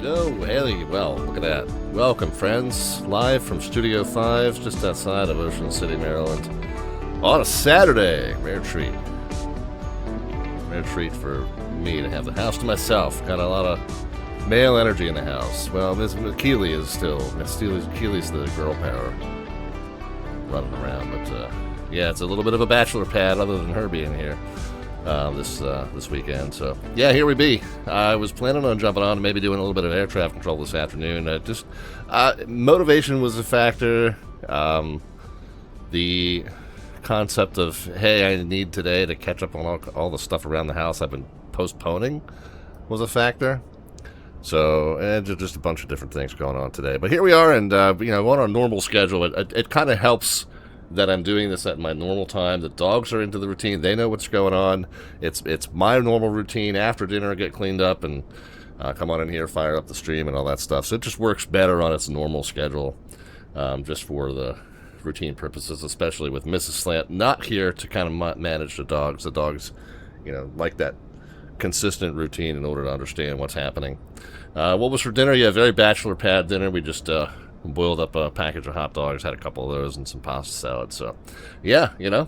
Oh, hey, well, look at that. Welcome, friends. Live from Studio 5, just outside of Ocean City, Maryland. On a Saturday. Rare treat. Rare treat for me to have the house to myself. Got a lot of male energy in the house. Well, Miss Keeley is still... Keeley's the girl power running around. But, yeah, it's a little bit of a bachelor pad other than her being here. This weekend. So yeah, here we be. I was planning on jumping on and maybe doing a little bit of air traffic control this afternoon. Motivation was a factor. The concept of, hey, I need today to catch up on all the stuff around the house I've been postponing was a factor. So just a bunch of different things going on today. But here we are, and on our normal schedule. It kind of helps that I'm doing this at my normal time. The dogs are into the routine. They know what's going on. It's my normal routine. After dinner, I get cleaned up and come on in here, fire up the stream and all that stuff. So it just works better on its normal schedule, just for the routine purposes, especially with Mrs. Slant not here to kind of manage the dogs. The dogs, like that consistent routine in order to understand what's happening. What was for dinner? Yeah, very bachelor pad dinner. We just... boiled up a package of hot dogs, had a couple of those, and some pasta salad. So, yeah, The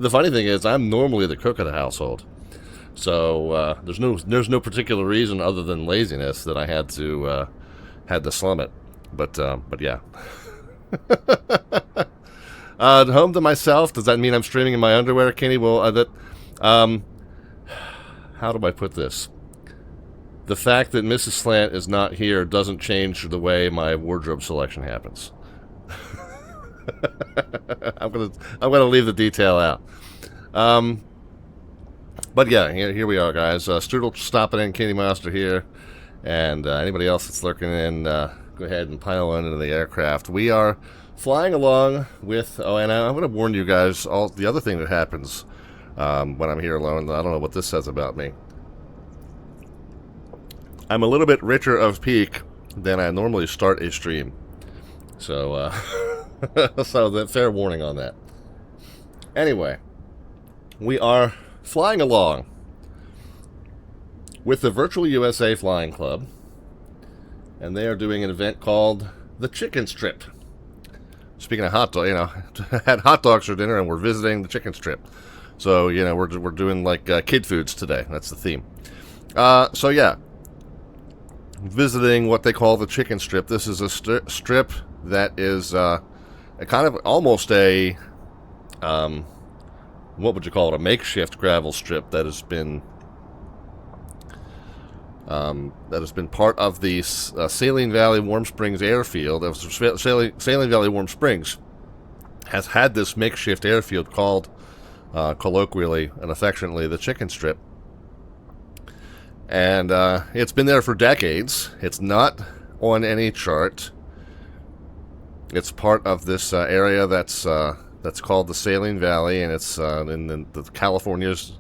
funny thing is, I'm normally the cook of the household. So, there's no particular reason other than laziness that I had to slum it. But yeah. Home to myself, does that mean I'm streaming in my underwear, Kenny? Well, how do I put this? The fact that Mrs. Slant is not here doesn't change the way my wardrobe selection happens. I'm gonna leave the detail out. But yeah, here we are, guys. Strudel stopping in, Kenny Monster here, and anybody else that's lurking in, go ahead and pile on into the aircraft. We are flying along with. Oh, and I'm gonna warn you guys. All the other thing that happens when I'm here alone. I don't know what this says about me. I'm a little bit richer of peak than I normally start a stream. So, so that fair warning on that. Anyway, we are flying along with the Virtual USA Flying Club, and they are doing an event called the Chicken Strip. Speaking of hot dog, had hot dogs for dinner, and we're visiting the Chicken Strip. So, we're doing like kid foods today. That's the theme. So yeah. Visiting what they call the Chicken Strip. This is a strip that is a kind of almost a what would you call it? A makeshift gravel strip that has been part of the Saline Valley Warm Springs airfield. Saline Valley Warm Springs has had this makeshift airfield called colloquially and affectionately the Chicken Strip. And it's been there for decades. It's not on any chart. It's part of this area that's called the Saline Valley, and it's in the California's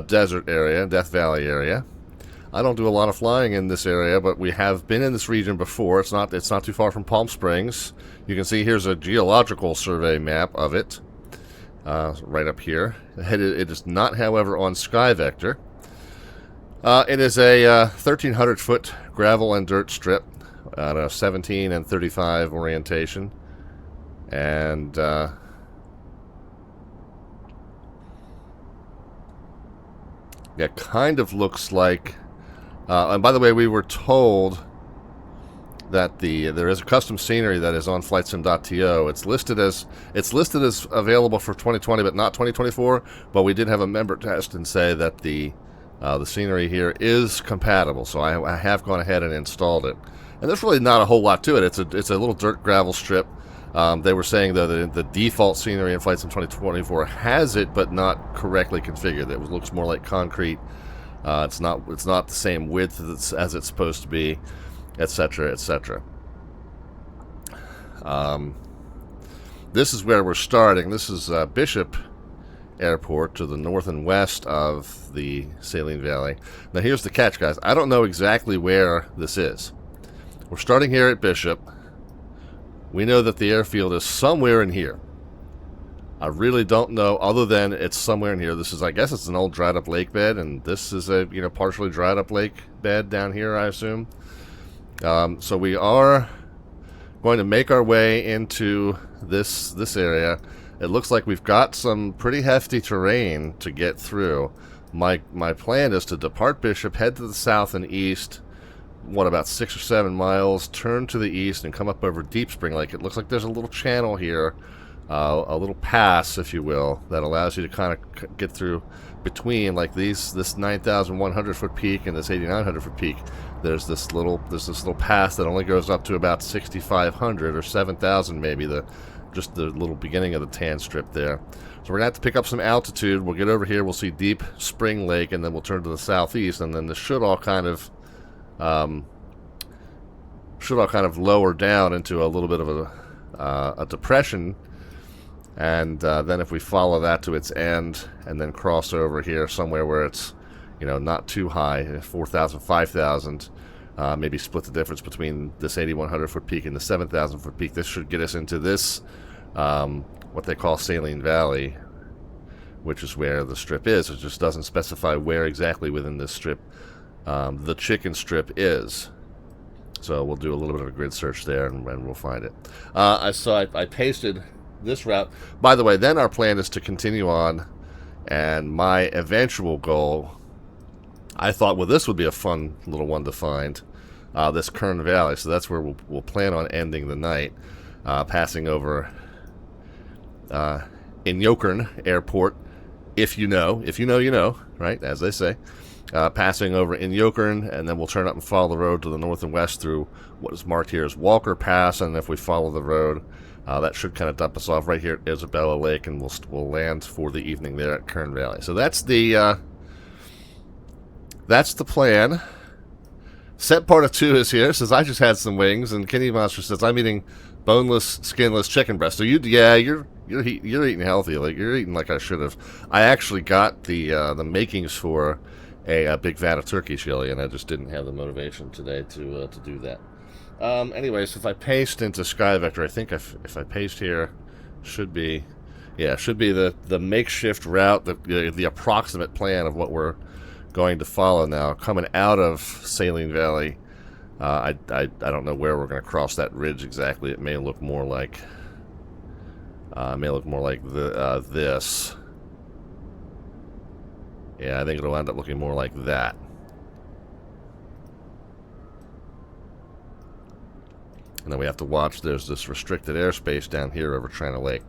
desert area, Death Valley area. I don't do a lot of flying in this area, but we have been in this region before. It's not too far from Palm Springs. You can see here's a geological survey map of it, right up here. It is not, however, on SkyVector. It is a 1,300-foot gravel and dirt strip at a 17 and 35 orientation. And it kind of looks like... and by the way, we were told that there is a custom scenery that is on flightsim.to. It's listed as available for 2020, but not 2024. But we did have a member test and say that the scenery here is compatible, so I have gone ahead and installed it. And there's really not a whole lot to it. It's a little dirt gravel strip. They were saying, though, that the default scenery in FlightSim 2024 has it, but not correctly configured. It looks more like concrete. It's not the same width as it's supposed to be, etc., etc. This is where we're starting. This is Bishop Airport to the north and west of the Saline Valley. Now here's the catch, guys. I don't know exactly where this is. We're starting here at Bishop. We know that the airfield is somewhere in here. I really don't know, other than it's somewhere in here. This is, I guess it's an old dried up lake bed, and this is a, partially dried up lake bed down here, I assume. So we are going to make our way into this area. It looks like we've got some pretty hefty terrain to get through. My plan is to depart Bishop, head to the south and east, about 6 or 7 miles, turn to the east, and come up over Deep Spring Lake. It looks like there's a little channel here, a little pass, if you will, that allows you to kind of get through between, like, this 9,100 foot peak and this 8,900 foot peak. There's this little pass that only goes up to about 6,500 or 7,000 maybe, just the little beginning of the tan strip there. So we're gonna have to pick up some altitude. We'll get over here, we'll see Deep Spring Lake, and then we'll turn to the southeast, and then this should all kind of lower down into a little bit of a depression. And then if we follow that to its end and then cross over here somewhere where it's, not too high, 4,000, 5,000, maybe split the difference between this 8,100 foot peak and the 7,000 foot peak, this should get us into this, what they call Saline Valley, which is where the strip is. It just doesn't specify where exactly within this strip the chicken strip is. So we'll do a little bit of a grid search there, and we'll find it. I pasted this route. By the way, then our plan is to continue on, and my eventual goal, I thought, well, this would be a fun little one to find, this Kern Valley. So that's where we'll plan on ending the night, passing over Inyokern Airport. If you know, you know, right, as they say. Passing over Inyokern, and then we'll turn up and follow the road to the north and west through what is marked here as Walker Pass, and if we follow the road, that should kind of dump us off right here at Isabella Lake, and we'll land for the evening there at Kern Valley. So that's the plan. Set part of 2 is here. Says I just had some wings, and Kenny Monster says I'm eating boneless, skinless chicken breast. So you're eating healthy. Like, you're eating like I should have. I actually got the makings for a big vat of turkey chili, and I just didn't have the motivation today to do that. Anyways, if I paste into SkyVector, I think if I paste here, should be the makeshift route, the approximate plan of what we're going to follow now, coming out of Saline Valley. I don't know where we're going to cross that ridge exactly. It may look more like this. Yeah, I think it'll end up looking more like that. And then we have to watch, there's this restricted airspace down here over China Lake.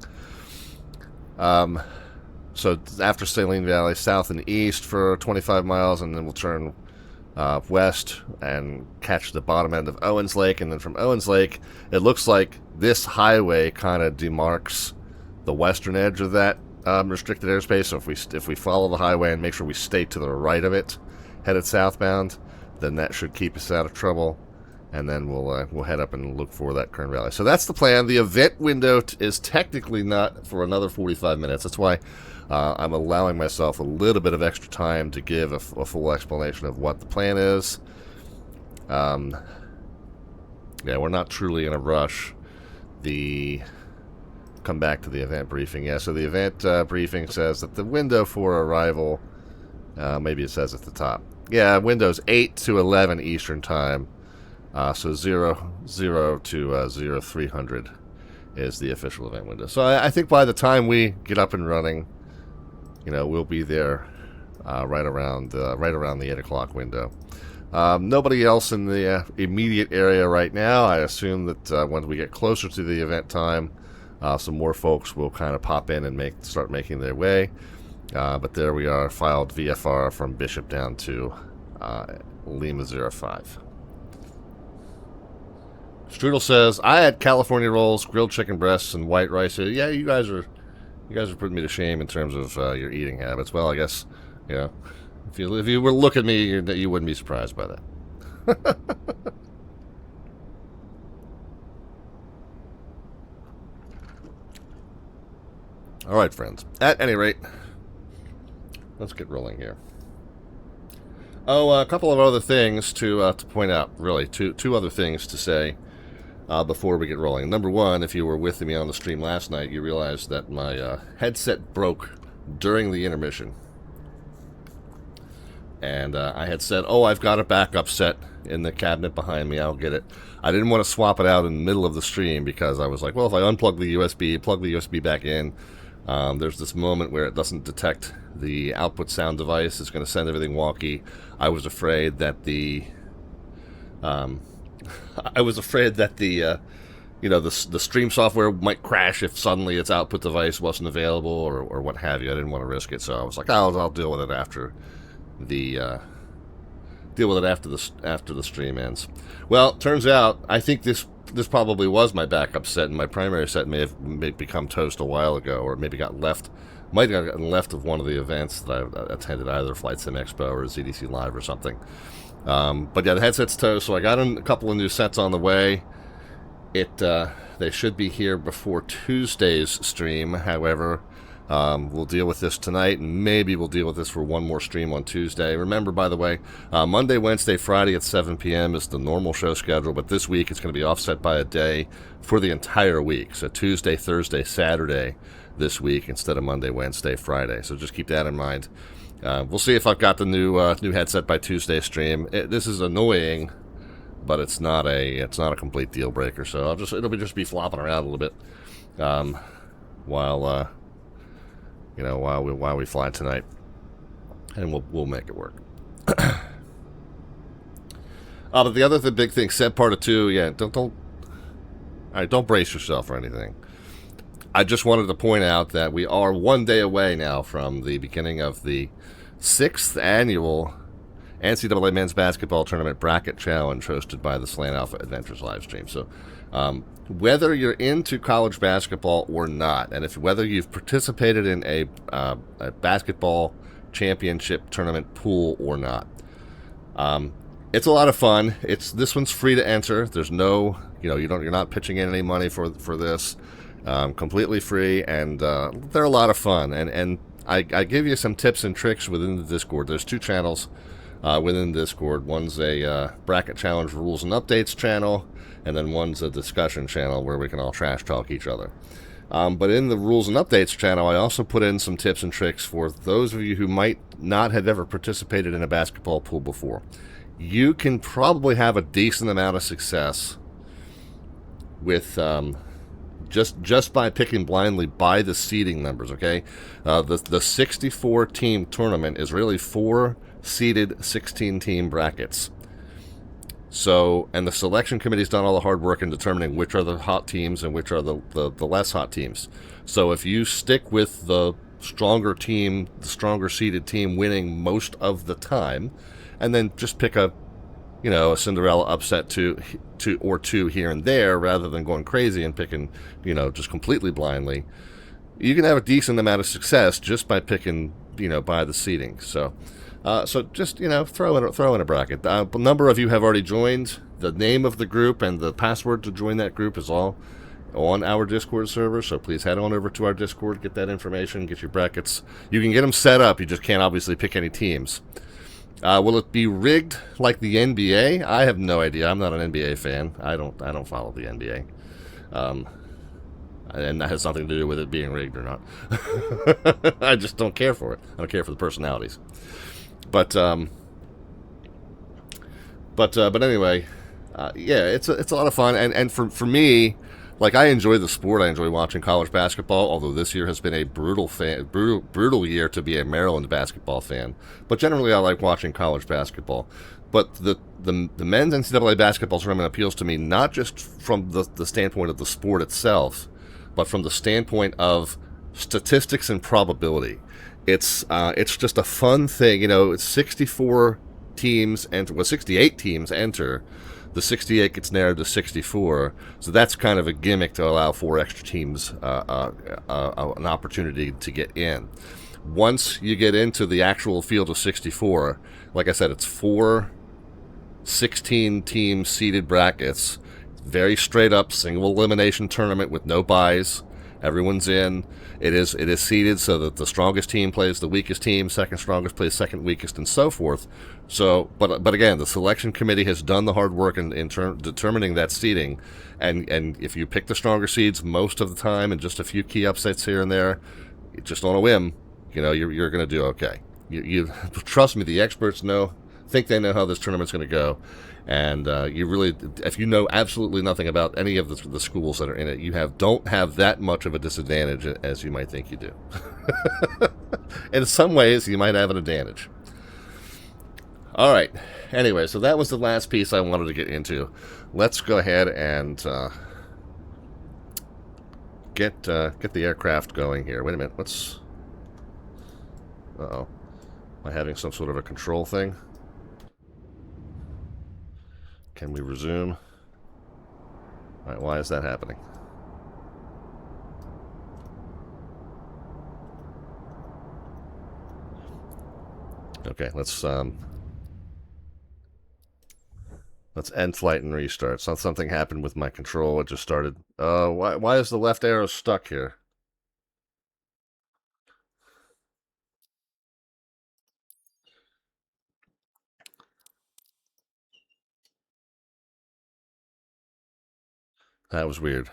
So after Saline Valley, south and east for 25 miles, and then we'll turn west and catch the bottom end of Owens Lake. And then from Owens Lake, it looks like this highway kind of demarks the western edge of that restricted airspace. So if we follow the highway and make sure we stay to the right of it, headed southbound, then that should keep us out of trouble. And then we'll head up and look for that Kern Valley. So that's the plan. The event window is technically not for another 45 minutes. That's why I'm allowing myself a little bit of extra time to give a full explanation of what the plan is. Yeah, we're not truly in a rush. Come back to the event briefing. Yeah, so the event briefing says that the window for arrival, maybe it says at the top. Yeah, windows 8 to 11 Eastern Time. So 0 to 0300 is the official event window. So I think by the time we get up and running, we'll be there right around the 8 o'clock window. Nobody else in the immediate area right now. I assume that when we get closer to the event time, some more folks will kind of pop in and start making their way. But there we are, filed VFR from Bishop down to Lima 05. Strudel says, I had California rolls, grilled chicken breasts, and white rice. Yeah, you guys are putting me to shame in terms of your eating habits. Well, I guess, if you were to look at me, you wouldn't be surprised by that. All right, friends. At any rate, let's get rolling here. Oh, a couple of other things to point out. Really, two other things to say. before we get rolling. Number one, if you were with me on the stream last night, you realized that my headset broke during the intermission. And I had said, oh, I've got a backup set in the cabinet behind me. I'll get it. I didn't want to swap it out in the middle of the stream because I was like, well, if I unplug the USB, plug the USB back in, there's this moment where it doesn't detect the output sound device. It's going to send everything wonky. I was afraid that the the stream software might crash if suddenly its output device wasn't available or what have you. I didn't want to risk it, so I was like, I'll deal with it after the after the stream ends. Well, turns out I think this probably was my backup set, and my primary set may have become toast a while ago, or maybe might have gotten left of one of the events that I attended, either VATSIM Expo or ZDC Live or something. But yeah, the headset's toast, so I got a couple of new sets on the way. They should be here before Tuesday's stream. However, we'll deal with this tonight, and maybe we'll deal with this for one more stream on Tuesday. Remember, by the way, Monday, Wednesday, Friday at 7 p.m. is the normal show schedule, but this week it's going to be offset by a day for the entire week. So Tuesday, Thursday, Saturday this week instead of Monday, Wednesday, Friday. So just keep that in mind. We'll see if I've got the new headset by Tuesday's stream. This is annoying, but it's not a complete deal breaker. So it'll just be flopping around a little bit while we fly tonight, and we'll make it work. But the big thing, said part of 2, yeah, don't brace yourself or anything. I just wanted to point out that we are one day away now from the beginning of the 6th annual NCAA Men's Basketball Tournament Bracket Challenge hosted by the Slant Alpha Adventures live stream. So whether you're into college basketball or not, and whether you've participated in a basketball championship tournament pool or not, it's a lot of fun. This one's free to enter. There's no, you're not pitching in any money for this. Completely free, and they're a lot of fun. And I give you some tips and tricks within the Discord. There's 2 channels within the Discord. One's a bracket challenge rules and updates channel, and then one's a discussion channel where we can all trash talk each other. But in the rules and updates channel, I also put in some tips and tricks for those of you who might not have ever participated in a basketball pool before. You can probably have a decent amount of success with just by picking blindly by the seeding numbers, okay? The 64-team tournament is really 4 seeded 16-team brackets. So, and the selection committee's done all the hard work in determining which are the hot teams and which are the less hot teams. So if you stick with the stronger team, the stronger seeded team winning most of the time, and then just pick a Cinderella upset two here and there, rather than going crazy and picking, just completely blindly, you can have a decent amount of success just by picking, by the seeding. So just, throw in a bracket. A number of you have already joined. The name of the group and the password to join that group is all on our Discord server, so please head on over to our Discord, get that information, get your brackets. You can get them set up, you just can't obviously pick any teams. Will it be rigged like the NBA? I have no idea. I'm not an NBA fan. I don't follow the NBA. And that has nothing to do with it being rigged or not. I just don't care for it. I don't care for the personalities. But anyway, yeah, it's a lot of fun. And for me, like, I enjoy the sport. I enjoy watching college basketball, although this year has been a brutal year to be a Maryland basketball fan. But generally, I like watching college basketball. But the men's NCAA basketball tournament appeals to me not just from the standpoint of the sport itself, but from the standpoint of statistics and probability. It's just a fun thing. It's 64 teams enter, 68 teams enter. The 68 gets narrowed to 64, so that's kind of a gimmick to allow 4 extra teams an opportunity to get in. Once you get into the actual field of 64, like I said, it's 4 16-team seeded brackets, very straight up single elimination tournament with no buys, Everyone's in. It is seeded so that the strongest team plays the weakest team, second strongest plays second weakest, and so forth. So, but again, the selection committee has done the hard work in determining that seeding, and if you pick the stronger seeds most of the time, and just a few key upsets here and there, just on a whim, you're going to do okay. You trust me, the experts think they know how this tournament's going to go. And you really, if you know absolutely nothing about any of the schools that are in it, don't have that much of a disadvantage as you might think you do. In some ways, you might have an advantage. All right. Anyway, so that was the last piece I wanted to get into. Let's go ahead and get the aircraft going here. Wait a minute. Uh-oh. Am I having some sort of a control thing? Can we resume? All right, why is that happening? Okay, let's end flight and restart. So something happened with my control. It just started. Why is the left arrow stuck here? That was weird.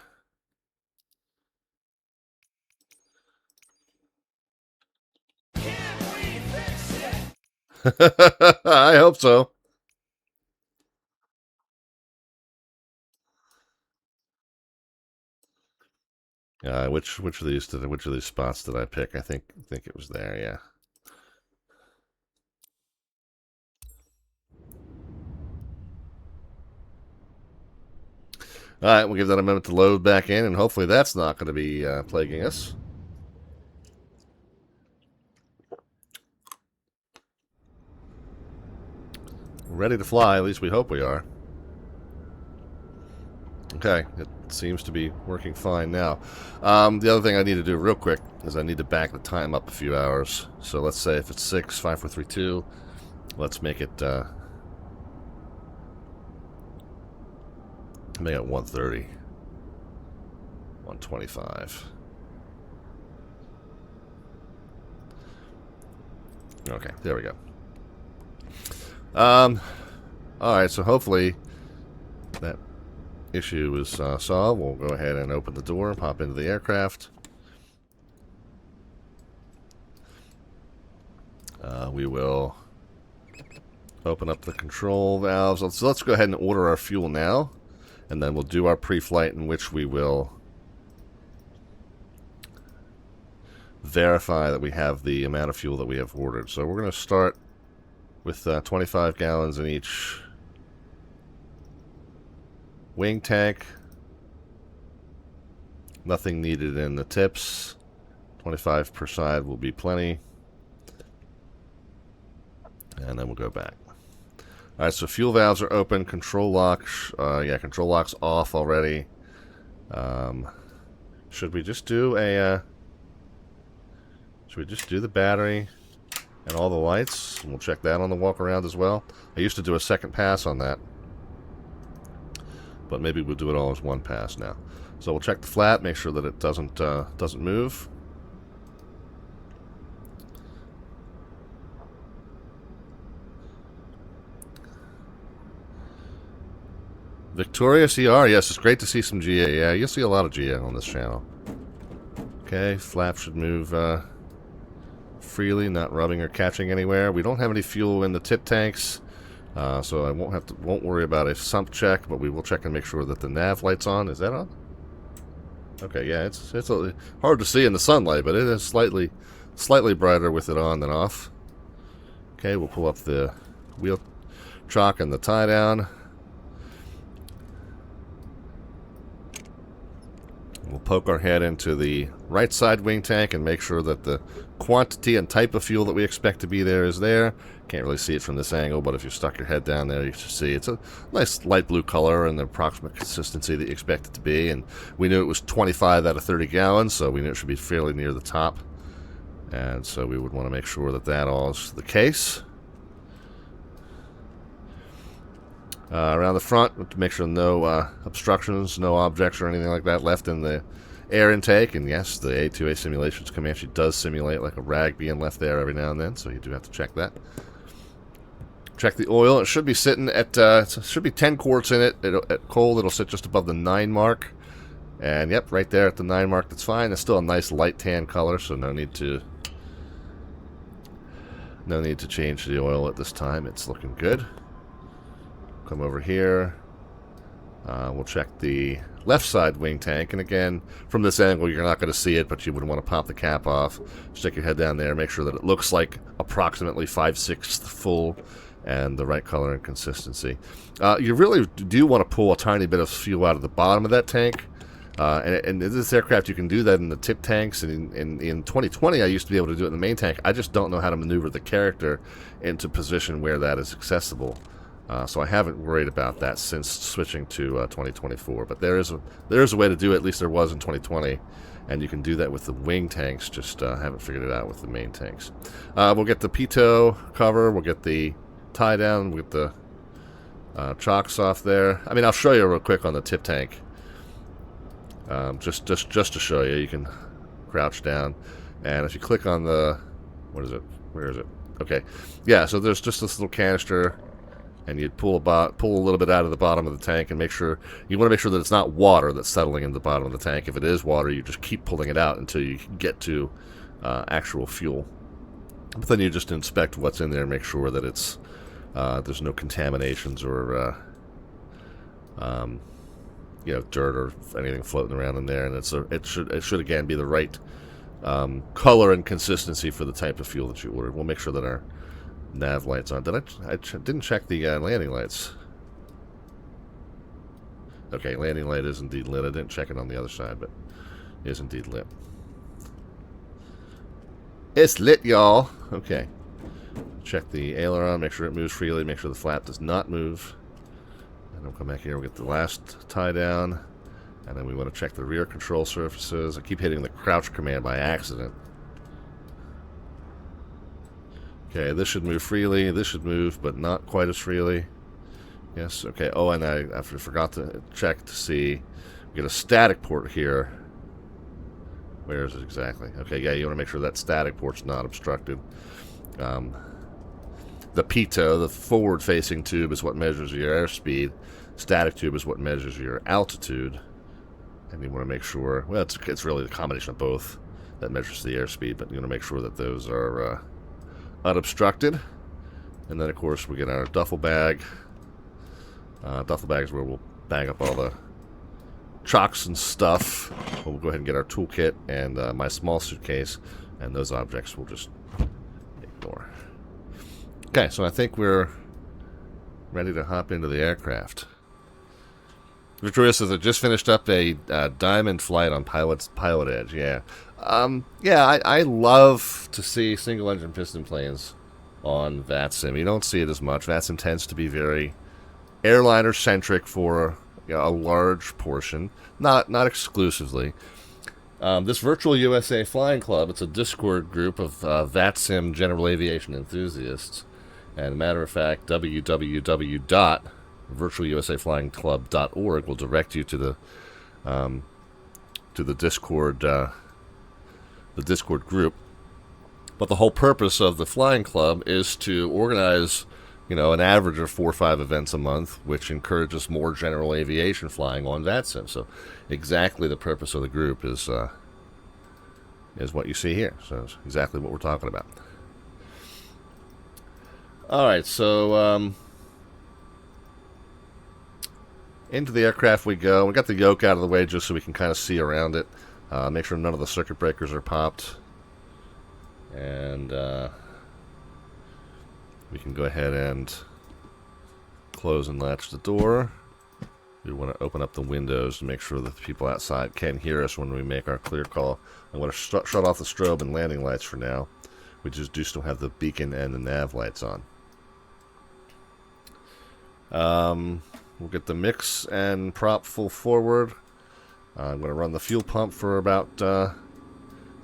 Can we fix it? I hope so. Which of these spots did I pick? I think it was there. Yeah. All right, we'll give that a minute to load back in, and hopefully that's not going to be plaguing us. Ready to fly, at least we hope we are. Okay, it seems to be working fine now. The other thing I need to do real quick is I need to back the time up a few hours. So let's say if it's 6, 5, 4, 3, 2, let's make it 1:30. 1:25. Okay, there we go. Alright, so hopefully that issue is solved. We'll go ahead and open the door and pop into the aircraft. We will open up the control valves. So let's go ahead and order our fuel now, and then we'll do our pre-flight, in which we will verify that we have the amount of fuel that we have ordered. So we're going to start with 25 gallons in each wing tank. Nothing needed in the tips. 25 per side will be plenty. And then we'll go back. Alright, so fuel valves are open. Control locks, control locks off already. Should we just do the battery and all the lights? And we'll check that on the walk around as well. I used to do a second pass on that, but maybe we'll do it all as one pass now. So we'll check the flat, make sure that it doesn't move. Victoria CR, yes, it's great to see some GA. Yeah, you'll see a lot of GA on this channel. Okay, flap should move freely, not rubbing or catching anywhere. We don't have any fuel in the tip tanks, so I won't worry about a sump check, but we will check and make sure that the nav light's on. Is that on? Okay, yeah, it's hard to see in the sunlight, but it is slightly brighter with it on than off. Okay, we'll pull up the wheel chock and the tie down. We'll poke our head into the right side wing tank and make sure that the quantity and type of fuel that we expect to be there is there. Can't really see it from this angle, but if you stuck your head down there, you should see it's a nice light blue color and the approximate consistency that you expect it to be. And we knew it was 25 out of 30 gallons, so we knew it should be fairly near the top. And so we would want to make sure that that all is the case. Around the front, to make sure no obstructions, no objects or anything like that left in the air intake, and yes, the A2A simulations Comanche does simulate like a rag being left there every now and then, so you do have to check that. Check the oil. It should be sitting at, should be 10 quarts in it. At cold, it'll sit just above the 9 mark. And yep, right there at the 9 mark, that's fine. It's still a nice light tan color, so no need to change the oil at this time. It's looking good. Come over here. We'll check the left side wing tank, and again, from this angle you're not going to see it, but you would want to pop the cap off, stick your head down there, make sure that it looks like approximately 5/6 full and the right color and consistency. You really do want to pull a tiny bit of fuel out of the bottom of that tank, and in this aircraft you can do that in the tip tanks, and in 2020 I used to be able to do it in the main tank. I just don't know how to maneuver the character into position where that is accessible. So I haven't worried about that since switching to 2024. But there is a way to do it. At least there was in 2020, and you can do that with the wing tanks. Just haven't figured it out with the main tanks. We'll get the pitot cover. We'll get the tie down. We'll get the chocks off there. I mean, I'll show you real quick on the tip tank. Just to show you, you can crouch down, and if you click on the, what is it? Where is it? Okay, yeah. So there's just this little canister. And you'd pull a little bit out of the bottom of the tank, and you want to make sure that it's not water that's settling in the bottom of the tank. If it is water, you just keep pulling it out until you get to actual fuel. But then you just inspect what's in there and make sure that it's there's no contaminations or dirt or anything floating around in there. And it should again be the right color and consistency for the type of fuel that you ordered. We'll make sure that our nav lights on. I didn't check the landing lights. Okay, landing light is indeed lit. I didn't check it on the other side, but it is indeed lit. It's lit, y'all. Okay. Check the aileron, make sure it moves freely, make sure the flap does not move. And we'll come back here, we'll get the last tie down. And then we want to check the rear control surfaces. I keep hitting the crouch command by accident. Okay, this should move freely. This should move, but not quite as freely. Yes, okay. Oh, and I forgot to check to see. We get a static port here. Where is it exactly? Okay, yeah, you want to make sure that static port's not obstructed. The pitot, the forward-facing tube, is what measures your airspeed. Static tube is what measures your altitude. And you want to make sure, well, it's really the combination of both that measures the airspeed, but you want to make sure that those are unobstructed. And then of course we get our duffel bag. Duffel bag is where we'll bag up all the chocks and stuff. We'll go ahead and get our toolkit and my small suitcase, and those objects we'll just ignore. Okay, so I think we're ready to hop into the aircraft. Victoria says I just finished up a diamond flight on Pilot Edge. Yeah. I love to see single-engine piston planes on VATSIM. You don't see it as much. VATSIM tends to be very airliner-centric for a large portion, not exclusively. This Virtual USA Flying Club, it's a Discord group of VATSIM general aviation enthusiasts. And as a matter of fact, www.virtualusaflyingclub.org will direct you to the Discord. The Discord group. But the whole purpose of the flying club is to organize, an average of 4 or 5 events a month, which encourages more general aviation flying on VATSIM. So exactly the purpose of the group is what you see here. So it's exactly what we're talking about. Alright, so into the aircraft we go. We got the yoke out of the way just so we can kind of see around it. Make sure none of the circuit breakers are popped. And we can go ahead and close and latch the door. We want to open up the windows to make sure that the people outside can hear us when we make our clear call. I'm going to shut off the strobe and landing lights for now. We just do still have the beacon and the nav lights on. We'll get the mix and prop full forward. I'm going to run the fuel pump for about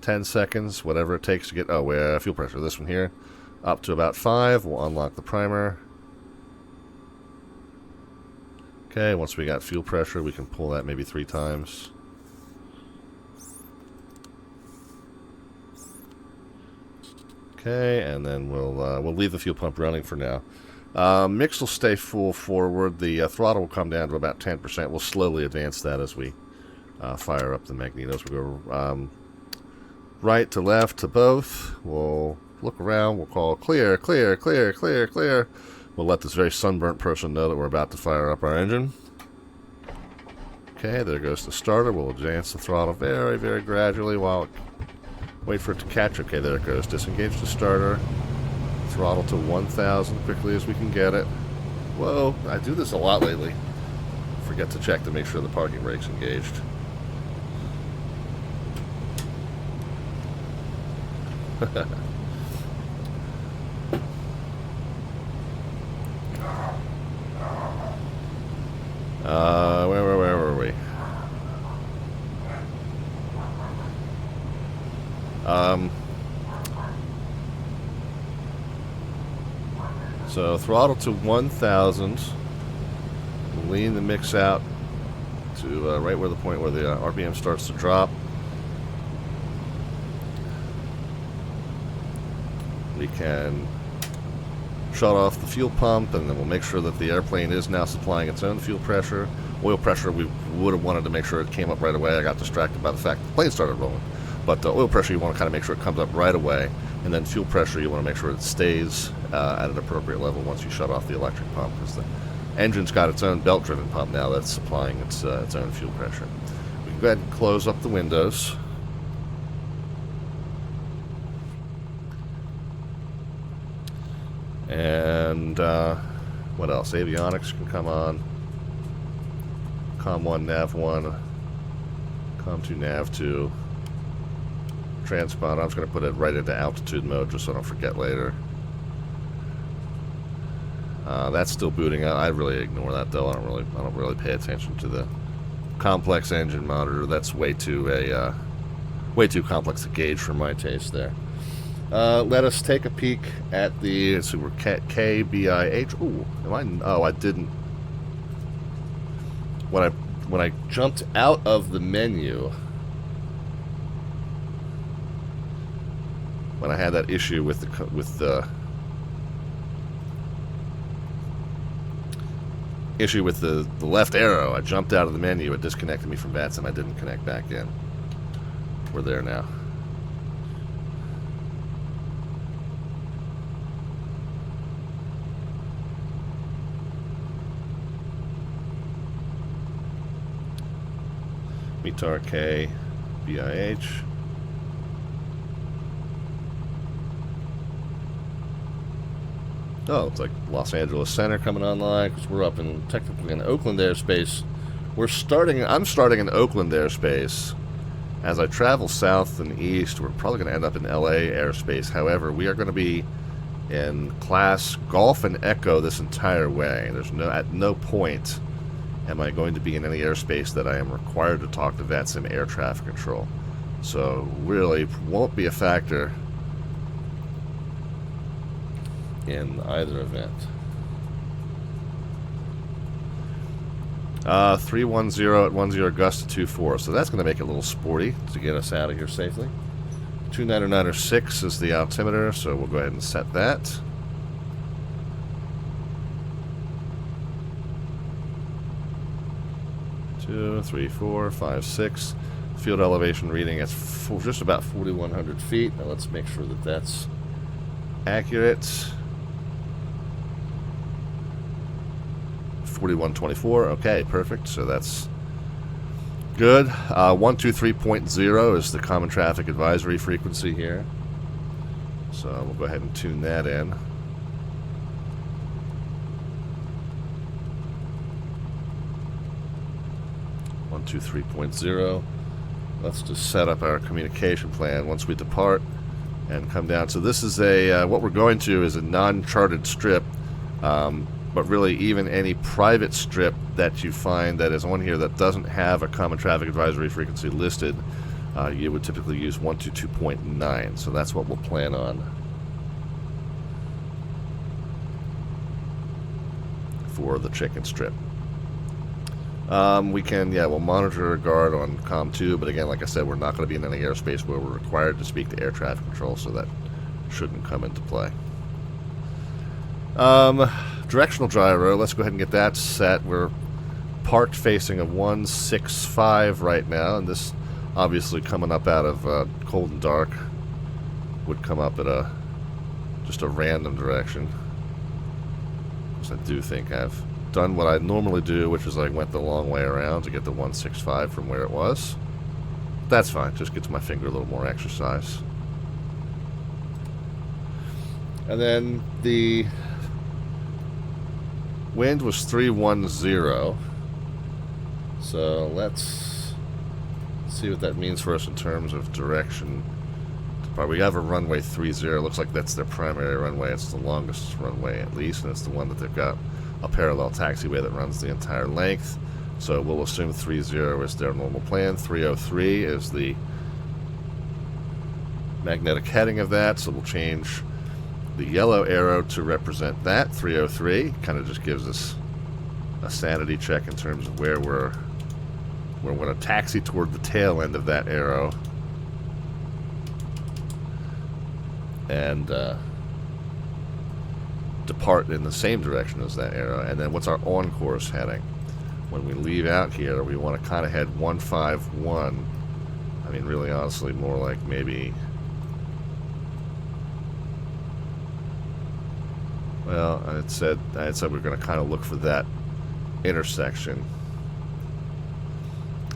10 seconds, whatever it takes to get, fuel pressure, this one here, up to about 5. We'll unlock the primer. Okay, once we got fuel pressure, we can pull that maybe 3 times. Okay, and then we'll leave the fuel pump running for now. Mix will stay full forward. The throttle will come down to about 10%. We'll slowly advance that as we fire up the magnetos. We'll go right to left to both. We'll look around. We'll call clear, clear, clear, clear, clear. We'll let this very sunburnt person know that we're about to fire up our engine. Okay, there goes the starter. We'll advance the throttle very, very gradually while wait for it to catch. Okay, there it goes. Disengage the starter. Throttle to 1,000 quickly as we can get it. Whoa, I do this a lot lately. Forget to check to make sure the parking brake's engaged. Where were we? So throttle to 1,000. Lean the mix out to right where the point where the RPM starts to drop. We can shut off the fuel pump, and then we'll make sure that the airplane is now supplying its own fuel pressure. Oil pressure, we would have wanted to make sure it came up right away. I got distracted by the fact that the plane started rolling. But oil pressure, you want to kind of make sure it comes up right away. And then fuel pressure, you want to make sure it stays at an appropriate level once you shut off the electric pump, because the engine's got its own belt-driven pump now that's supplying its own fuel pressure. We can go ahead and close up the windows. And what else? Avionics can come on. Com 1, Nav 1, Com 2, Nav 2. Transponder, I'm just going to put it right into altitude mode just so I don't forget later. That's still booting out. I really ignore that though. I don't really pay attention to the complex engine monitor. That's way too complex a gauge for my taste there. Let us take a peek at the we're KBIH. Ooh, I didn't. When I jumped out of the menu, when I had that issue with the left arrow, I jumped out of the menu. It disconnected me from VATSIM. I didn't connect back in. We're there now. METAR K BIH. Oh, it's like Los Angeles Center coming online because we're up in technically in Oakland airspace. I'm starting in Oakland airspace. As I travel south and east, we're probably going to end up in LA airspace. However, we are going to be in class Golf and Echo this entire way. At no point am I going to be in any airspace that I am required to talk to VATSIM air traffic control. So really won't be a factor in either event. 310 at 10 gust to 24, so that's going to make it a little sporty to get us out of here safely. 29906 is the altimeter, so we'll go ahead and set that. Two, three, four, five, six. Field elevation reading at just about 4,100 feet. Now let's make sure that that's accurate. 4124. Okay, perfect. So that's good. 123.0 is the common traffic advisory frequency here. So we'll go ahead and tune that in. To 3.0. Let's just set up our communication plan once we depart and come down. So this is what we're going to is a non-charted strip, but really even any private strip that you find that is on here that doesn't have a common traffic advisory frequency listed, you would typically use 122.9. So that's what we'll plan on for the chicken strip. We'll monitor guard on COM 2, but again, like I said, we're not going to be in any airspace where we're required to speak to air traffic control, so that shouldn't come into play. Directional gyro, let's go ahead and get that set. We're parked facing a 165 right now, and this obviously coming up out of cold and dark would come up at just a random direction. Because I do think I've done what I normally do, which is I went the long way around to get the 165 from where it was. That's fine, just gets my finger a little more exercise. And then the wind was 310. So let's see what that means for us in terms of direction. We have a runway 30. Looks like that's their primary runway. It's the longest runway at least, and it's the one that they've got a parallel taxiway that runs the entire length. So we'll assume 30 is their normal plan. 303 is the magnetic heading of that, so we'll change the yellow arrow to represent that, 303. Kind of just gives us a sanity check in terms of where we're going to taxi toward the tail end of that arrow. And depart in the same direction as that arrow. And then what's our on-course heading? When we leave out here, we want to kind of head 151. I mean, really, honestly, more like maybe... Well, I had said we're going to kind of look for that intersection.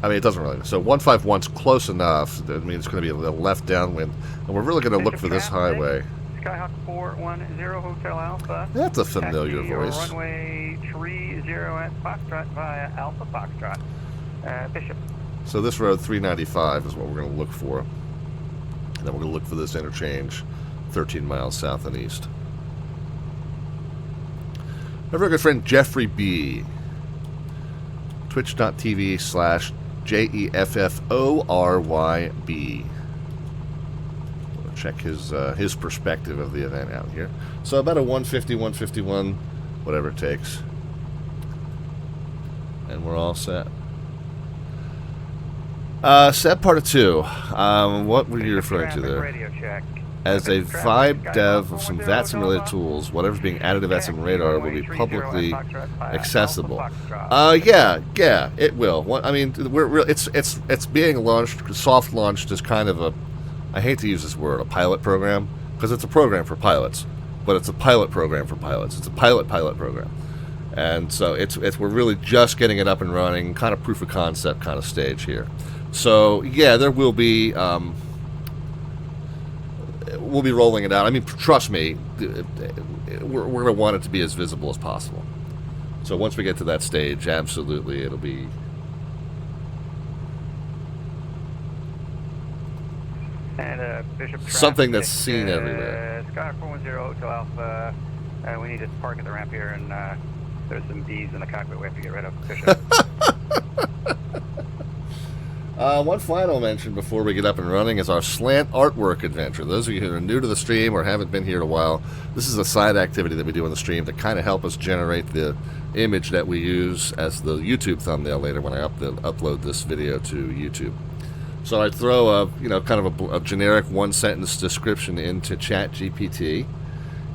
I mean, it doesn't really... So 151's close enough. That means it's going to be a little left downwind. And we're really going to look for this highway. Skyhawk 410 Hotel Alpha. That's a familiar voice. Runway 30 at Foxtrot via Alpha Foxtrot. Bishop. So this road 395 is what we're going to look for. And then we're going to look for this interchange 13 miles south and east. My very good friend Jeffrey B. Twitch.tv/JEFFORYB. Check his perspective of the event out here. So about a 150, 151, whatever it takes. And we're all set. Set part of 2. What were you referring to there? Radio check. As a vibe dev of some VATSIM related tools, whatever's being added to VATSIM radar will be publicly accessible. Yeah, it will. I mean, it's being launched, soft launched as kind of a, I hate to use this word, a pilot program, because it's a program for pilots, but it's a pilot program for pilots. It's a pilot program. And so we're really just getting it up and running, kind of proof of concept kind of stage here. So yeah, there will be, we'll be rolling it out. I mean, trust me, we're going to want it to be as visible as possible. So once we get to that stage, absolutely, it'll be... And Bishop something that's seen everywhere. Skyhawk 410 Hotel Alpha. We need to park at the ramp here, and there's some bees in the cockpit we have to get rid of. Bishop. One final mention before we get up and running is our slant artwork adventure. Those of you who are new to the stream or haven't been here in a while, this is a side activity that we do on the stream to kind of help us generate the image that we use as the YouTube thumbnail later when I upload this video to YouTube. So I throw a, kind of a generic one-sentence description into ChatGPT,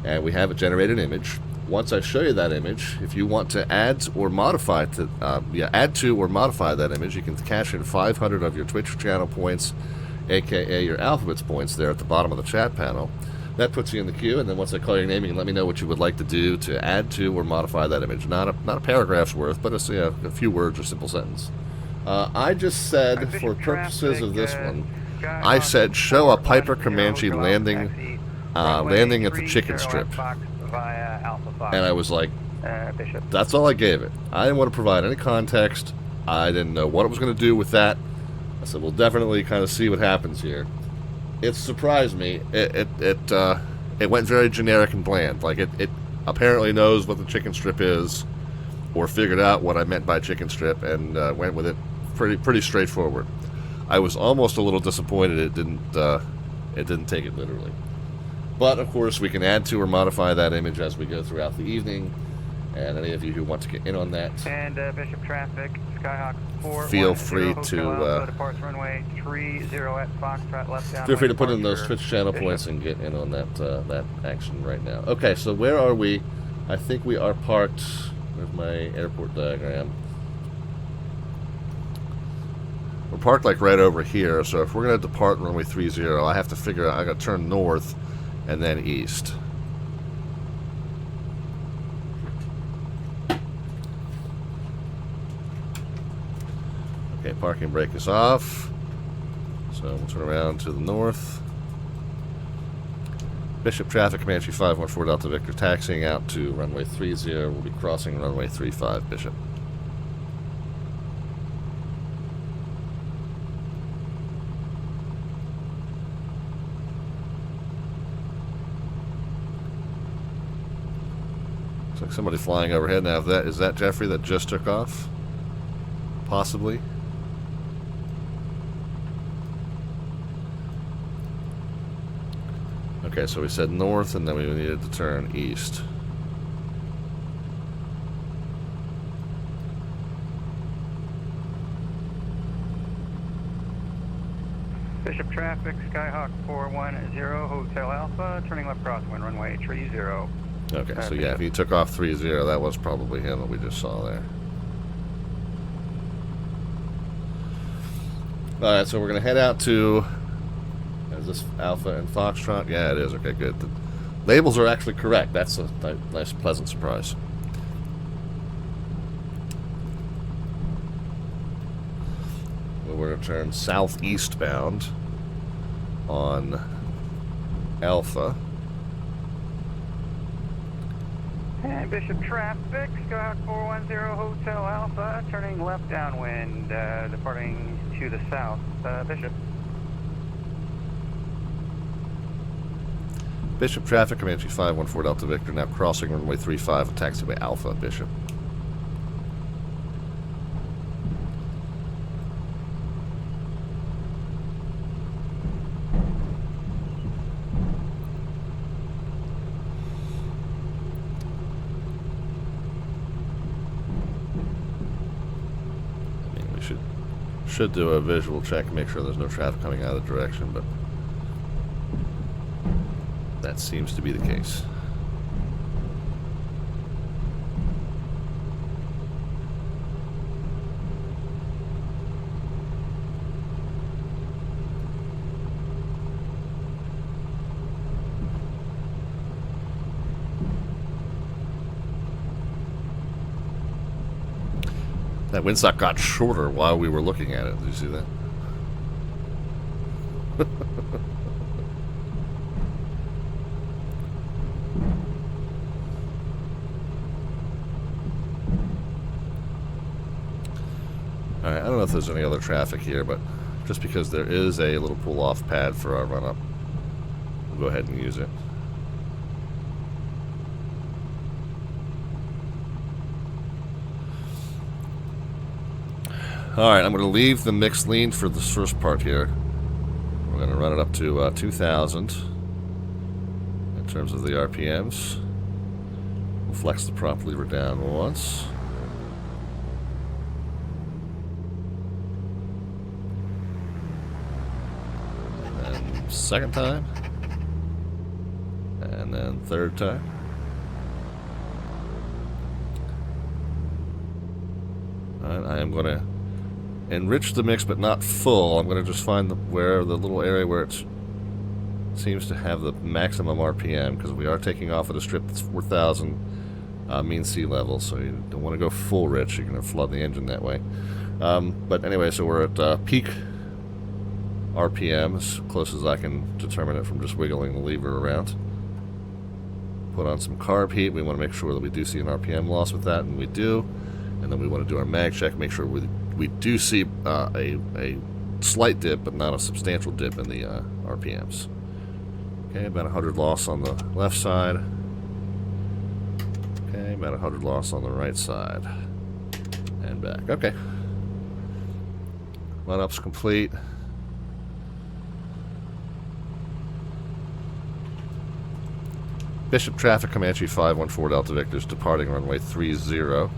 and we have a generated image. Once I show you that image, if you want to add to or modify that image, you can cash in 500 of your Twitch channel points, aka your Alphabets points there at the bottom of the chat panel. That puts you in the queue, and then once I call your name, you can let me know what you would like to do to add to or modify that image. Not a paragraph's worth, but a few words or simple sentence. I just said, for purposes of this one, I said show a Piper Comanche landing at the chicken strip. And I was like, that's all I gave it. I didn't want to provide any context. I didn't know what it was going to do with that. I said, we'll definitely kind of see what happens here. It surprised me. It went very generic and bland. Like, it apparently knows what the chicken strip is, or figured out what I meant by chicken strip, and went with it pretty straightforward. I was almost a little disappointed it didn't take it literally. But of course we can add to or modify that image as we go throughout the evening, and any of you who want to get in on that. And Bishop traffic, Skyhawk 410, feel free Hotel to Alpha, departs runway 30 at Foxtrot, left down. feel free to put in those Twitch channel points and get in on that that action right now. Okay, so where are we? I think we are parked. There's my airport diagram. We're parked like right over here, so if we're going to depart runway 30, I have to figure out, I got to turn north and then east. Okay, parking brake is off. So we'll turn around to the north. Bishop traffic, Comanche 514 Delta Victor, taxiing out to runway 30. We'll be crossing runway 35, Bishop. Looks like somebody flying overhead now. Is that Jeffrey that just took off? Possibly. Okay, so we said north, and then we needed to turn east. Bishop traffic, Skyhawk 410, Hotel Alpha, turning left crosswind, runway 30. Okay, so yeah, if he took off 30, that was probably him that we just saw there. Alright, so we're going to head out to... Is this Alpha and Foxtrot? Yeah, it is. Okay, good. The labels are actually correct. That's a nice, pleasant surprise. We're going to turn southeast bound on Alpha. And Bishop traffic, Skyhawk 410, Hotel Alpha, turning left downwind, departing to the south, Bishop. Bishop traffic, Comanche 514 Delta Victor, now crossing runway 35 and taxiway Alpha, Bishop. I mean, we should do a visual check and make sure there's no traffic coming out of the direction, but that seems to be the case. That windsock got shorter while we were looking at it. Did you see that? Alright, I don't know if there's any other traffic here, but just because there is a little pull-off pad for our run-up, we'll go ahead and use it. Alright, I'm going to leave the mixed lean for this first part here. We're going to run it up to 2,000 in terms of the RPMs. We'll flex the prop lever down once. And then second time. And then third time. Alright, I am going to enrich the mix, but not full. I'm going to just find where the little area where it seems to have the maximum RPM, because we are taking off at a strip that's 4,000 mean sea level, so you don't want to go full rich. You're going to flood the engine that way. But anyway, so we're at peak RPM, as close as I can determine it from just wiggling the lever around. Put on some carb heat. We want to make sure that we do see an RPM loss with that, and we do. And then we want to do our mag check, make sure we do see a slight dip, but not a substantial dip in the RPMs. Okay, about 100 loss on the left side. Okay, about 100 loss on the right side. And back. Okay. Run-up's complete. Bishop traffic, Comanche 514 Delta Victor's departing runway 30.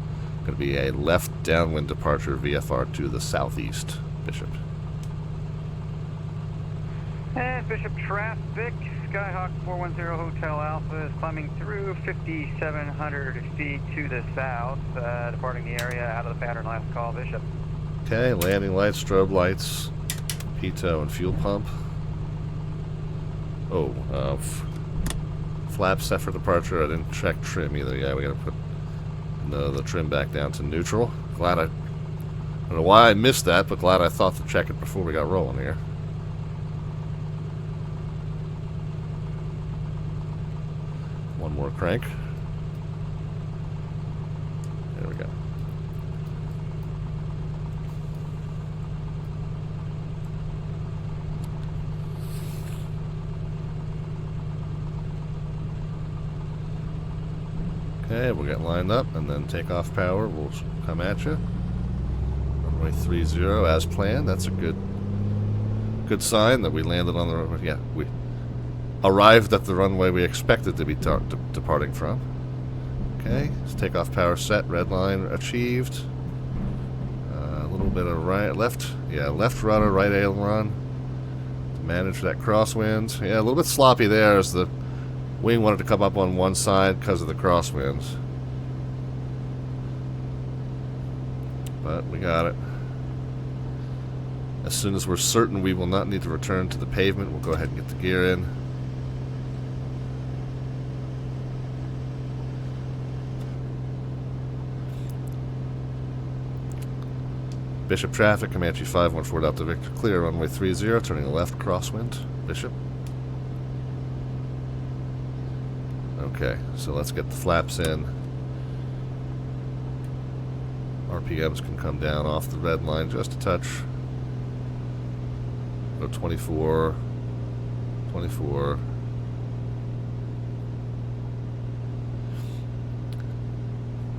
Going to be a left downwind departure VFR to the southeast, Bishop. And Bishop traffic, Skyhawk 410 Hotel Alpha is climbing through 5,700 feet to the south, departing the area out of the pattern last call, Bishop. Okay, landing lights, strobe lights, pitot and fuel pump. Oh, flaps set for departure. I didn't check trim either. Yeah, we got to put the trim back down to neutral. Glad I don't know why I missed that, but glad I thought to check it before we got rolling here. One more crank. There we go. Okay, we'll get lined up and then takeoff power will come at you. Runway 30 as planned. That's a good sign that we landed on the runway. Yeah, we arrived at the runway we expected to be departing from. Okay, takeoff power set, red line achieved. A little bit of left rudder, right aileron to manage that crosswind. Yeah, a little bit sloppy there as the wing wanted to come up on one side because of the crosswinds. But we got it. As soon as we're certain we will not need to return to the pavement, we'll go ahead and get the gear in. Bishop traffic, Comanche 514 Delta Victor, clear runway 30, turning left crosswind, Bishop. Okay, so let's get the flaps in. RPMs can come down off the red line just a touch. Go 24, 24.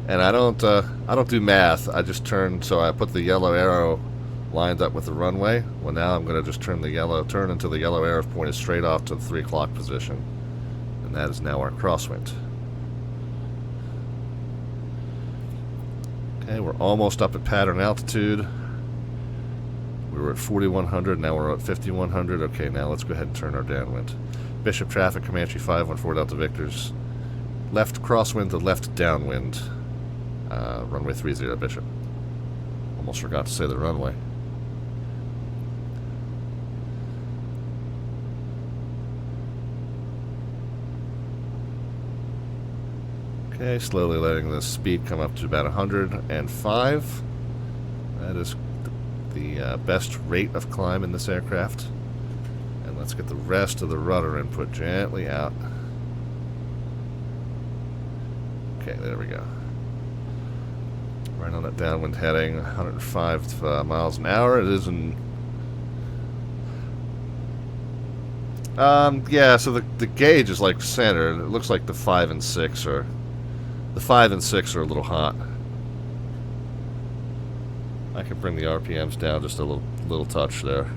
And I don't do math. I just turn, so I put the yellow arrow lined up with the runway. Well, now I'm going to just turn until the yellow arrow pointed straight off to the 3 o'clock position. And that is now our crosswind. Okay, we're almost up at pattern altitude. We were at 4,100, now we're at 5,100. Okay, now let's go ahead and turn our downwind. Bishop traffic, Comanche 514 Delta Victors. Left crosswind to left downwind. Runway 30, Bishop. Almost forgot to say the runway. Okay, slowly letting the speed come up to about 105. That is the best rate of climb in this aircraft. And let's get the rest of the rudder input gently out. Okay, there we go. Right on that downwind heading, 105 miles an hour. It is in... yeah, so the gauge is like centered. It looks like the 5 and 6 are... The 5 and 6 are a little hot. I can bring the RPMs down just a little touch there.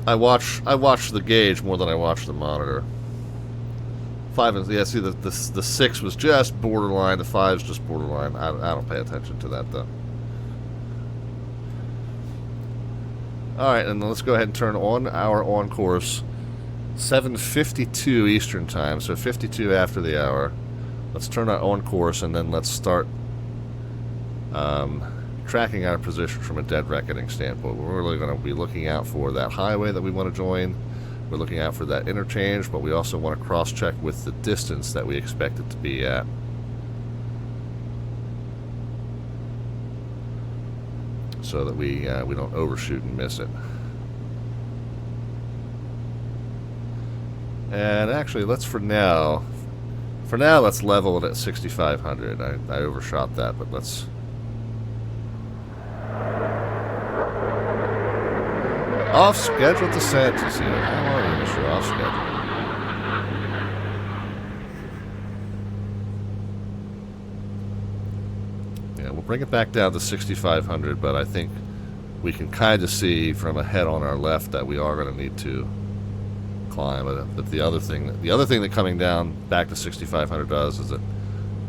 I watch the gauge more than I watch the monitor. 5 and yeah, see the 6 was just borderline. The 5's just borderline. I don't pay attention to that though. All right, and then let's go ahead and turn on our on course. 7:52 Eastern time, so 52 after the hour. Let's turn our on course and then let's start tracking our position from a dead reckoning standpoint. We're really going to be looking out for that highway that we want to join. We're looking out for that interchange, but we also want to cross-check with the distance that we expect it to be at. So that we don't overshoot and miss it. And actually, let's for now, let's level it at 6,500. I overshot that, but let's... Off-schedule descent, you see. How are you, Mr. Off-schedule? Yeah, we'll bring it back down to 6,500, but I think we can kind of see from ahead on our left that we are going to need to climb. But the other thing that coming down back to 6,500 does is it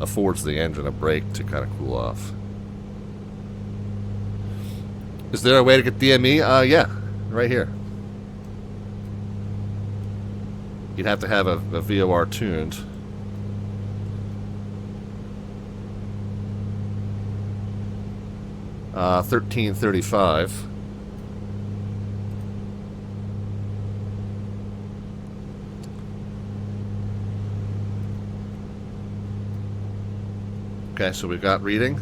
affords the engine a break to kind of cool off. Is there a way to get DME? Yeah, right here. You'd have to have a VOR tuned. $13.35. Okay, so we've got reading.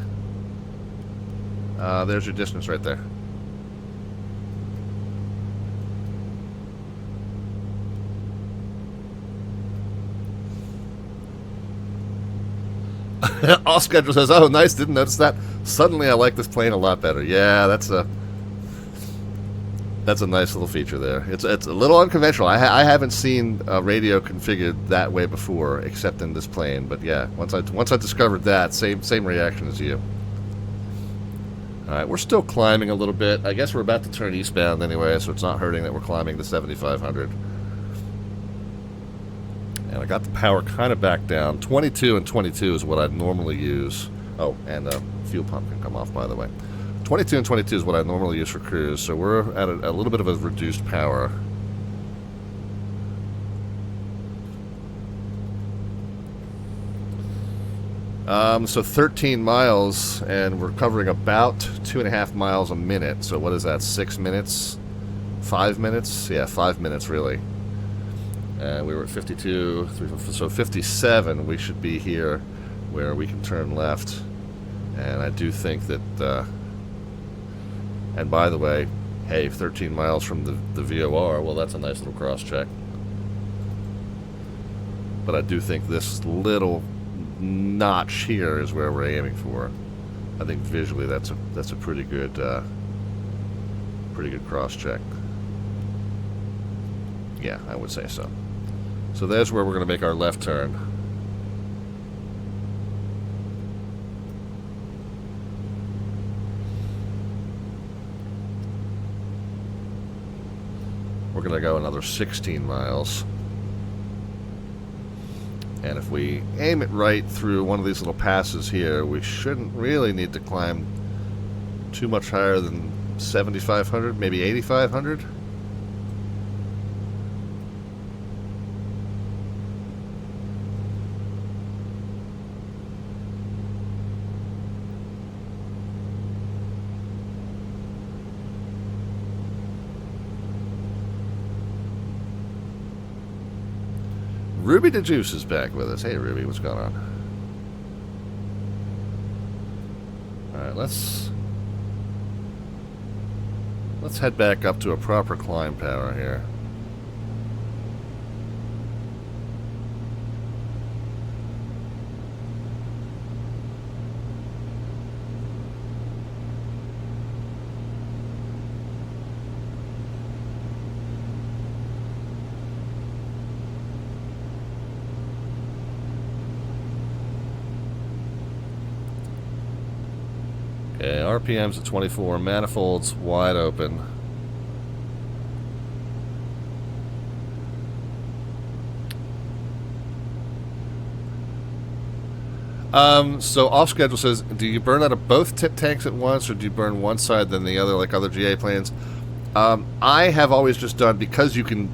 There's your distance right there. Off schedule says, "Oh, nice. Didn't notice that. Suddenly, I like this plane a lot better." Yeah, that's a nice little feature there. It's a little unconventional. I haven't seen a radio configured that way before, except in this plane. But yeah, once I discovered that, same reaction as you. All right, we're still climbing a little bit. I guess we're about to turn eastbound anyway, so it's not hurting that we're climbing to 7,500. And I got the power kind of back down. 22 and 22 is what I'd normally use. Oh, and the fuel pump can come off, by the way. 22 and 22 is what I normally use for cruise, so we're at a little bit of a reduced power. So 13 miles, and we're covering about 2.5 miles a minute. So what is that, 6 minutes? 5 minutes? Yeah, 5 minutes, really. And we were at 52, so 57, we should be here where we can turn left. And I do think that, and by the way, hey, 13 miles from the VOR, well, that's a nice little cross-check. But I do think this little notch here is where we're aiming for. I think visually that's a pretty good cross-check. Yeah, I would say so. So there's where we're going to make our left turn. We're going to go another 16 miles. And if we aim it right through one of these little passes here, we shouldn't really need to climb too much higher than 7,500, maybe 8,500. Ruby the Juice is back with us. Hey, Ruby, what's going on? All right, let's head back up to a proper climb power here. Okay, RPM's at 24, manifolds wide open. So off schedule says, do you burn out of both tip tanks at once, or do you burn one side then the other like other GA planes? I have always just done, because you can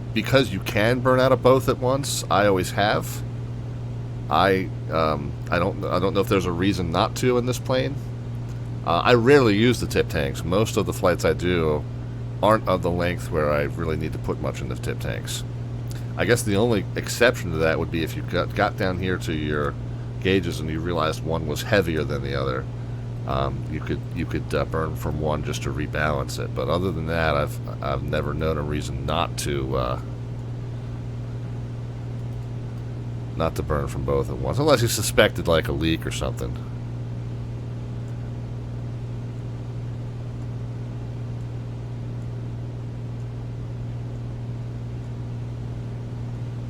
burn out of both at once. I always have. I don't know if there's a reason not to in this plane. I rarely use the tip tanks. Most of the flights I do aren't of the length where I really need to put much in the tip tanks. I guess the only exception to that would be if you got down here to your gauges and you realized one was heavier than the other. You could burn from one just to rebalance it. But other than that, I've never known a reason not to burn from both at once, unless you suspected like a leak or something.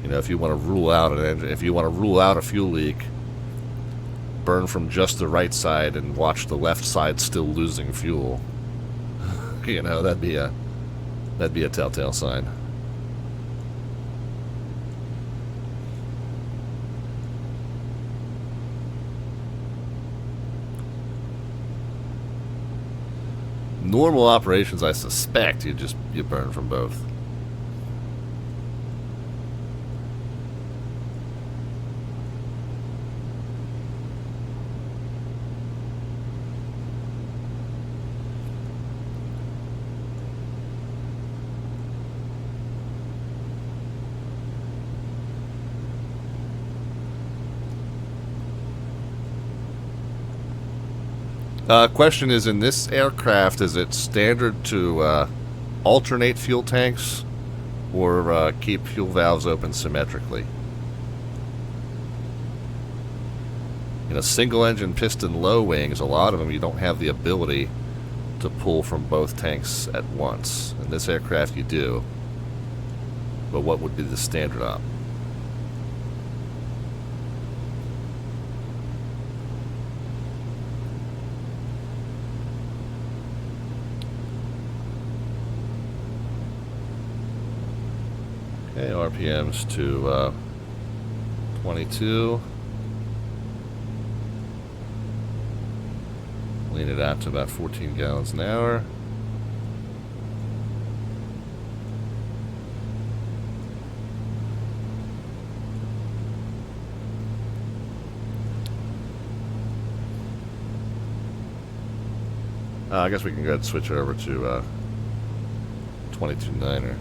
You know, if you want to rule out an engine, if you want to rule out a fuel leak, burn from just the right side and watch the left side still losing fuel. You know, that'd be a telltale sign. normal operations, I suspect you burn from both. Question is, in this aircraft, is it standard to alternate fuel tanks or keep fuel valves open symmetrically? In a single-engine piston low wings, a lot of them you don't have the ability to pull from both tanks at once. In this aircraft you do. But what would be the standard op? Okay, RPMs to 22. Lean it out to about 14 gallons an hour. I guess we can go ahead and switch over to 22.9er.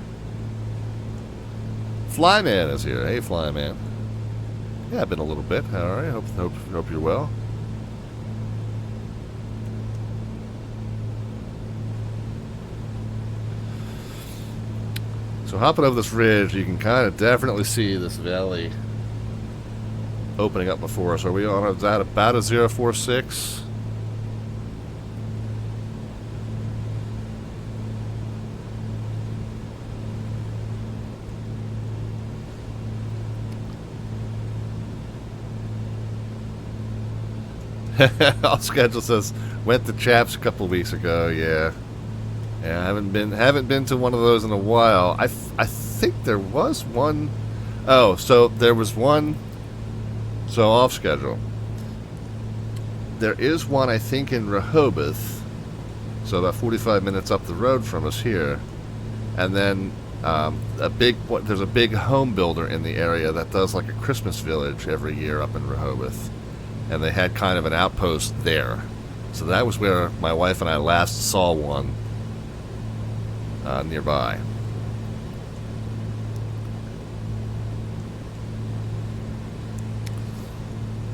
Flyman is here. Hey, Flyman. Yeah, been a little bit. All right. Hope you're well. So hopping over this ridge, you can kind of definitely see this valley opening up before us. Are we on about a 046? Off schedule says went to Chaps a couple weeks ago. Yeah, I haven't been to one of those in a while. I think there was one. Oh, so there was one. So off schedule. There is one, I think, in Rehoboth. So about 45 minutes up the road from us here, and then there's a big home builder in the area that does like a Christmas village every year up in Rehoboth. And they had kind of an outpost there. So that was where my wife and I last saw one nearby.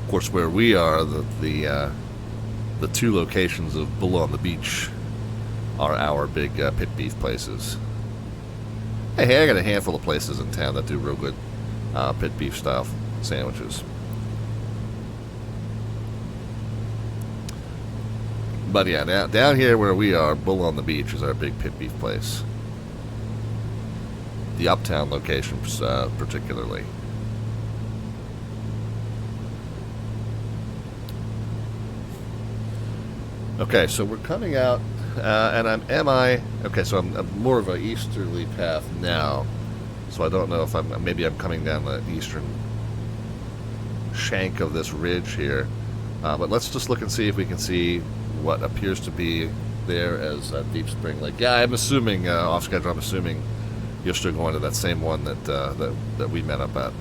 Of course, where we are, the two locations of Bull on the Beach are our big pit beef places. Hey, I got a handful of places in town that do real good pit beef style sandwiches. But yeah, down here where we are, Bull on the Beach is our big pit beef place. The uptown location, particularly. Okay, so we're coming out, and okay, so I'm more of an easterly path now. So I don't know if maybe I'm coming down the eastern shank of this ridge here. But let's just look and see if we can see what appears to be there as Deep Spring Lake. Yeah, I'm assuming off schedule. I'm assuming you're still going to that same one that we met up at.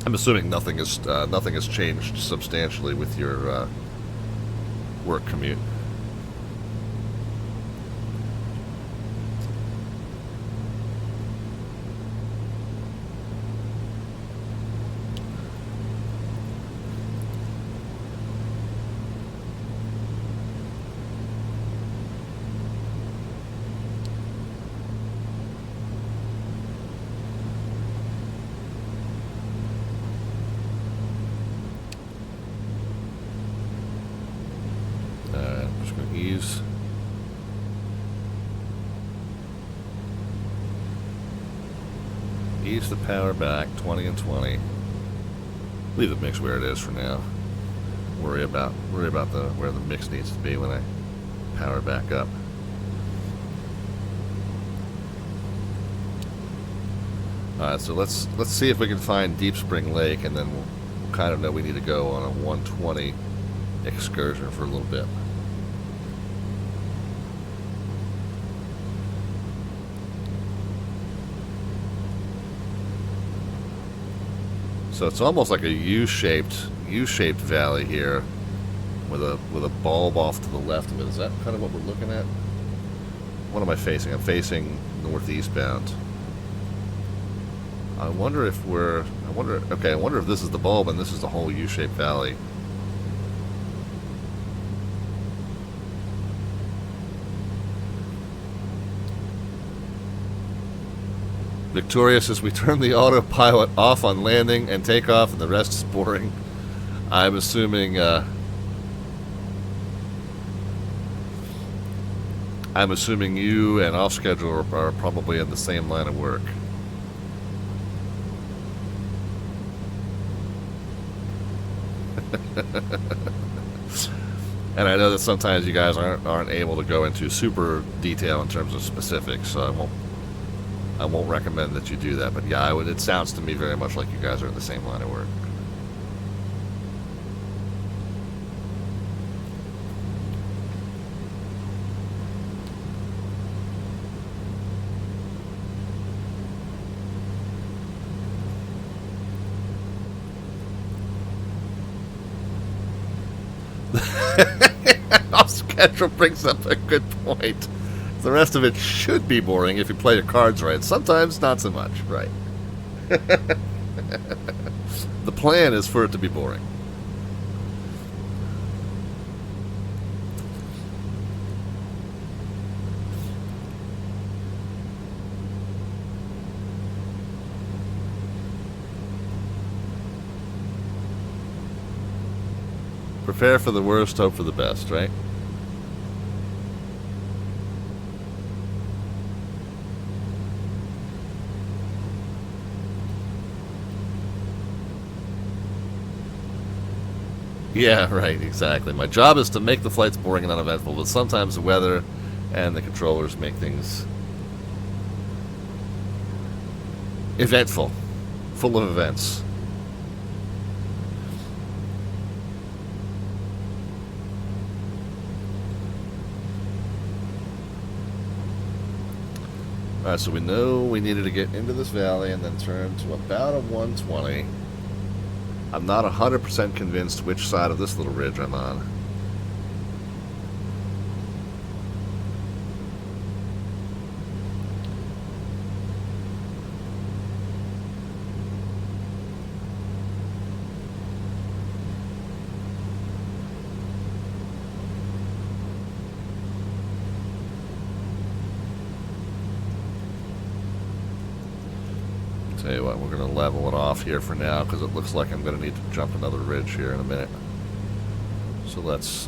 I'm assuming nothing has changed substantially with your work commute. Ease the power back, 20 and 20. Leave the mix where it is for now. Worry about where the mix needs to be when I power back up. All right, so let's see if we can find Deep Spring Lake, and then we'll kind of know we need to go on a 120 excursion for a little bit. So it's almost like a U-shaped valley here, with a bulb off to the left of it. Is that kind of what we're looking at? What am I facing? I'm facing northeast bound. I wonder if we're. Okay, I wonder if this is the bulb and this is the whole U-shaped valley. Victoria says we turn the autopilot off on landing and takeoff, and the rest is boring. I'm assuming. I'm assuming you and off schedule are probably in the same line of work. And I know that sometimes you guys aren't able to go into super detail in terms of specifics, so I won't recommend that you do that. But yeah, it sounds to me very much like you guys are in the same line of work. Off schedule brings up a good point. The rest of it should be boring if you play your cards right. Sometimes not so much, right? The plan is for it to be boring. Prepare for the worst, hope for the best, right? Yeah, right, exactly. My job is to make the flights boring and uneventful, but sometimes the weather and the controllers make things eventful, full of events. Alright, so we know we needed to get into this valley and then turn to about a 120. I'm not 100% convinced which side of this little ridge I'm on. Tell you what, we're going to level it off here for now because it looks like I'm going to need to jump another ridge here in a minute. So let's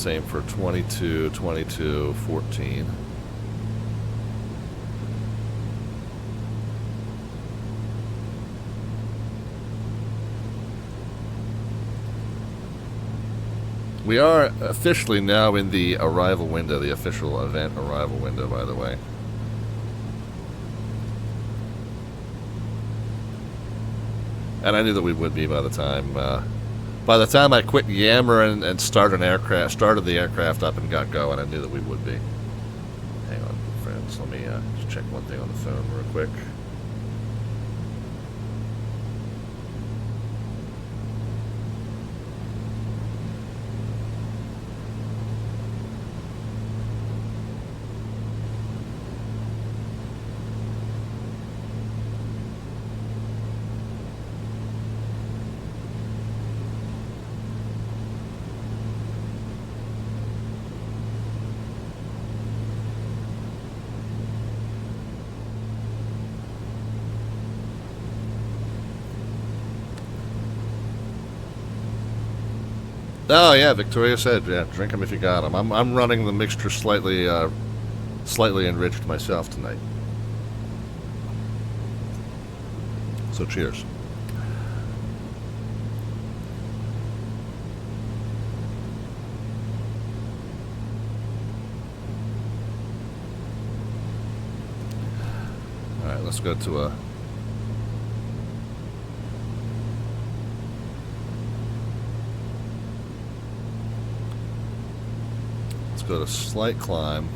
aim for 22, 22, 14. We are officially now in the arrival window, the official event arrival window, by the way. And I knew that we would be by the time I quit yammering and started the aircraft up and got going. I knew that we would be. Hang on, friends. Let me just check one thing on the phone real quick. Oh yeah, Victoria said, yeah, drink them if you got them. I'm running the mixture slightly enriched myself tonight. So cheers. All right, let's go to a. Go to slight climb.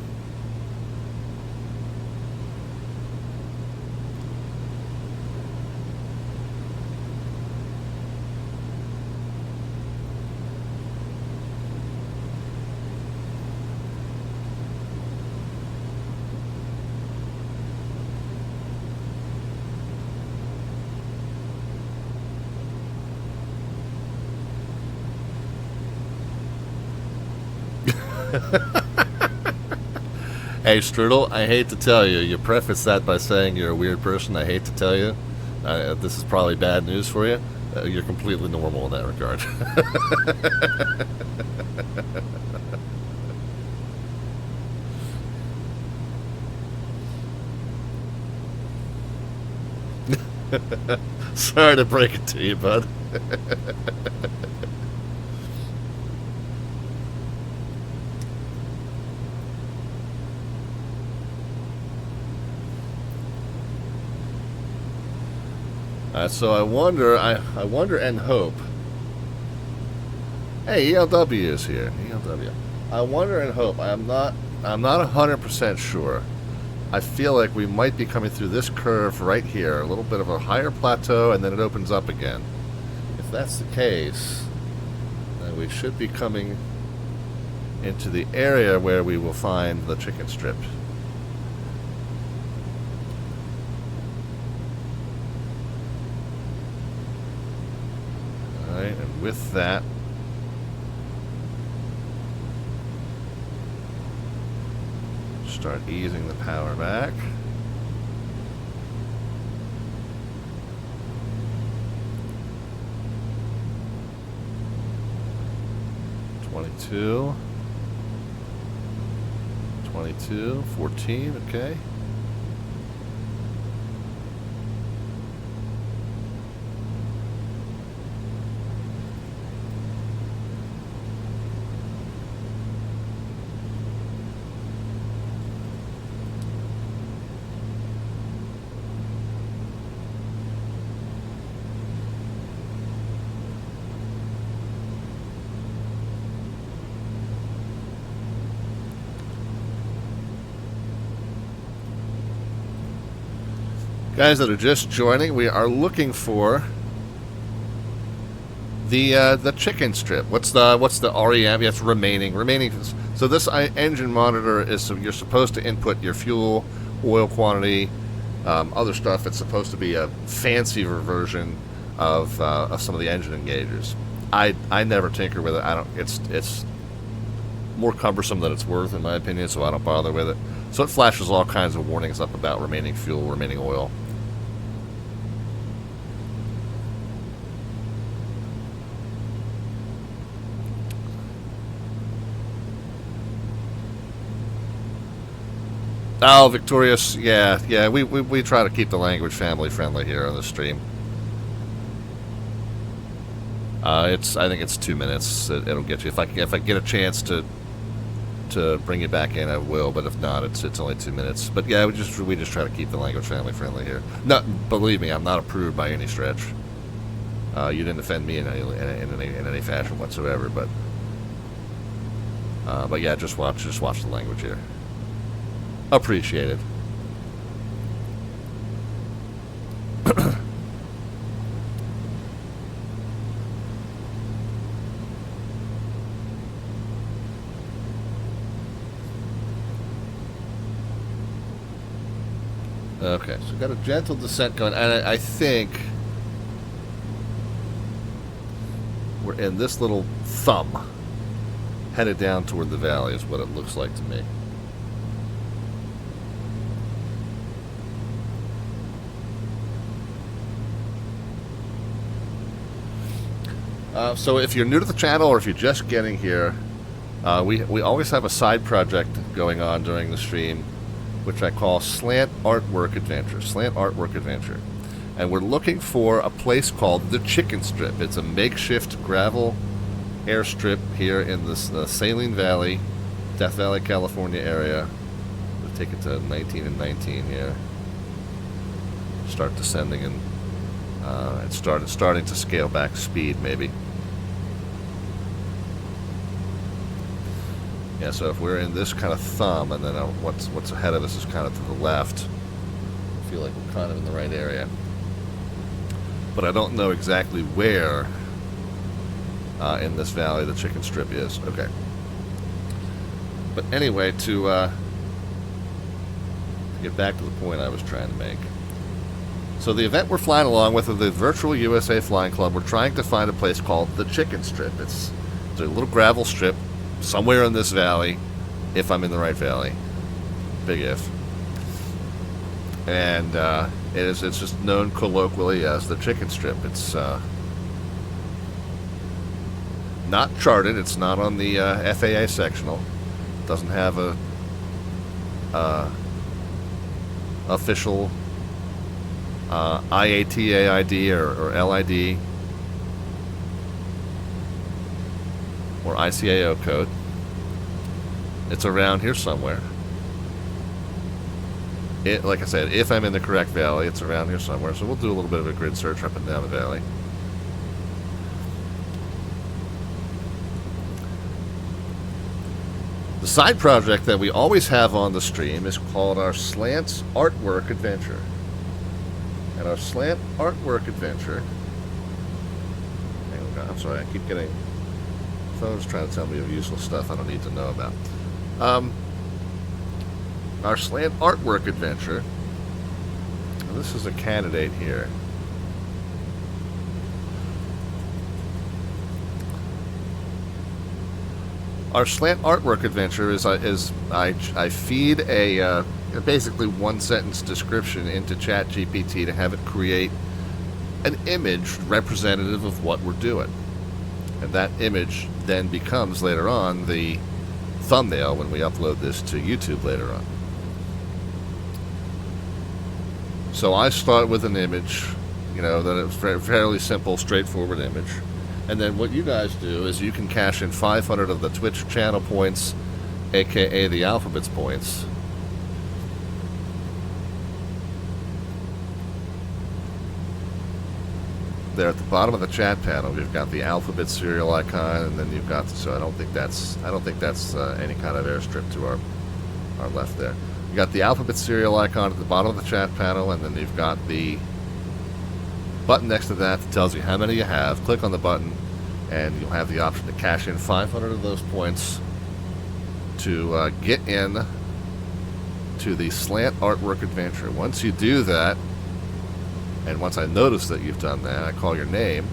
Hey, Strudel, I hate to tell you. You preface that by saying you're a weird person. I hate to tell you. This is probably bad news for you. You're completely normal in that regard. Sorry to break it to you, bud. So I wonder and hope. Hey, ELW is here. ELW. I wonder and hope. I'm not 100% sure. I feel like we might be coming through this curve right here, a little bit of a higher plateau, and then it opens up again. If that's the case, then we should be coming into the area where we will find the chicken strip. Alright, and with that, start easing the power back. $22, 14, okay. Guys that are just joining, we are looking for the chicken strip. What's the REM? Yes, remaining. So this engine monitor is you're supposed to input your fuel, oil quantity, other stuff. It's supposed to be a fancier version of some of the engine engagers. I never tinker with it. I don't. It's more cumbersome than it's worth in my opinion, so I don't bother with it. So it flashes all kinds of warnings up about remaining fuel, remaining oil. Oh, Victorious, yeah, we try to keep the language family friendly here on the stream. I think it's 2 minutes. It'll get you. If I get a chance to bring you back in, I will. But if not, it's only 2 minutes. But yeah, we just try to keep the language family friendly here. No, believe me, I'm not approved by any stretch. You didn't offend me in any fashion whatsoever. But yeah, just watch the language here. Appreciate it. Okay, so we've got a gentle descent going, and I think we're in this little thumb, headed down toward the valley is what it looks like to me. So if you're new to the channel or if you're just getting here, we always have a side project going on during the stream, which I call Slant Artwork Adventure. And we're looking for a place called the Chicken Strip. It's a makeshift gravel airstrip here in this Saline Valley, Death Valley, California area. We'll take it to 19 and 19 here. Start descending and starting to scale back speed maybe. Yeah, so if we're in this kind of thumb, and then what's ahead of us is kind of to the left, I feel like we're kind of in the right area. But I don't know exactly where in this valley the chicken strip is. Okay. But anyway, to get back to the point I was trying to make. So the event we're flying along with the Virtual USA Flying Club, we're trying to find a place called the Chicken Strip. It's a little gravel strip somewhere in this valley, if I'm in the right valley. Big if. And it's just known colloquially as the chicken strip. It's not charted. It's not on the FAA sectional. It doesn't have a official IATA ID or LID or ICAO code. It's around here somewhere. Like I said, if I'm in the correct valley, it's around here somewhere. So we'll do a little bit of a grid search up and down the valley. The side project that we always have on the stream is called our Slant Artwork Adventure. And our Slant Artwork Adventure... I'm sorry, I keep getting phones trying to tell me of useless stuff I don't need to know about. Our Slant Artwork Adventure, and this is a candidate here. Our Slant Artwork Adventure is I feed a basically one-sentence description into ChatGPT to have it create an image representative of what we're doing. And that image then becomes, later on, the thumbnail when we upload this to YouTube later on. So I start with an image, that it's a fairly simple, straightforward image. And then what you guys do is you can cash in 500 of the Twitch channel points, aka the Alphabets points. There at the bottom of the chat panel, we've got the Alphabet serial icon, and then you've got. So I don't think that's any kind of airstrip to our left there. You got the Alphabet serial icon at the bottom of the chat panel, and then you've got the button next to that tells you how many you have. Click on the button, and you'll have the option to cash in 500 of those points to get in to the Slant Artwork Adventure. Once you do that, and once I notice that you've done that, I call your name,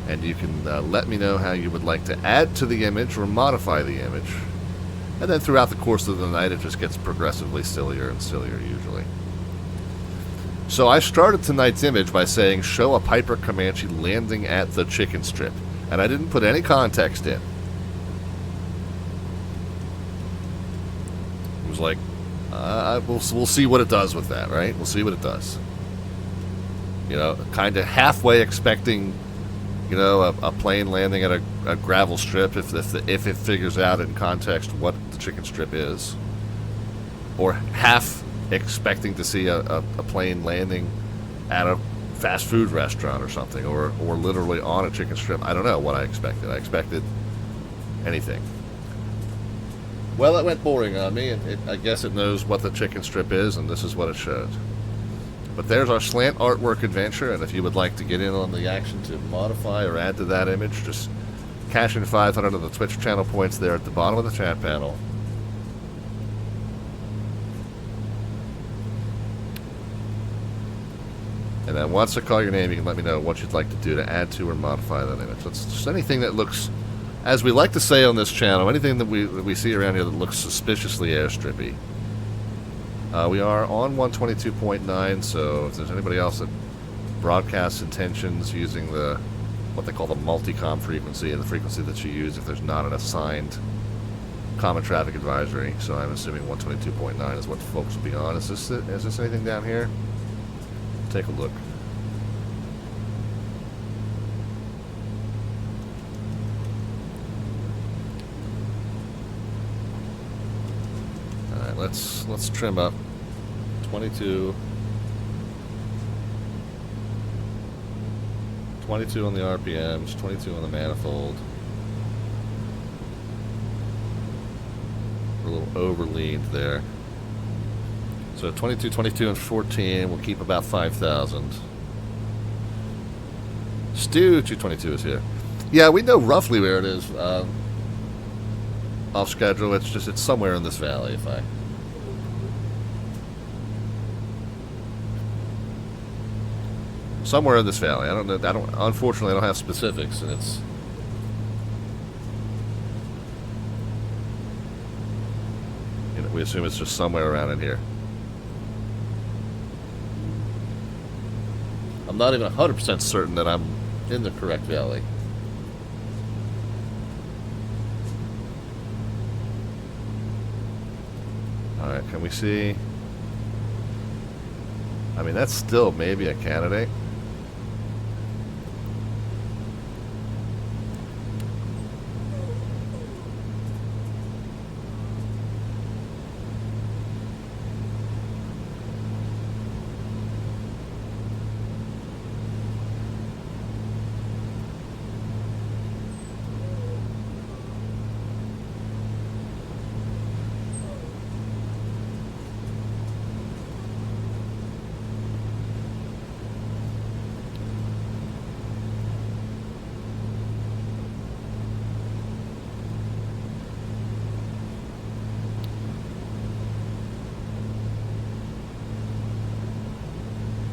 and you can let me know how you would like to add to the image or modify the image. And then throughout the course of the night, it just gets progressively sillier and sillier usually. So I started tonight's image by saying, show a Piper Comanche landing at the chicken strip. And I didn't put any context in. It was like, we'll see what it does with that, right? We'll see what it does. Kind of halfway expecting, a plane landing at a gravel strip if it figures out in context what the chicken strip is. Or half expecting to see a plane landing at a fast food restaurant or something, or literally on a chicken strip. I don't know what I expected. I expected anything. Well, it went boring on me. I guess it knows what the chicken strip is, and this is what it showed. But there's our Slant Artwork Adventure, and if you would like to get in on the action to modify or add to that image, just cash in 500 of the Twitch channel points there at the bottom of the chat panel. And then once I call your name, you can let me know what you'd like to do to add to or modify that image. It's just anything that looks, as we like to say on this channel, anything that we see around here that looks suspiciously airstrippy. We are on 122.9, so if there's anybody else that broadcasts intentions using what they call the multicom frequency, and the frequency that you use if there's not an assigned common traffic advisory, so I'm assuming 122.9 is what folks will be on. Is this anything down here? Take a look. All right, let's trim up 22 on the RPMs, 22 on the manifold. We're a little overleaned there. So 22, 22, and 14, we'll keep about 5,000. Stu 222 is here. Yeah, we know roughly where it is off schedule. It's somewhere in this valley. Somewhere in this valley. I don't know. Unfortunately, I don't have specifics, and We assume it's just somewhere around in here. I'm not even 100% certain that I'm in the correct valley. Alright, can we see? I mean, that's still maybe a candidate.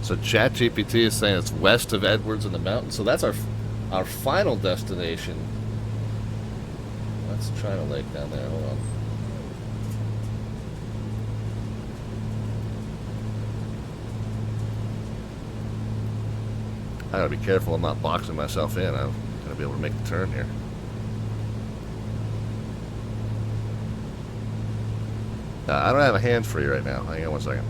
So ChatGPT is saying it's west of Edwards in the mountains. So that's our final destination. Let's try a lake down there. Hold on. I gotta be careful I'm not boxing myself in. I'm gonna be able to make the turn here. I don't have a hand free right now. Hang on one second.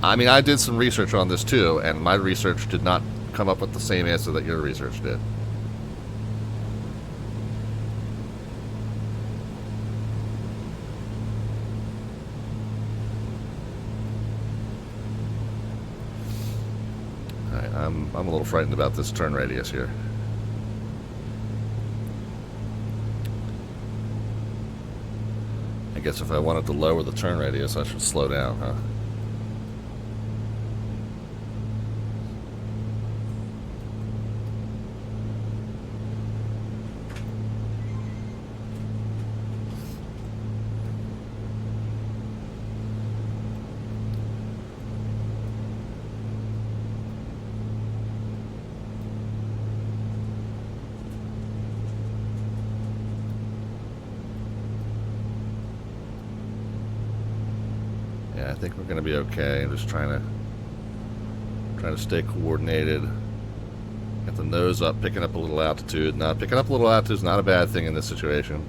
I mean, I did some research on this too, and my research did not come up with the same answer that your research did. Alright, I'm a little frightened about this turn radius here. I guess if I wanted to lower the turn radius, I should slow down, huh? I think we're going to be okay. I'm just trying to stay coordinated. Get the nose up, picking up a little altitude. Now, picking up a little altitude is not a bad thing in this situation.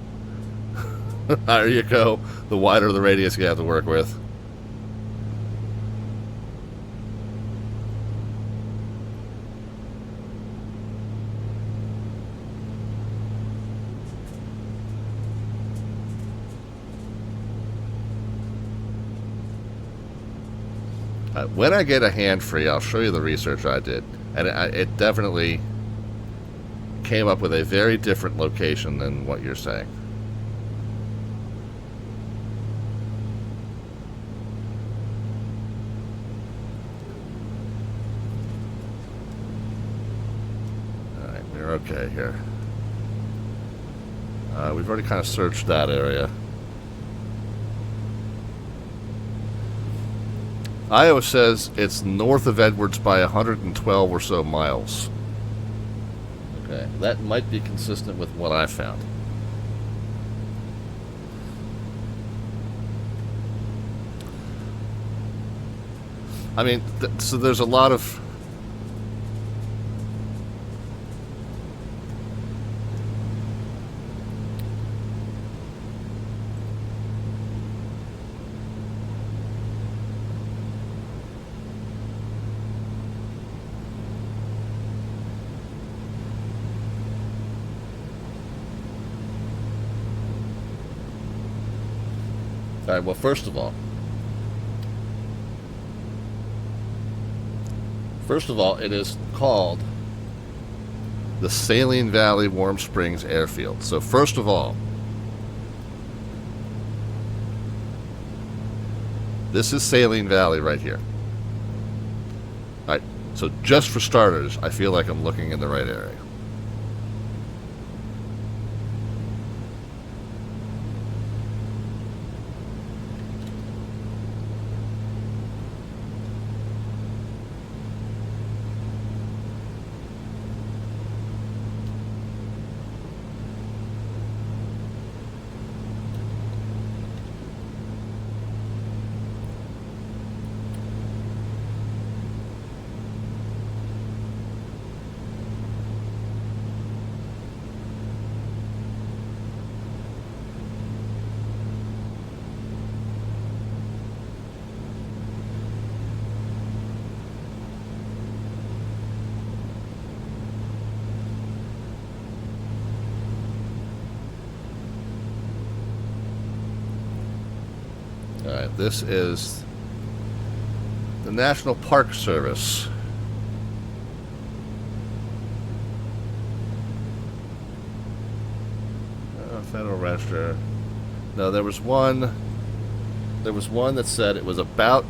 The higher you go, the wider the radius you have to work with. When I get a hand free, I'll show you the research I did. And it definitely came up with a very different location than what you're saying. Alright, we're okay here. We've already kind of searched that area. Iowa says it's north of Edwards by 112 or so miles. Okay, that might be consistent with what I found. I mean, so there's a lot of... All right, well, first of all, it is called the Saline Valley Warm Springs Airfield. So first of all, this is Saline Valley right here. All right, so just for starters, I feel like I'm looking in the right area. This is the National Park Service. Federal Register. No, there was one. There was one that said it was about.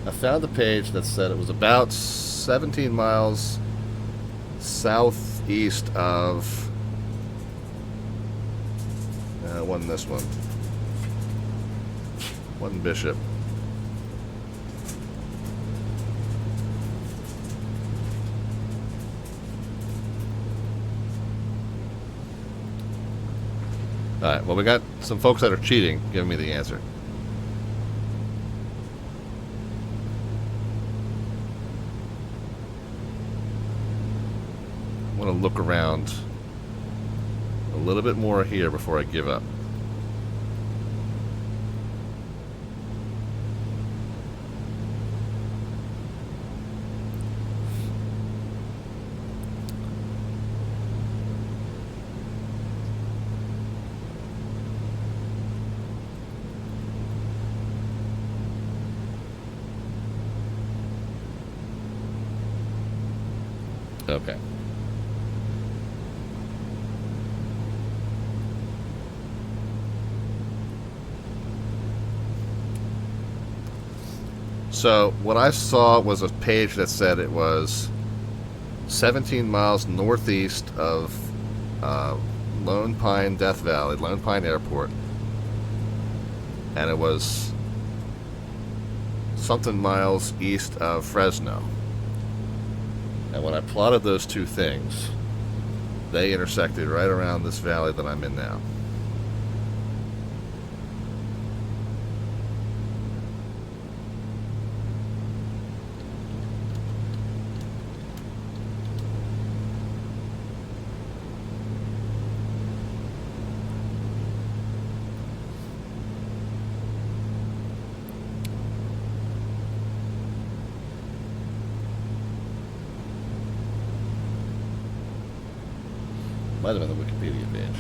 I found the page that said it was about 17 miles southeast of. It wasn't this one. Wasn't Bishop. Alright, well, we got some folks that are cheating giving me the answer. I want to look around a little bit more here before I give up. Okay. So what I saw was a page that said it was 17 miles northeast of Lone Pine, Death Valley, Lone Pine Airport, and it was something miles east of Fresno. And when I plotted those two things, they intersected right around this valley that I'm in now. Might have been the Wikipedia page,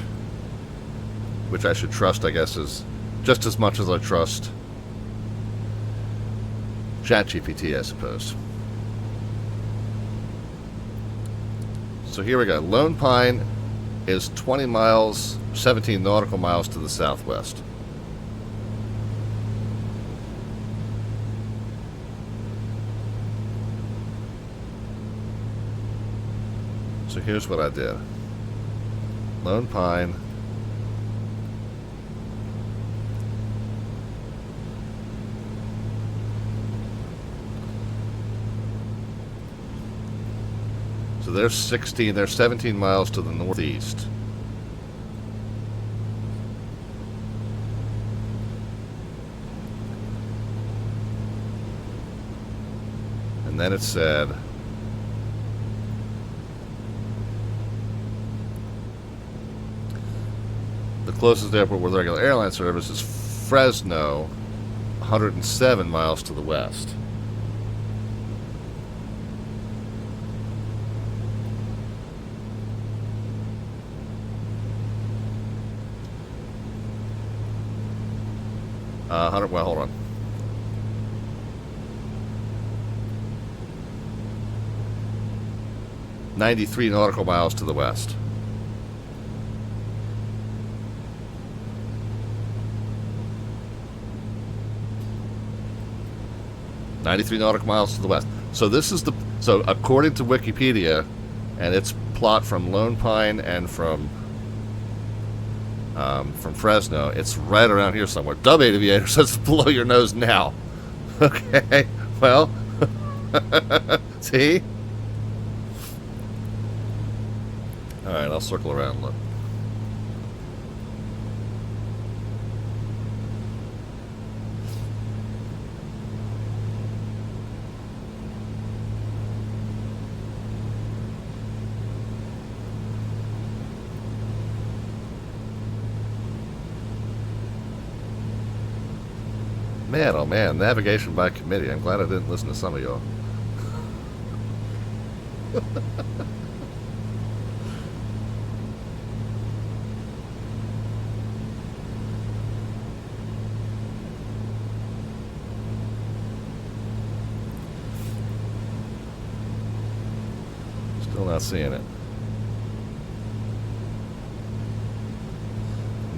which I should trust, I guess, is just as much as I trust ChatGPT, I suppose. So here we go. Lone Pine is 20 miles, 17 nautical miles to the southwest. So here's what I did. Lone Pine. So they're 17 miles to the northeast. And then it said the closest airport with regular airline service is Fresno, 107 miles to the west. Well, hold on. $93 nautical miles to the west. $93 nautical miles to the west. So this is so according to Wikipedia and its plot from Lone Pine and from Fresno, it's right around here somewhere. Dub Aviator says it's below your nose now. Okay, well, see? All right, I'll circle around and look. Man, oh man, navigation by committee. I'm glad I didn't listen to some of y'all. Still not seeing it.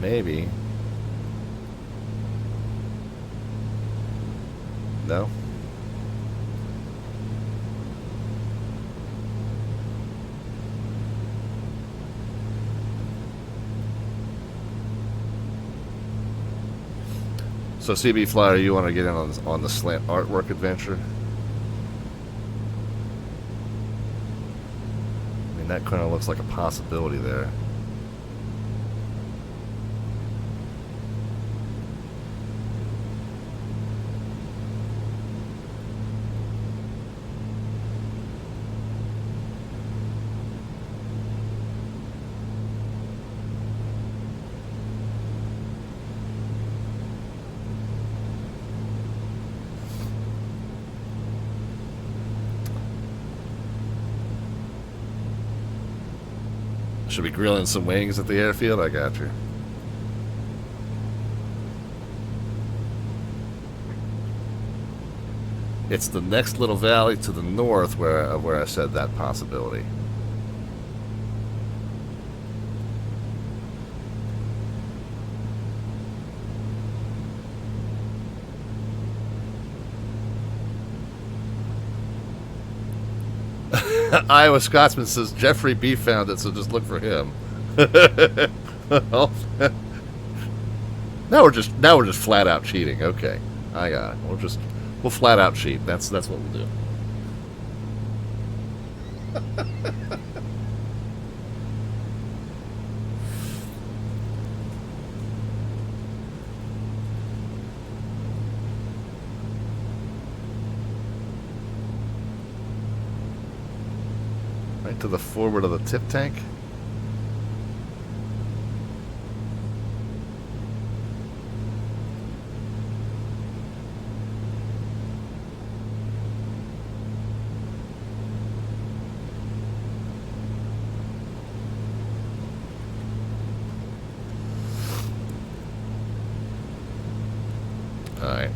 Maybe. No? So CB Flyer, you want to get in on the slant artwork adventure? I mean, that kind of looks like a possibility there. Should be grilling some wings at the airfield? I got you. It's the next little valley to the north where I said that possibility. Iowa Scotsman says Jeffrey B found it, so just look for him. Well, now we're just flat out cheating. Okay, I got it. We'll flat out cheat. That's what we'll do. Right to the forward of the tip tank. Alright.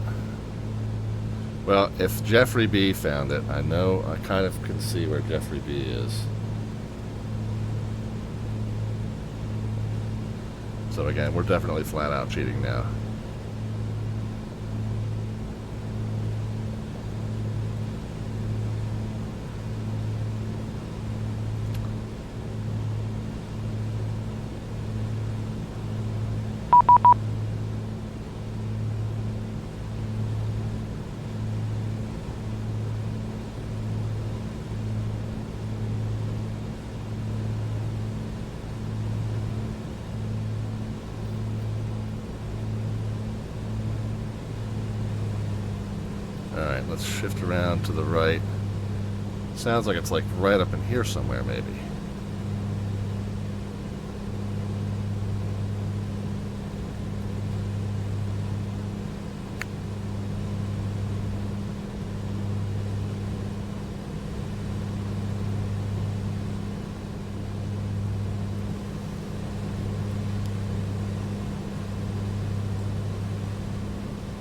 Well, if Jeffrey B found it, I kind of can see where Jeffrey B is. So again, we're definitely flat out cheating now. Alright, let's shift around to the right. Sounds like it's like right up in here somewhere, maybe.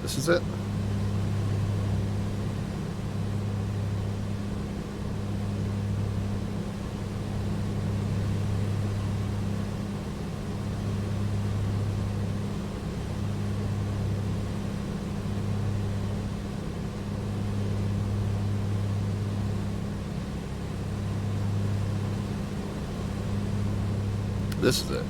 This is it? This is it.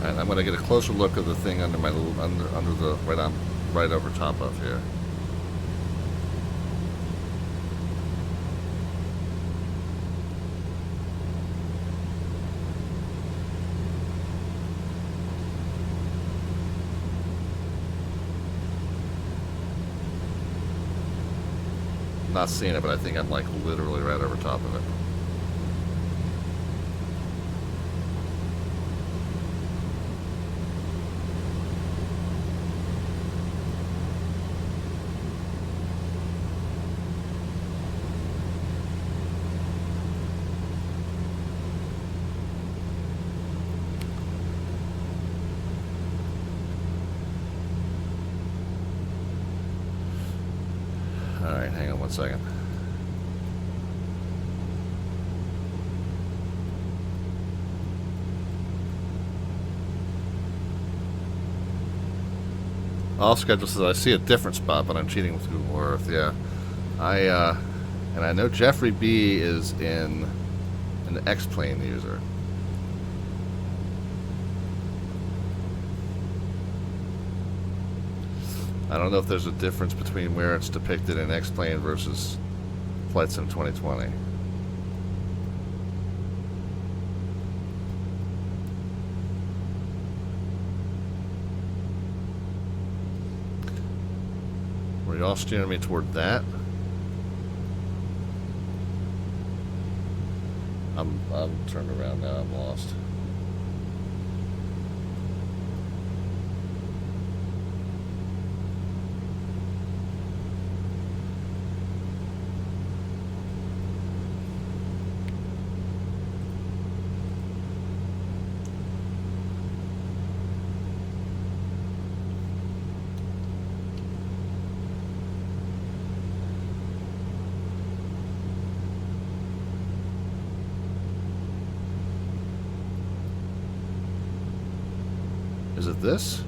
Alright, I'm going to get a closer look at the thing under my under the right over top of here. Not seeing it, but I think I'm like literally right over top of it. Alright, hang on one second. Off schedule says I see a different spot, but I'm cheating with Google Earth. Yeah, and I know Jeffrey B is in an X-Plane user. I don't know if there's a difference between where it's depicted in X-Plane versus VATSIM 2020. Were you all steering me toward that? I'm turned around now. I'm lost. Is it this?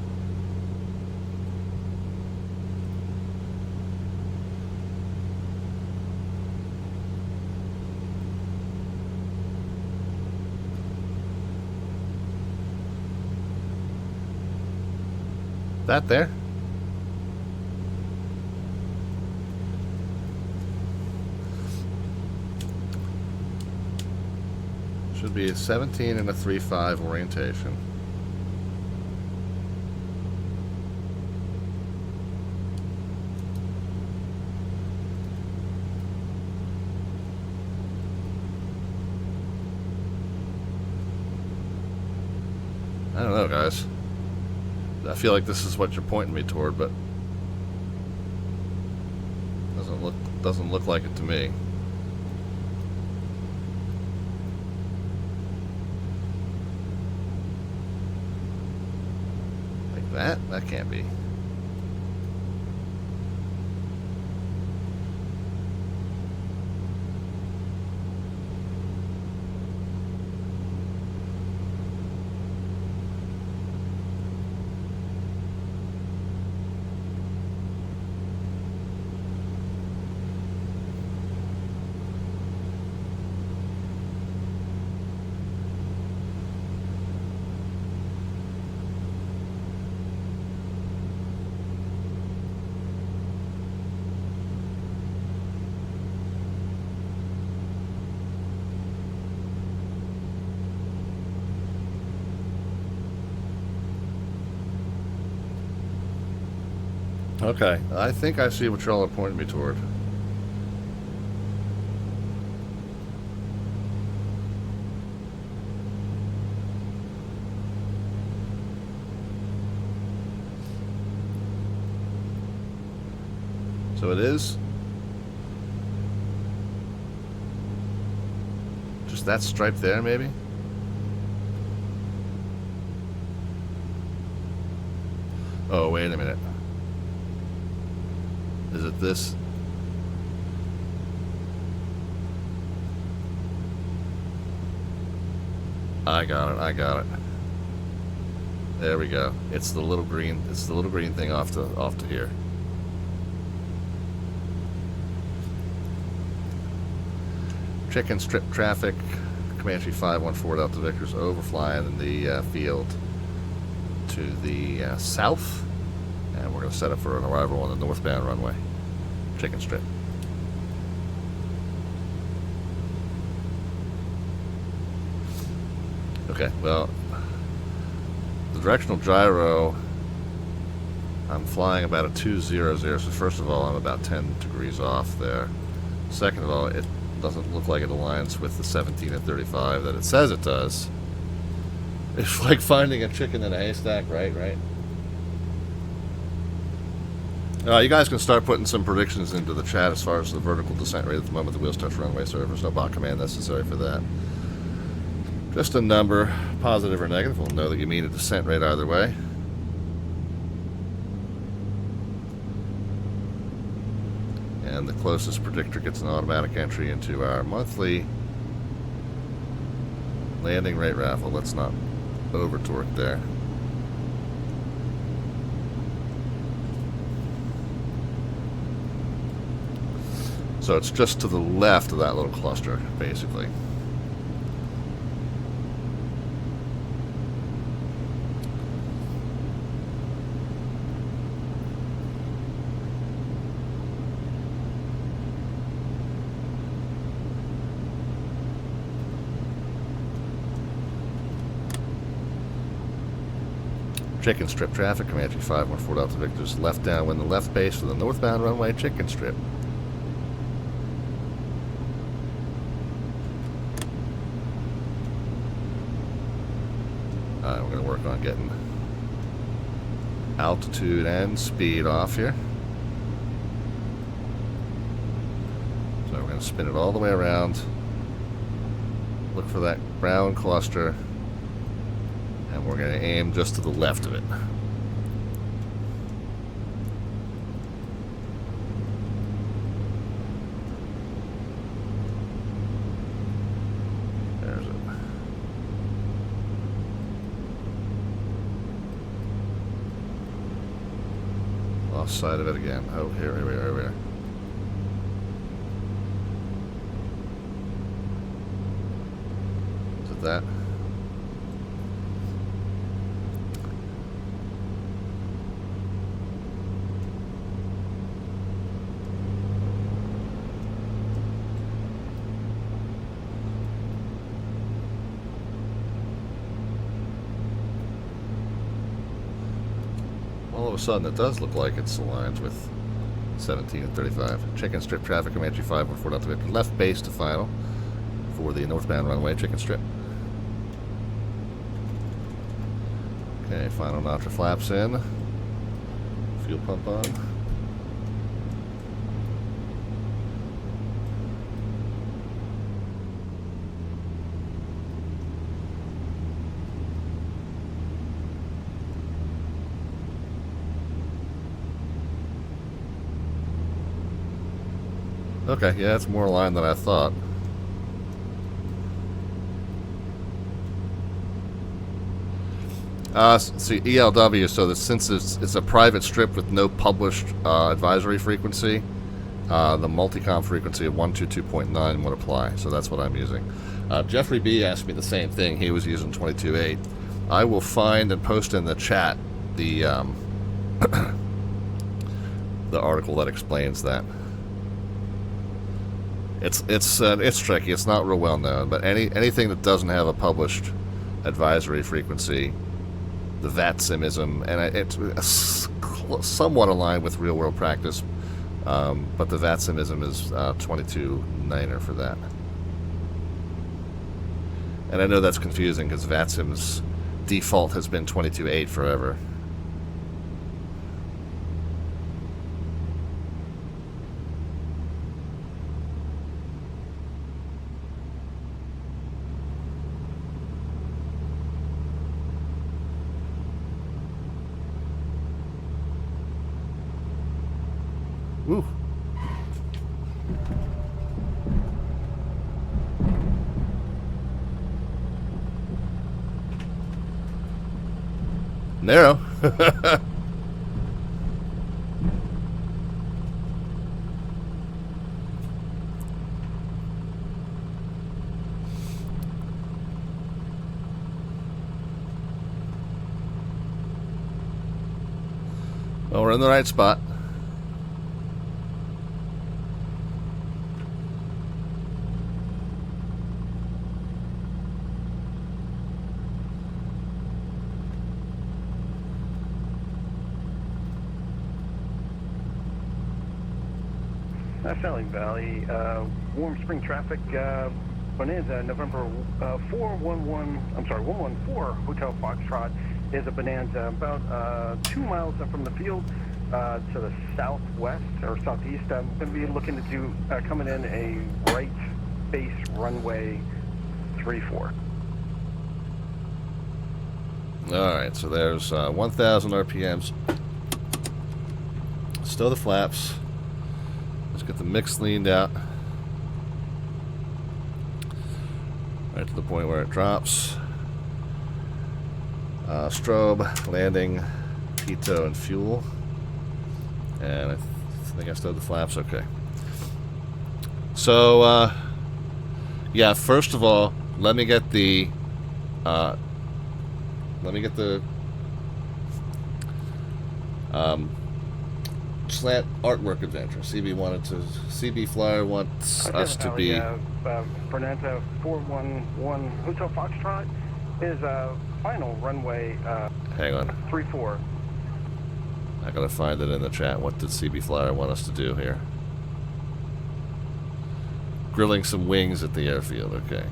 That there? Should be a 17 and a 3.5 orientation. I don't know, guys. I feel like this is what you're pointing me toward, but doesn't look like it to me. Like that? That can't be. Okay, I think I see what y'all are pointing me toward. So it is just that stripe there, maybe? Oh, wait a minute. Is it this? I got it. There we go. It's the little green thing off to here. Chicken strip traffic, Comanche 514 Delta Victor's overflying the field to the south. And we're going to set up for an arrival on the northbound runway. Chicken strip. Okay, well, the directional gyro, I'm flying about a 200, so first of all, I'm about 10 degrees off there. Second of all, it doesn't look like it aligns with the 17 and 35 that it says it does. It's like finding a chicken in a haystack, right? You guys can start putting some predictions into the chat as far as the vertical descent rate at the moment the wheels touch runway, so there's no bot command necessary for that. Just a number, positive or negative. We'll know that you mean a descent rate either way. And the closest predictor gets an automatic entry into our monthly landing rate raffle. Let's not over torque there. So it's just to the left of that little cluster, basically. Chicken strip traffic, Comanche 514 Delta Victor's left downwind the left base for the northbound runway chicken strip. We're going to work on getting altitude and speed off here. So we're going to spin it all the way around, look for that brown cluster, and we're going to aim just to the left of it. There's it. Lost sight of it again. Oh, here we are. Is it that? All of a sudden, it does look like it's aligned with 17 and 35. Chicken strip traffic, Comanche 514 Delta Victor. Left base to final for the northbound runway chicken strip. Okay, final notch of flaps in. Fuel pump on. Okay, yeah, it's more aligned than I thought. See, ELW, so that since it's a private strip with no published advisory frequency, the multicom frequency of 122.9 would apply, so that's what I'm using. Jeffrey B. asked me the same thing. He was using 22.8. I will find and post in the chat the the article that explains that. It's tricky. It's not real well known, but anything that doesn't have a published advisory frequency, the VATSIMism, and it's somewhat aligned with real world practice, but the VATSIMism is 22.9er for that. And I know that's confusing because VATSIM's default has been 22.8 forever. Woo. Narrow. Well, we're in the right spot. Snelling Valley, Warm Spring traffic, Bonanza, November 114 Hotel Foxtrot is a Bonanza about 2 miles from the field to the southwest or southeast. I'm going to be looking to do coming in a right base runway 34. Alright, so there's 1,000 RPMs. Stow the flaps. Let's get the mix leaned out. Right to the point where it drops. Strobe, landing, pitot, and fuel. And I think I stowed the flaps. Okay. So, yeah, first of all, let me get the slant artwork adventure. CB Flyer wants us to be. Bonanza 411 Hotel Foxtrot is final runway. Hang on. 34. I gotta find it in the chat. What did CB Flyer want us to do here? Grilling some wings at the airfield. Okay.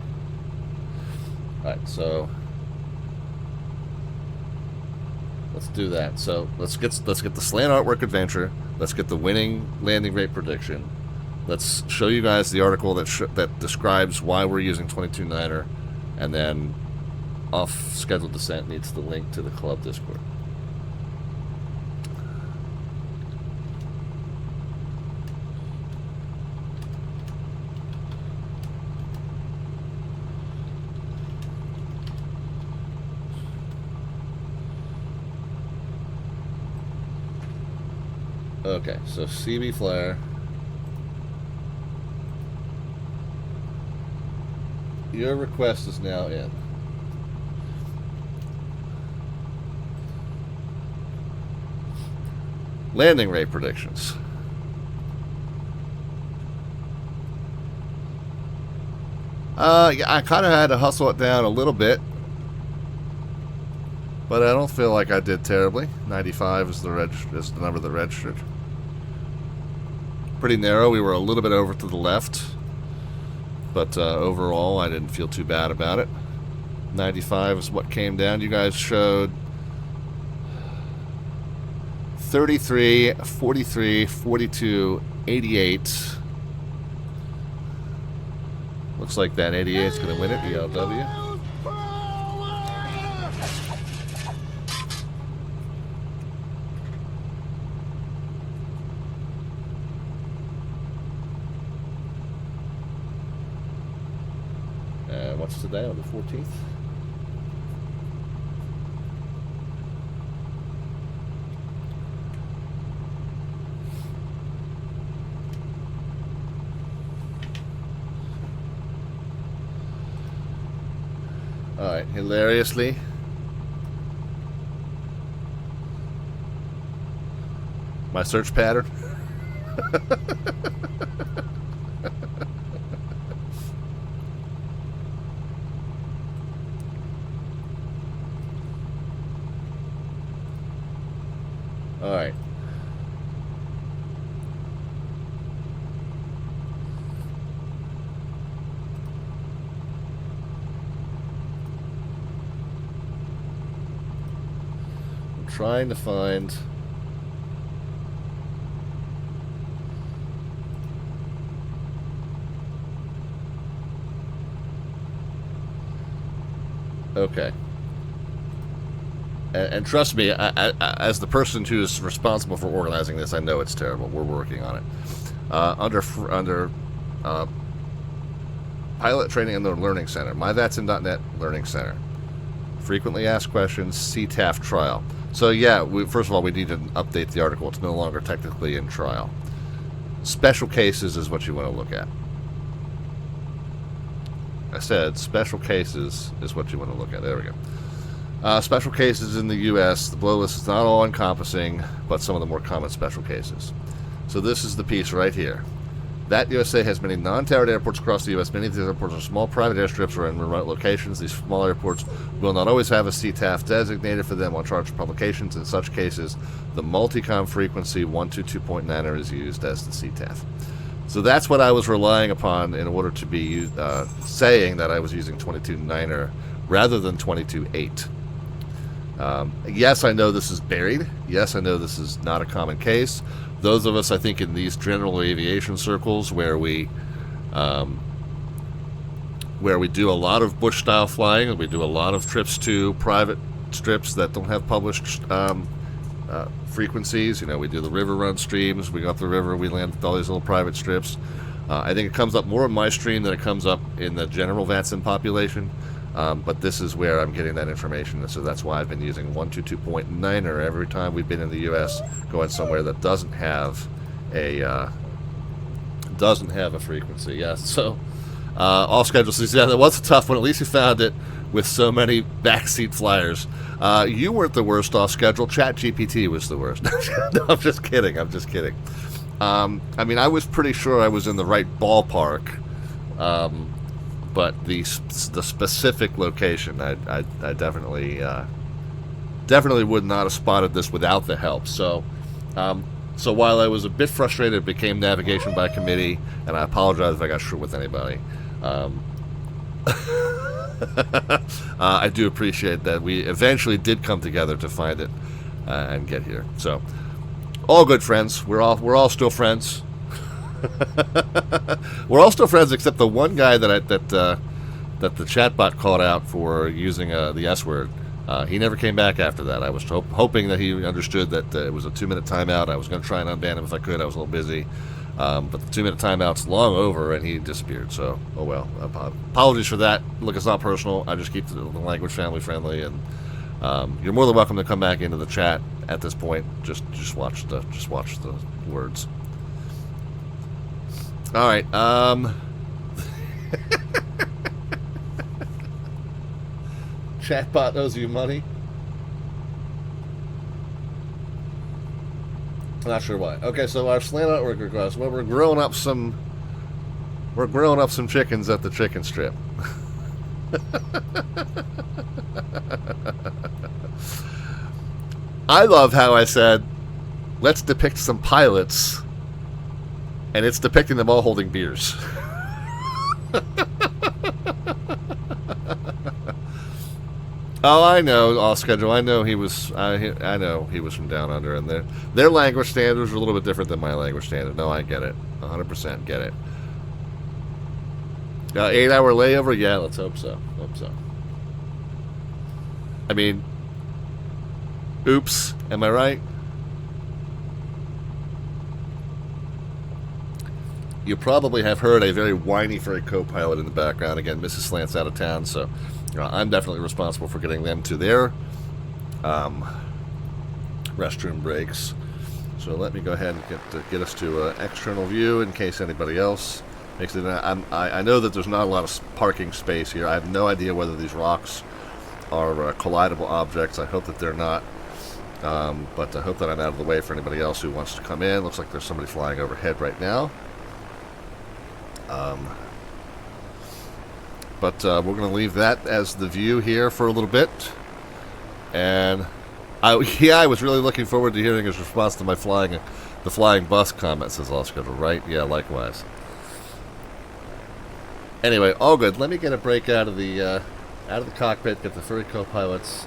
All right. So let's do that. So let's get the slant artwork adventure. Let's get the winning landing rate prediction. Let's show you guys the article that describes why we're using 22-9er, and then off scheduled descent needs the link to the club Discord. Okay, so CB Flyer. Your request is now in. Landing rate predictions. Yeah, I kind of had to hustle it down a little bit, but I don't feel like I did terribly. 95 is the number that registered. Pretty narrow. We were a little bit over to the left, but overall I didn't feel too bad about it. 95 is what came down. You guys showed 33, 43, 42, 88. Looks like that 88 is going to win it, ELW. What's today, on the 14th? Alright, hilariously, my search pattern. Alright. I'm trying to find okay. And trust me, as the person who is responsible for organizing this, I know it's terrible. We're working on it. Under Pilot Training and the Learning Center, MyVATSIM.net Learning Center. Frequently asked questions, CTAF trial. So yeah, first of all, we need to update the article. It's no longer technically in trial. Special cases is what you want to look at. I said special cases is what you want to look at. There we go. Special cases in the U.S. The below list is not all encompassing, but some of the more common special cases. So this is the piece right here. That USA has many non-towered airports across the U.S. Many of these airports are small private airstrips or in remote locations. These small airports will not always have a CTAF designated for them on charge publications. In such cases, the multicom frequency 122.9er is used as the CTAF. So that's what I was relying upon in order to be saying that I was using 22.9er rather than 22.8. Yes, I know this is buried. Yes, I know this is not a common case. Those of us, I think, in these general aviation circles where we do a lot of bush-style flying and we do a lot of trips to private strips that don't have published frequencies. You know, we do the river run streams. We go up the river. We land with all these little private strips. I think it comes up more in my stream than it comes up in the general VATSIM population. But this is where I'm getting that information, so that's why I've been using 122.9er every time we've been in the U.S. going somewhere that doesn't have a frequency. Yeah, so all schedules. Yeah, that was a tough one. At least you found it with so many backseat flyers. You weren't the worst off schedule. ChatGPT was the worst. No, I'm just kidding. I mean, I was pretty sure I was in the right ballpark. But the specific location, I definitely would not have spotted this without the help. So while I was a bit frustrated, it became navigation by committee, and I apologize if I got short with anybody. I do appreciate that we eventually did come together to find it and get here. So all good, friends. We're all still friends. We're all still friends, except the one guy that the chatbot called out for using the S word. He never came back after that. I was hoping that he understood that it was a 2-minute timeout. I was going to try and unban him if I could. I was a little busy, but the 2-minute timeout's long over, and he disappeared. So, oh well. Apologies for that. Look, it's not personal. I just keep the language family friendly, and you're more than welcome to come back into the chat at this point. Just watch the words. All right. Chatbot owes you money. Not sure why. Okay, so our slant artwork request. Well, we're growing up some chickens at the chicken strip. I love how I said, let's depict some pilots. And it's depicting them all holding beers. Oh, I know, off schedule. I know he was. I know he was from down under, and their language standards are a little bit different than my language standard. No, I get it, 100% get it. 8-hour layover, yeah. Let's hope so. I mean, oops. Am I right? You probably have heard a very whiny freight co-pilot in the background. Again, Mrs. Slant's out of town, so I'm definitely responsible for getting them to their restroom breaks. So let me go ahead and get us to external view in case anybody else makes it. I know that there's not a lot of parking space here. I have no idea whether these rocks are collidable objects. I hope that they're not. But I hope that I'm out of the way for anybody else who wants to come in. Looks like there's somebody flying overhead right now. But we're going to leave that as the view here for a little bit. And I was really looking forward to hearing his response to my flying bus comment, says All Schedule, right? Yeah, likewise. Anyway, all good. Let me get a break out of the cockpit, get the furry co-pilots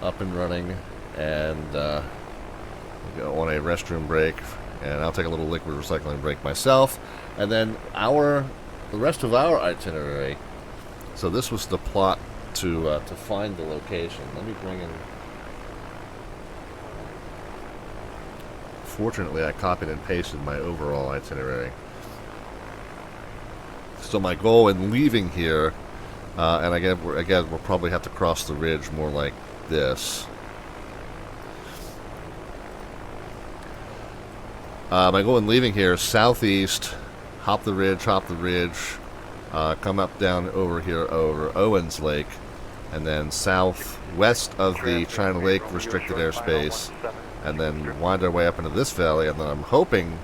up and running, and go on a restroom break. And I'll take a little liquid recycling break myself. And then the rest of our itinerary. So this was the plot to find the location. Let me bring in. Fortunately, I copied and pasted my overall itinerary. So my goal in leaving here, and again we'll probably have to cross the ridge more like this. My goal in leaving here is southeast, hop the ridge, come up down over here over Owens Lake, and then southwest of the China Lake restricted airspace, and then wind our way up into this valley, and then I'm hoping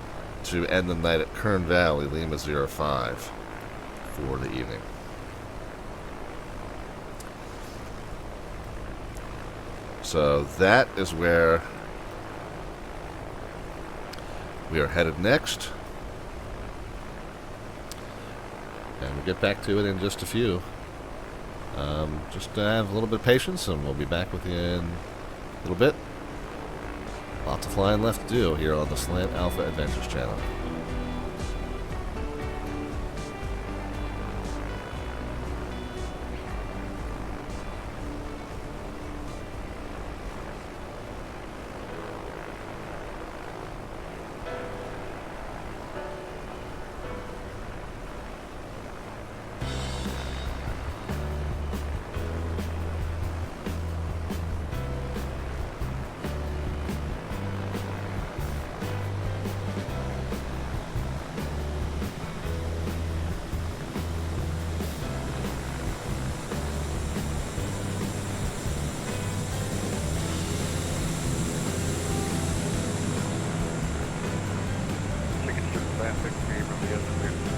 to end the night at Kern Valley, Lima 05, for the evening. So that is where we are headed next. And we'll get back to it in just a few. Just have a little bit of patience, and we'll be back with you in a little bit. Lots of flying left to do here on the Slant Alpha Adventures channel. traffic favorably as a group.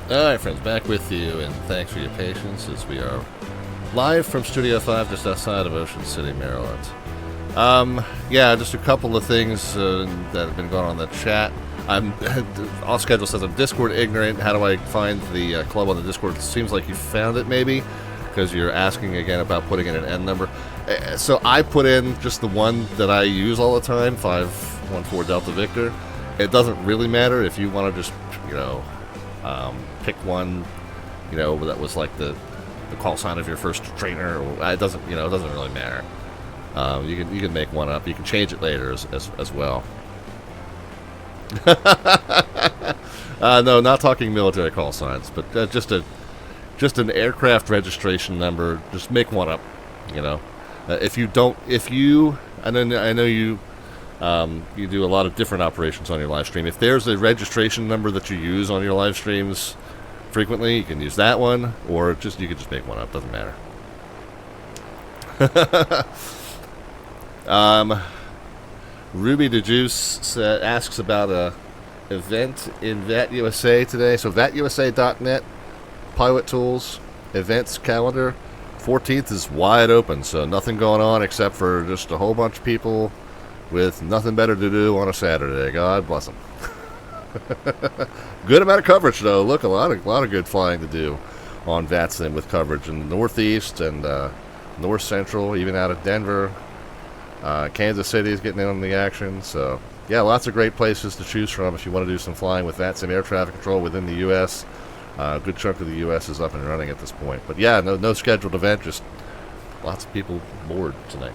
Alright, friends, back with you, and thanks for your patience as we are live from Studio 5 just outside of Ocean City, Maryland. Yeah, just a couple of things that have been going on in the chat. I'm off schedule says I'm Discord ignorant. How do I find the club on the Discord? It seems like you found it, maybe, because you're asking again about putting in an N number. So I put in just the one that I use all the time, 514 Delta Victor. It doesn't really matter if you want to just, pick one, that was like the call sign of your first trainer. It doesn't really matter. You can make one up. You can change it later as well. No, not talking military call signs, but just an aircraft registration number. Just make one up. I know you do a lot of different operations on your live stream. If there's a registration number that you use on your live streams frequently, you can use that one, or you can just make one up. Doesn't matter. Ruby the Juice asks about a event in VATUSA today. So VATUSA.net, pilot tools, events calendar. 14th is wide open, so nothing going on except for just a whole bunch of people with nothing better to do on a Saturday. God bless them. Good amount of coverage, though. Look, a lot of good flying to do on VATSIM with coverage in the Northeast and North Central, even out of Denver. Kansas City is getting in on the action. So, yeah, lots of great places to choose from if you want to do some flying with VATSIM air traffic control within the U.S. A good chunk of the U.S. is up and running at this point. But, yeah, no scheduled event, just lots of people bored tonight.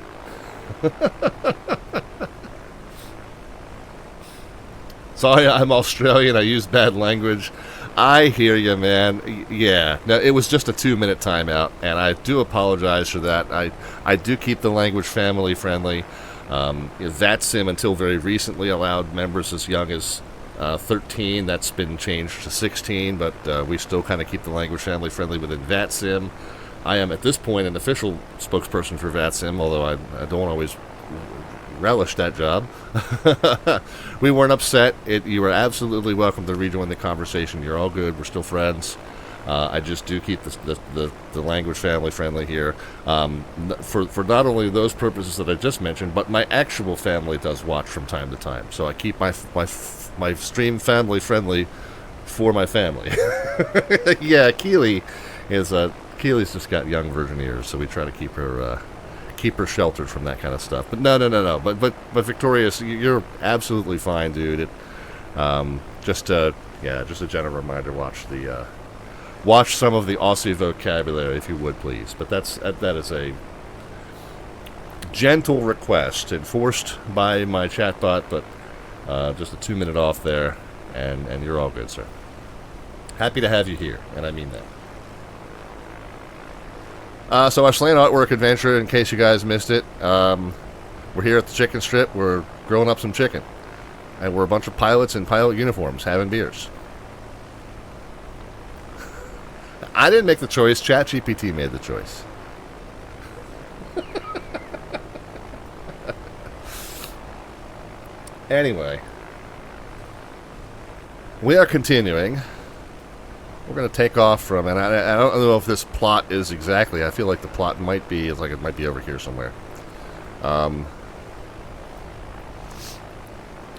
Sorry, I'm Australian. I use bad language. I hear you, man. Yeah. No, it was just a 2-minute timeout, and I do apologize for that. I do keep the language family friendly. VATSIM, until very recently, allowed members as young as 13. That's been changed to 16, but we still kind of keep the language family friendly within VATSIM. I am, at this point, an official spokesperson for VATSIM, although I don't always relish that job. We weren't upset. You are absolutely welcome to rejoin the conversation. You're all good. We're still friends. I just do keep the language family friendly here for not only those purposes that I just mentioned, but my actual family does watch from time to time. So I keep my stream family friendly for my family. Yeah, Keely's just got young virgin ears, so we try to keep her sheltered from that kind of stuff. But no. But Victorious, you're absolutely fine, dude. Just a general reminder: watch some of the Aussie vocabulary, if you would, please. But that is a gentle request, enforced by my chatbot. But just a 2-minute off there, and you're all good, sir. Happy to have you here, and I mean that. So our Slant Artwork Adventure, in case you guys missed it, we're here at the chicken strip. We're grilling up some chicken. And we're a bunch of pilots in pilot uniforms having beers. I didn't make the choice. ChatGPT made the choice. Anyway, we are continuing. We're going to take off from, and I don't know if this plot is exactly, I feel like the plot might be over here somewhere.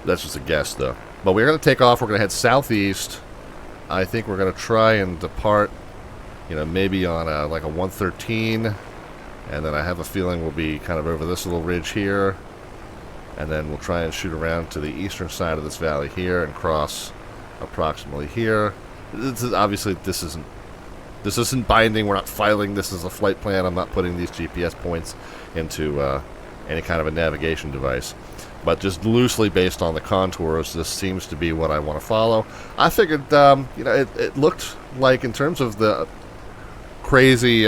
That's just a guess, though. But we're going to take off. We're going to head southeast. I think we're going to try and depart, maybe on a 113. And then I have a feeling we'll be kind of over this little ridge here. And then we'll try and shoot around to the eastern side of this valley here and cross approximately here. This isn't binding. We're not filing this as a flight plan. I'm not putting these GPS points into any kind of a navigation device. But just loosely based on the contours, this seems to be what I want to follow. I figured, it looked like, in terms of the crazy,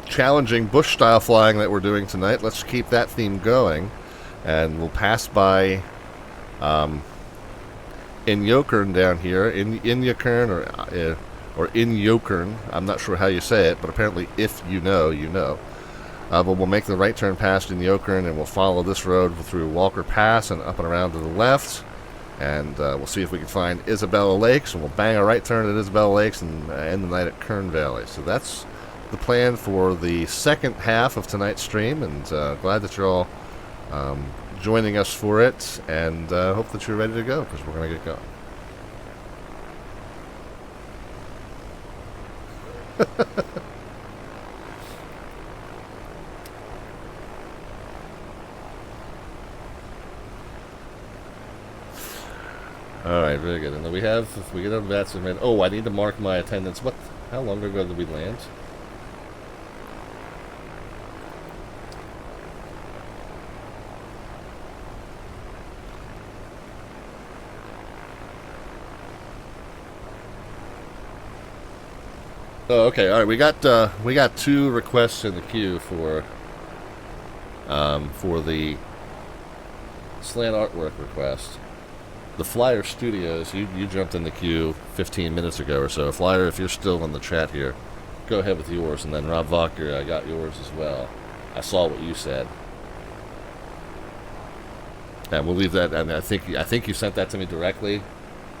challenging bush-style flying that we're doing tonight, let's keep that theme going. And we'll pass by Inyokern down here, Inyokern or Inyokern. I'm not sure how you say it, but apparently if you know, you know. But we'll make the right turn past Inyokern, and we'll follow this road through Walker Pass and up and around to the left. And we'll see if we can find Isabella Lakes, and we'll bang a right turn at Isabella Lakes and end the night at Kern Valley. So that's the plan for the second half of tonight's stream, and glad that you're all joining us for it, and hope that you're ready to go, because we're going to get going. All right, very good. And then we have, if we get on VATSIM, oh, I need to mark my attendance. What? How long ago did we land? Oh, okay. All right, we got 2 requests in the queue for the slant artwork request. The Flyer Studios, you jumped in the queue 15 minutes ago or so. Flyer, if you're still in the chat here, go ahead with yours. And then Rob Valkyrie, I got yours as well. I saw what you said. And we'll leave that. And I think you sent that to me directly.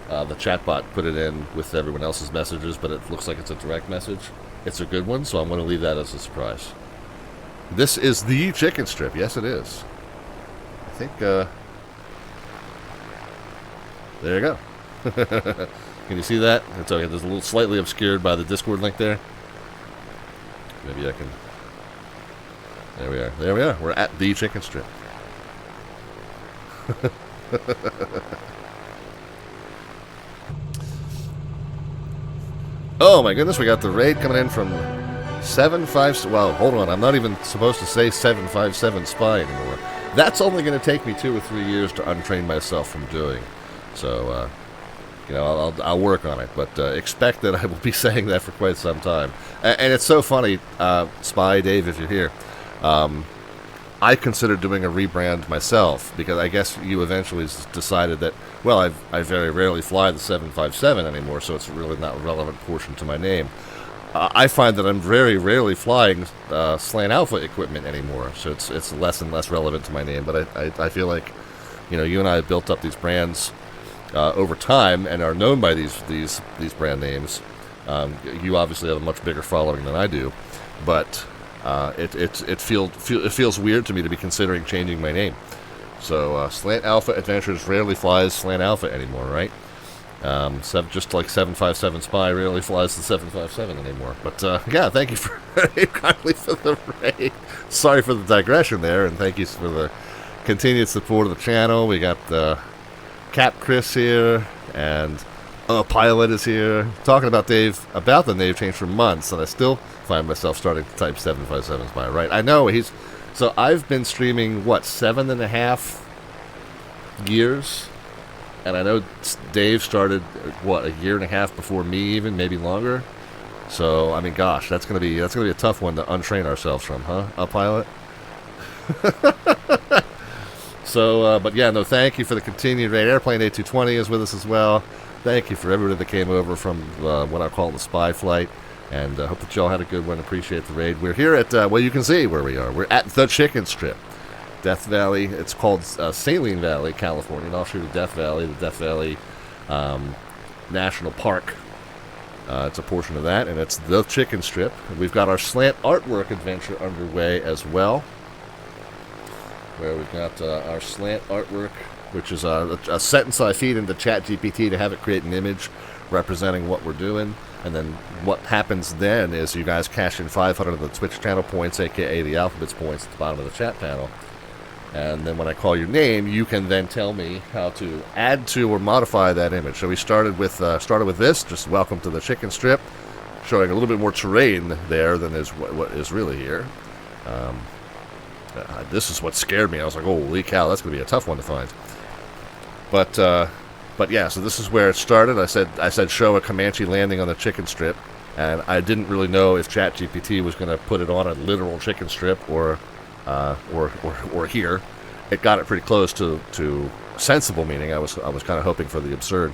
The chatbot put it in with everyone else's messages, but it looks like it's a direct message. It's a good one, so I'm going to leave that as a surprise. This is the chicken strip. Yes, it is. I think... there you go. Can you see that? It's okay. There's a little slightly obscured by the Discord link there. Maybe I can... There we are. There we are. We're at the chicken strip. Oh my goodness, we got the raid coming in from 757. Well, hold on. I'm not even supposed to say 757 spy anymore. That's only going to take me 2 or 3 years to untrain myself from doing. So, you know, I'll work on it, but expect that I will be saying that for quite some time. And it's so funny, Spy Dave, if you're here. I considered doing a rebrand myself because I guess you eventually decided that, well, I very rarely fly the 757 anymore, so it's really not a relevant portion to my name. I find that I'm very rarely flying Slant Alpha equipment anymore, so it's less and less relevant to my name. But I feel like, you know, you and I have built up these brands over time and are known by these brand names. You obviously have a much bigger following than I do, but it feels weird to me to be considering changing my name. So Slant Alpha Adventures rarely flies Slant Alpha anymore, right? Just like 757 Spy rarely flies the 757 anymore. But yeah, thank you kindly for the raid. Sorry for the digression there, and thank you for the continued support of the channel. We got Cap Chris here, and Pilot is here, talking about the name change for months, and I still find myself starting to type 757 Spy, right? I know, so I've been streaming, what, 7.5 years? And I know Dave started, what, 1.5 years before me even, maybe longer? So, I mean, gosh, that's gonna be a tough one to untrain ourselves from, huh? Pilot? So, but yeah, no, thank you for the continued raid. Airplane A220 is with us as well. Thank you for everybody that came over from what I call the spy flight. And hope that y'all had a good one. Appreciate the raid. We're here at, well, you can see where we are. We're at the chicken strip. Death Valley. It's called Saline Valley, California, an offshoot of Death Valley, the Death Valley National Park. It's a portion of that, and it's the chicken strip. We've got our slant artwork adventure underway as well, where we've got our slant artwork, which is a sentence I feed into ChatGPT to have it create an image representing what we're doing. And then what happens then is you guys cash in 500 of the Twitch channel points, aka the alphabets points at the bottom of the chat panel. And then when I call your name, you can then tell me how to add to or modify that image. So we started with this, just welcome to the chicken strip, showing a little bit more terrain there than is what is really here. This is what scared me. I was like, holy cow, that's going to be a tough one to find. But yeah, so this is where it started. I said show a Comanche landing on the chicken strip, and I didn't really know if ChatGPT was going to put it on a literal chicken strip or here. It got it pretty close to sensible meaning. I was kind of hoping for the absurd.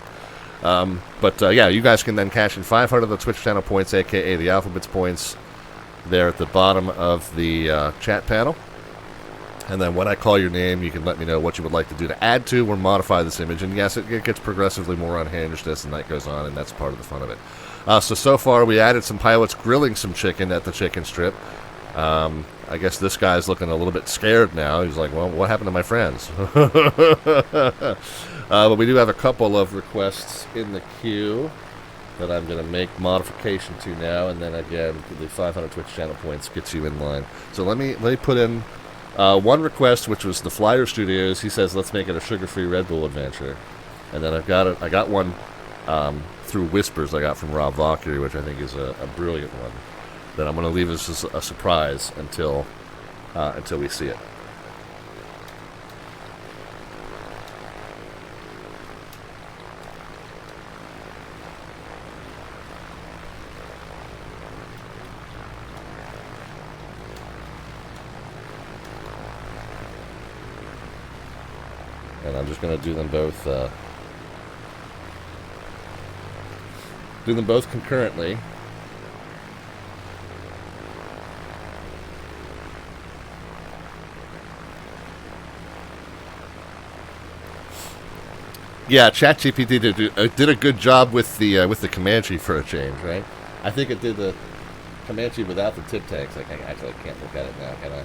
But yeah, you guys can then cash in 500 of the Twitch channel points, aka the alphabets points, there at the bottom of the chat panel. And then when I call your name, you can let me know what you would like to do to add to or modify this image. And yes, it gets progressively more unhinged as the night goes on, and that's part of the fun of it. So far, we added some pilots grilling some chicken at the chicken strip. I guess this guy's looking a little bit scared now. He's like, well, what happened to my friends? But we do have a couple of requests in the queue that I'm going to make modification to now. And then again, the 500 Twitch channel points gets you in line. So let me put in one request, which was the Flyer Studios. He says, let's make it a sugar-free Red Bull adventure. And then I got one through Whispers I got from Rob Valkyrie, which I think is a brilliant one. That I'm going to leave as a surprise until we see it. And I'm just going to do them both concurrently. Yeah, ChatGPT did a good job with the Comanche for a change, right? I think it did the Comanche without the tip tanks. I can't look at it now, can I?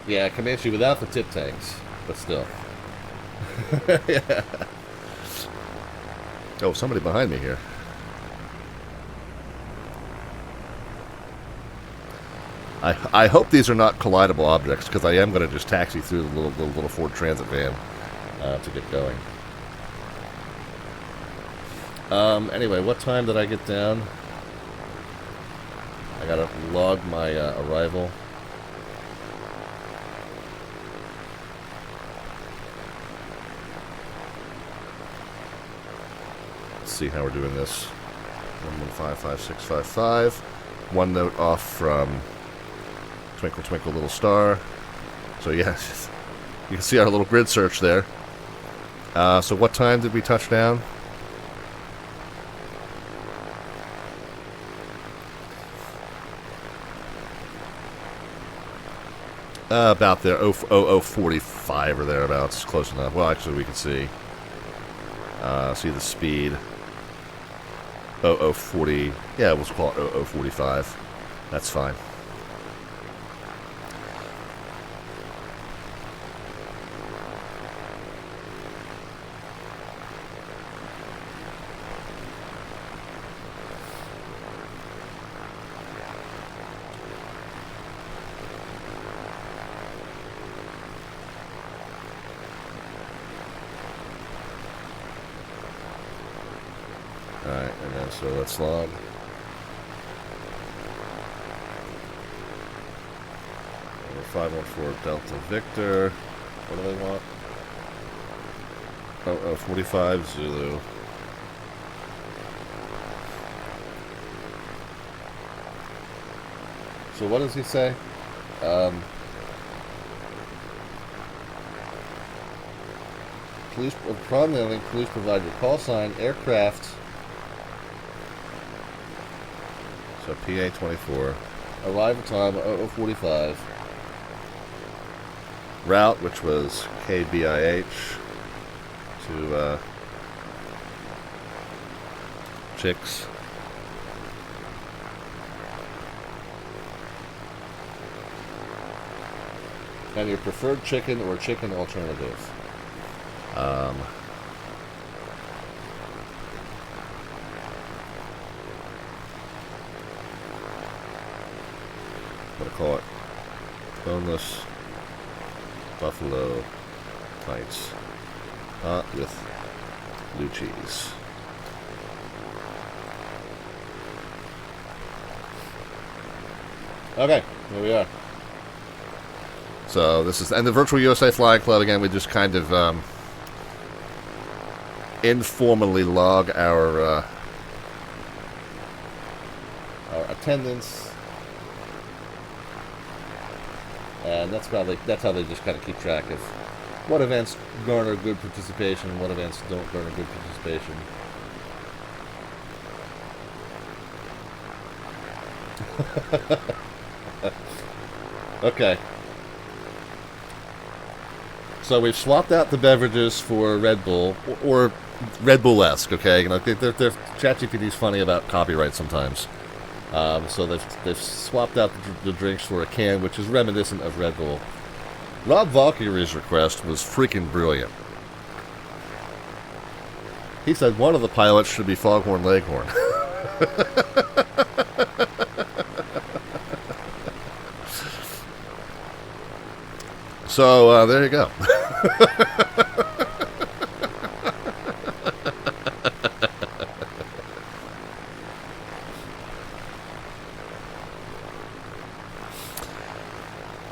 Yeah, Comanche without the tip tanks, but still. Yeah. Oh, somebody behind me here. I hope these are not collidable objects, because I am going to just taxi through the little Ford Transit van to get going. Anyway, what time did I get down? I gotta log my arrival. Let's see how we're doing this. 11555655. One note off from Twinkle Twinkle Little Star. So yeah, you can see our little grid search there. So what time did we touch down? About there, 0045 or thereabouts, close enough. Well, actually, we can see the speed. 0040, yeah, we'll call it 0045. That's fine. Alright, and then so let's log. Number 514 Delta Victor. What do they want? 0045 Zulu. So what does he say? Please, prominently, please provide your call sign, aircraft. So PA24. Arrival time 0045. Route, which was KBIH to Chicks. And your preferred chicken or chicken alternative. I'm gonna call it boneless buffalo bites with blue cheese. Okay, here we are. So this is, and the Virtual USA Flying Club, again, we just kind of informally log our attendance, and that's how they just kind of keep track of what events garner good participation and what events don't garner good participation. Okay. So we've swapped out the beverages for Red Bull, or Red Bull-esque, okay? You know, ChatGPT's funny about copyright sometimes. So they've swapped out the drinks for a can, which is reminiscent of Red Bull. Rob Valkyrie's request was freaking brilliant. He said one of the pilots should be Foghorn Leghorn. So, there you go.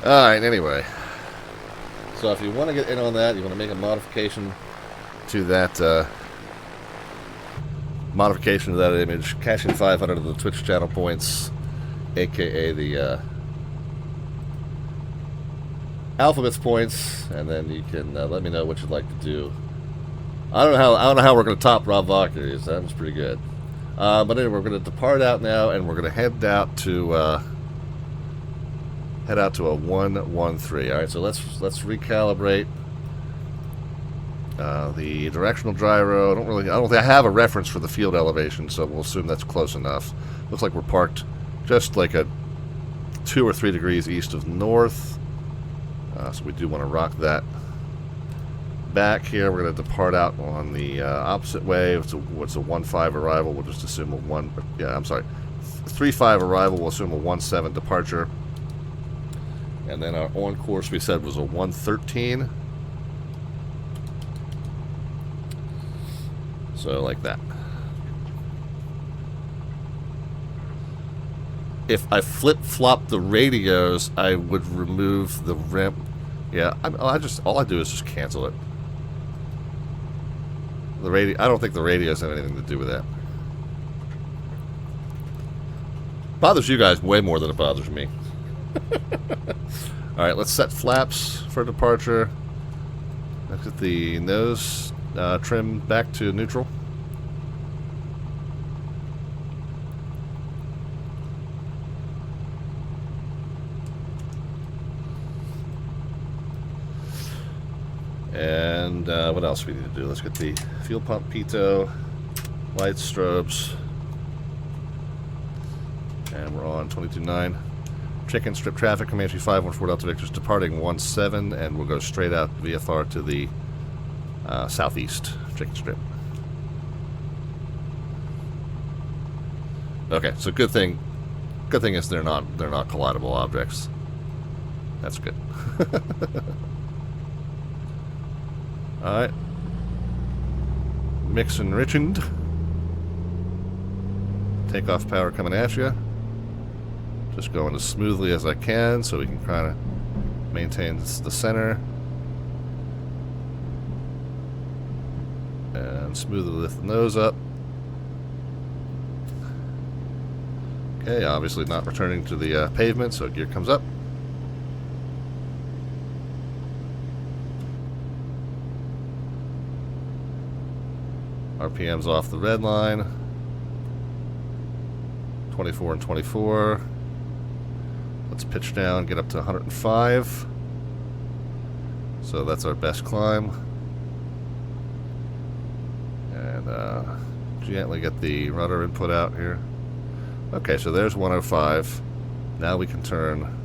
Alright, anyway. So if you want to get in on that, you want to make a modification to that image, cash in 500 of the Twitch channel points, aka the Alphabets points, and then you can let me know what you'd like to do. I don't know how we're going to top Rob Valkyrie's. That was pretty good. But anyway, we're going to depart out now, and we're going to head out to a 113. All right, so let's recalibrate the directional gyro. I don't think I have a reference for the field elevation, so we'll assume that's close enough. Looks like we're parked just like a 2 or 3 degrees east of north. So we do want to rock that back here. We're going to depart out on the opposite way. It's a 1-5 arrival. We'll just assume a 3-5 arrival. We'll assume a 1-7 departure. And then our on course we said was a 113. So like that. If I flip-flop the radios, I would remove the rim. Yeah, all I do is just cancel it. The radio. I don't think the radios have anything to do with that. Bothers you guys way more than it bothers me. All right, let's set flaps for departure. Let's get the nose trim back to neutral. And what else we need to do? Let's get the fuel pump pitot, lights, strobes, and we're on 22.9. Chicken strip traffic, Comanche 514 Delta Victor's departing 17, and we'll go straight out VFR to the southeast chicken strip. Okay, so good thing is they're not collidable objects. That's good. Alright. Mix and Richmond. Takeoff power coming at you. Just going as smoothly as I can so we can kind of maintain the center. And smoothly lift the nose up. Okay, obviously not returning to the pavement, so gear comes up. RPM's off the red line. 24 and 24. Let's pitch down, get up to 105. So that's our best climb. And gently get the rudder input out here. Okay, so there's 105. Now we can turn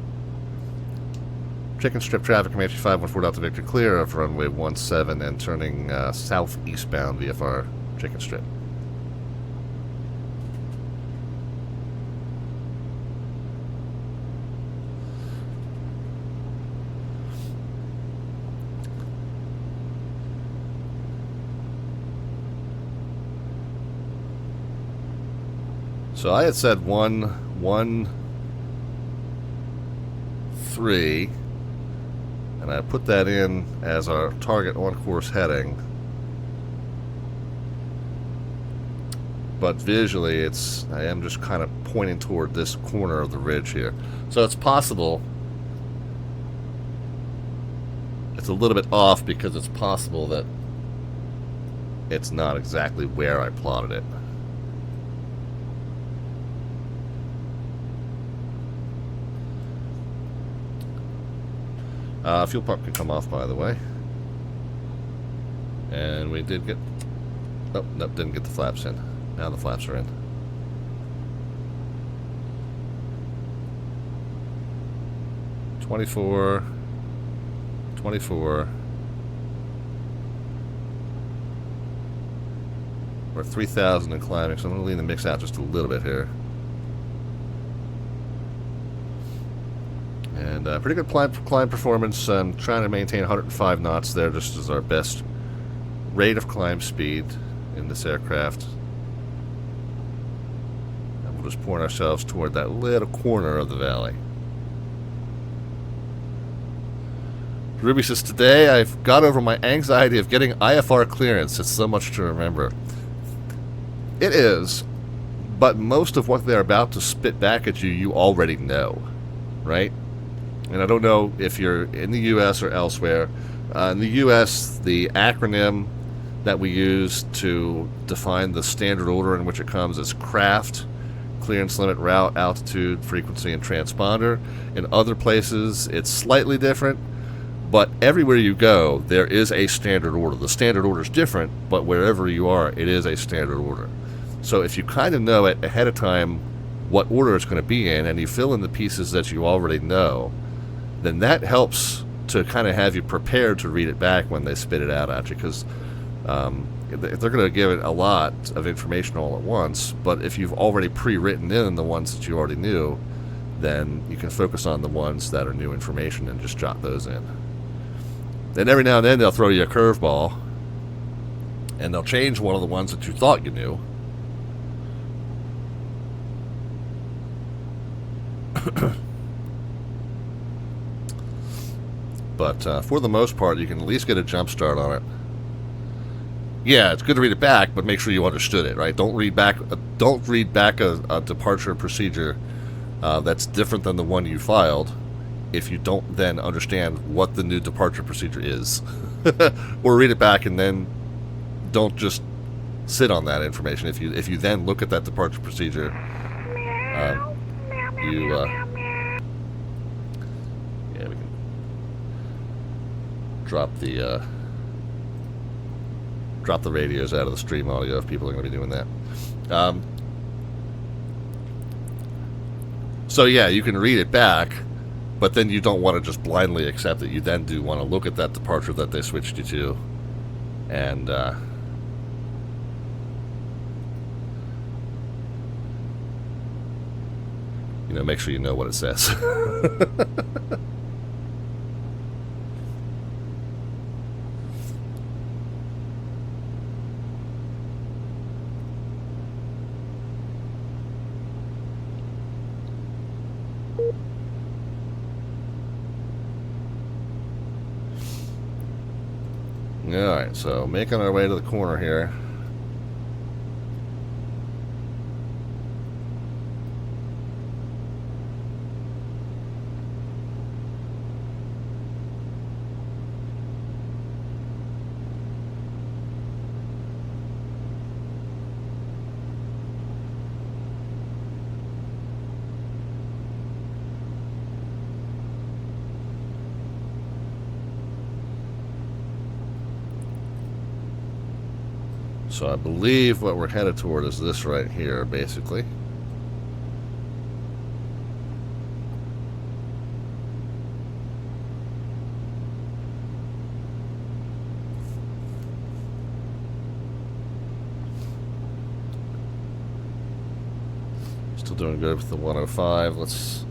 chicken strip traffic, Comanche 514 Delta Victor clear of runway 17 and turning southeastbound VFR chicken strip. So I had said 113, and I put that in as our target on-course heading. But visually, I am just kind of pointing toward this corner of the ridge here. So it's possible. It's a little bit off because it's possible that it's not exactly where I plotted it. Fuel pump can come off, by the way. And we did get... Oh, nope, didn't get the flaps in. Now the flaps are in. $24. We're 3,000 and climbing, so I'm going to lean the mix out just a little bit here. And pretty good climb performance. I'm trying to maintain 105 knots there, just as our best rate of climb speed in this aircraft. And we'll just point ourselves toward that little corner of the valley. Ruby says, today I've got over my anxiety of getting IFR clearance. It's so much to remember. It is, but most of what they're about to spit back at you, you already know, right? And I don't know if you're in the U.S. or elsewhere. In the U.S., the acronym that we use to define the standard order in which it comes is CRAFT, clearance limit, route, altitude, frequency, and transponder. In other places, it's slightly different. But everywhere you go, there is a standard order. The standard order is different, but wherever you are, it is a standard order. So if you kind of know it ahead of time what order it's going to be in, and you fill in the pieces that you already know, then that helps to kind of have you prepared to read it back when they spit it out at you. Because they're going to give it a lot of information all at once, but if you've already pre-written in the ones that you already knew, then you can focus on the ones that are new information and just jot those in. Then every now and then they'll throw you a curveball, and they'll change one of the ones that you thought you knew. But for the most part, you can at least get a jump start on it. Yeah, it's good to read it back, but make sure you understood it, right? Don't read back a departure procedure that's different than the one you filed if you don't then understand what the new departure procedure is. Or read it back and then don't just sit on that information. If you then look at that departure procedure, yeah, we can drop the radios out of the stream audio if people are going to be doing that. So yeah, you can read it back, but then you don't want to just blindly accept it. You then do want to look at that departure that they switched you to, and make sure you know what it says. Alright, so making our way to the corner here. So I believe what we're headed toward is this right here, basically. Still doing good with the 105. Let's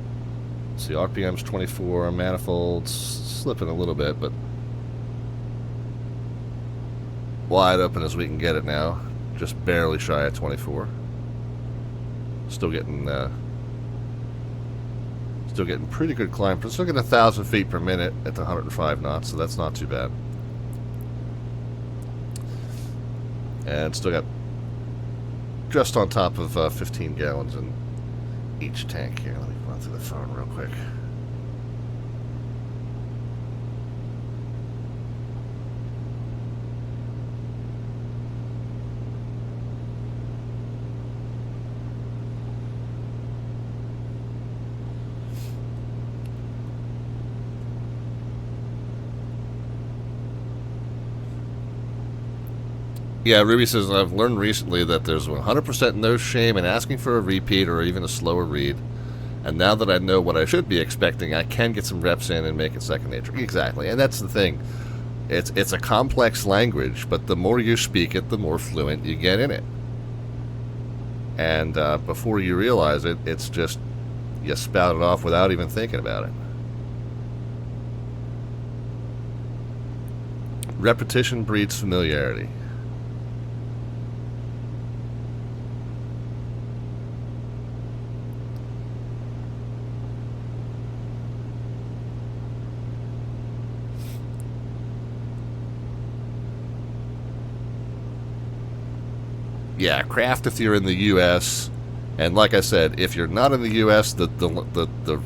see, RPM's 24, manifolds slipping a little bit, but wide open as we can get it now. Just barely shy of 24. Still getting pretty good climb. Still getting 1,000 feet per minute at the 105 knots, so that's not too bad. And still got just on top of 15 gallons in each tank here. Let me run through the phone real quick. Yeah, Ruby says, I've learned recently that there's 100% no shame in asking for a repeat or even a slower read. And now that I know what I should be expecting, I can get some reps in and make it second nature. Exactly, and that's the thing. It's a complex language, but the more you speak it, the more fluent you get in it. And before you realize it, it's just, you spout it off without even thinking about it. Repetition breeds familiarity. Yeah, craft if you're in the U.S. And like I said, if you're not in the U.S., the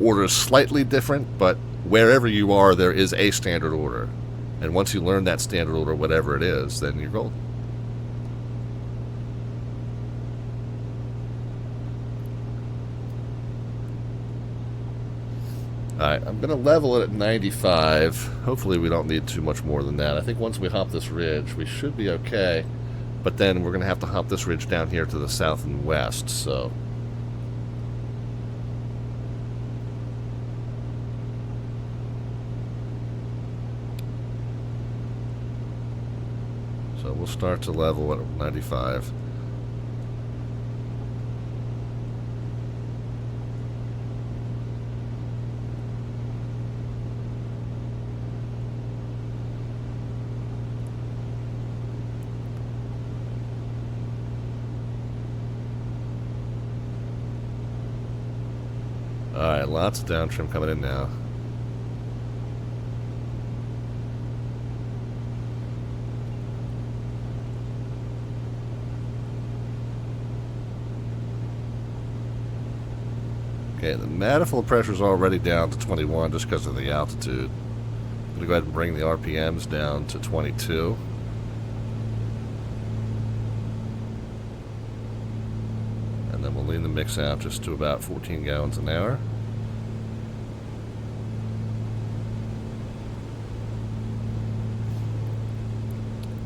order is slightly different, but wherever you are, there is a standard order. And once you learn that standard order, whatever it is, then you're golden. Alright, I'm going to level it at 95. Hopefully we don't need too much more than that. I think once we hop this ridge, we should be okay. But then we're going to have to hop this ridge down here to the south and west, so... So we'll start to level at 95. Alright, lots of down trim coming in now. Okay, the manifold pressure is already down to 21 just because of the altitude. I'm going to go ahead and bring the RPMs down to 22. And then we'll lean the mix out just to about 14 gallons an hour.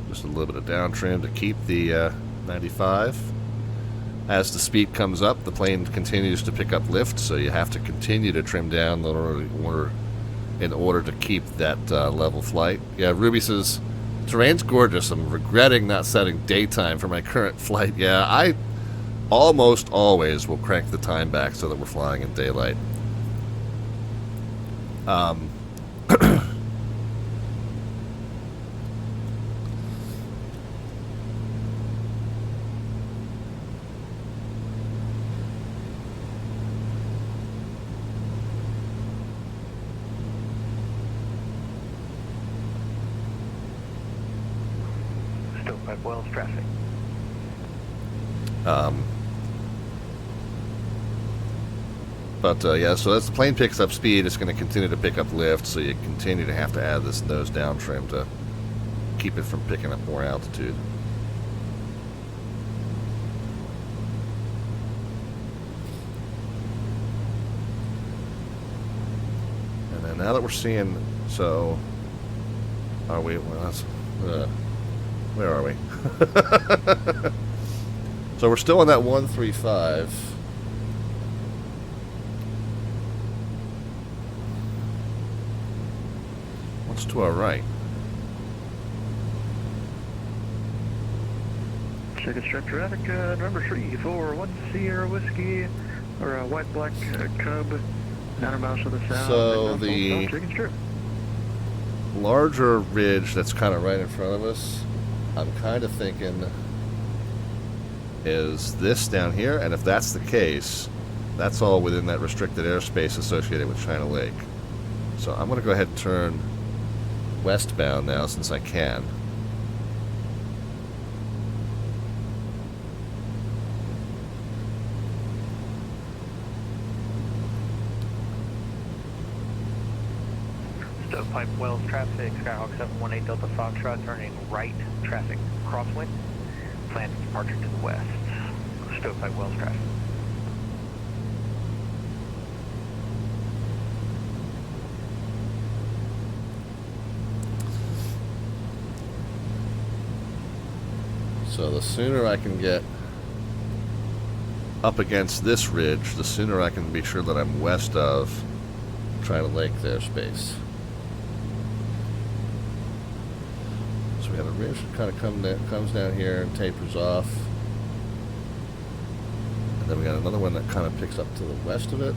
Just a little bit of down trim to keep the 95. As the speed comes up, the plane continues to pick up lift, so you have to continue to trim down in order to keep that level flight. Yeah, Ruby says, terrain's gorgeous. I'm regretting not setting daytime for my current flight. Yeah, I almost always will crank the time back so that we're flying in daylight. Stovepipe Wells traffic. Yeah, so as the plane picks up speed, it's going to continue to pick up lift, so you continue to have to add this nose down trim to keep it from picking up more altitude. And then now that we're seeing, so are we? Well, that's, where are we? So we're still on that 135. What's to our right? Second strip traffic, number 341 Sierra Whiskey, or White Black Cub, 900 miles to the south. So the larger ridge that's kind of right in front of us, I'm kind of thinking is this down here, and if that's the case, that's all within that restricted airspace associated with China Lake. So I'm going to go ahead and turn westbound now since I can. Stovepipe Wells traffic, Skyhawk 718 Delta Foxtrot, turning right, traffic crosswind, planned departure to the west. Stovepipe Wells traffic. So the sooner I can get up against this ridge, the sooner I can be sure that I'm west of trying to lake their space. So we have a ridge that kind of comes down here and tapers off. And then we got another one that kind of picks up to the west of it.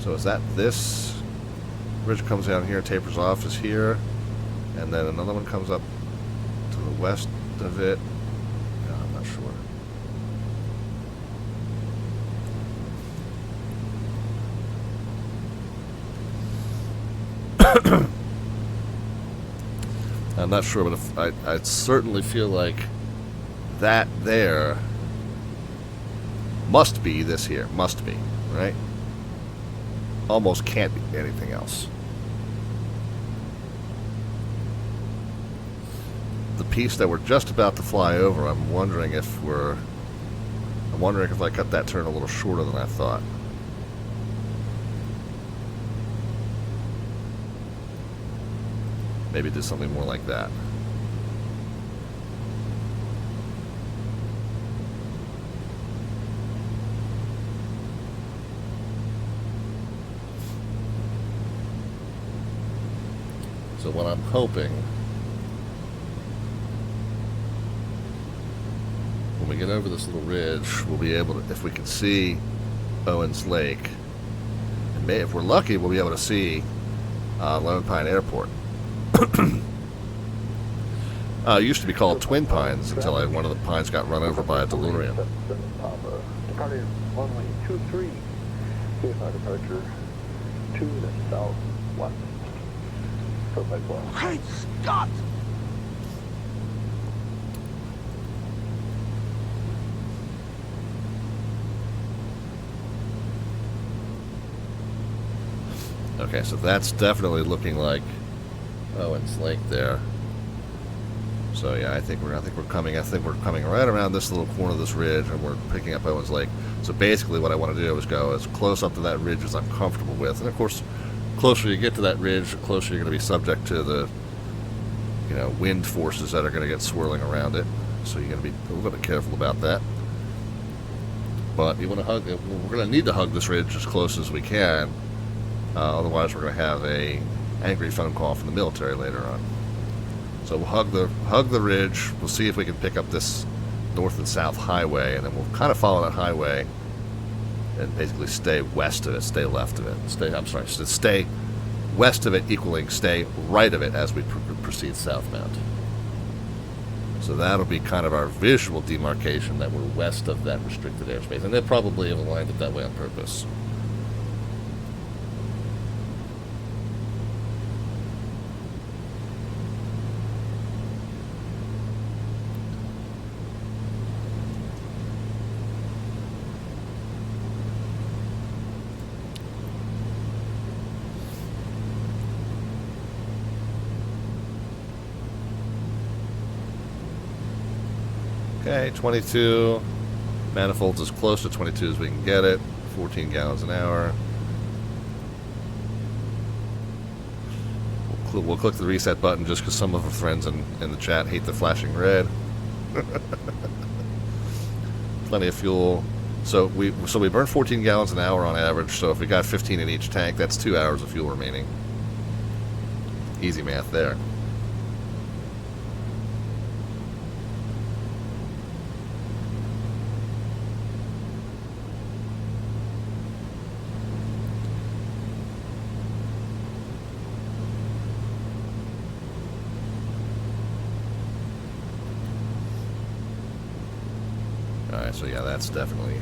So is that this ridge comes down here, tapers off is here, and then another one comes up to the west of it. No, I'm not sure. I'm not sure, but if I certainly feel like that there must be this here. Must be, right? Almost can't be anything else. The piece that we're just about to fly over, I'm wondering if I cut that turn a little shorter than I thought. Maybe do something more like that. So what I'm hoping, when we get over this little ridge, we'll be able to, if we can see Owens Lake, and if we're lucky, we'll be able to see Lone Pine Airport. It used to be called Twin Pines until one of the pines got run over by a DeLorean. Departing runway 23, VFR departure to the southwest. Great Scott! Okay, so that's definitely looking like Owens Lake there. So yeah, I think we're coming right around this little corner of this ridge, and we're picking up Owens Lake. So basically, what I want to do is go as close up to that ridge as I'm comfortable with, and of course, closer you get to that ridge, the closer you're going to be subject to the, wind forces that are going to get swirling around it. So you're going to be a little bit careful about that. But you want to hug. We're going to need to hug this ridge as close as we can. Otherwise, we're going to have a angry phone call from the military later on. So we'll hug the ridge. We'll see if we can pick up this north and south highway, and then we'll kind of follow that highway and basically stay west of it, stay left of it. Stay west of it, equaling stay right of it as we proceed southbound. So that'll be kind of our visual demarcation that we're west of that restricted airspace, and they probably have aligned it that way on purpose. Okay, 22. Manifold's as close to 22 as we can get it. 14 gallons an hour. We'll click the reset button just because some of our friends in the chat hate the flashing red. Plenty of fuel. So we burn 14 gallons an hour on average. So if we got 15 in each tank, that's 2 hours of fuel remaining. Easy math there. Alright, so yeah, that's definitely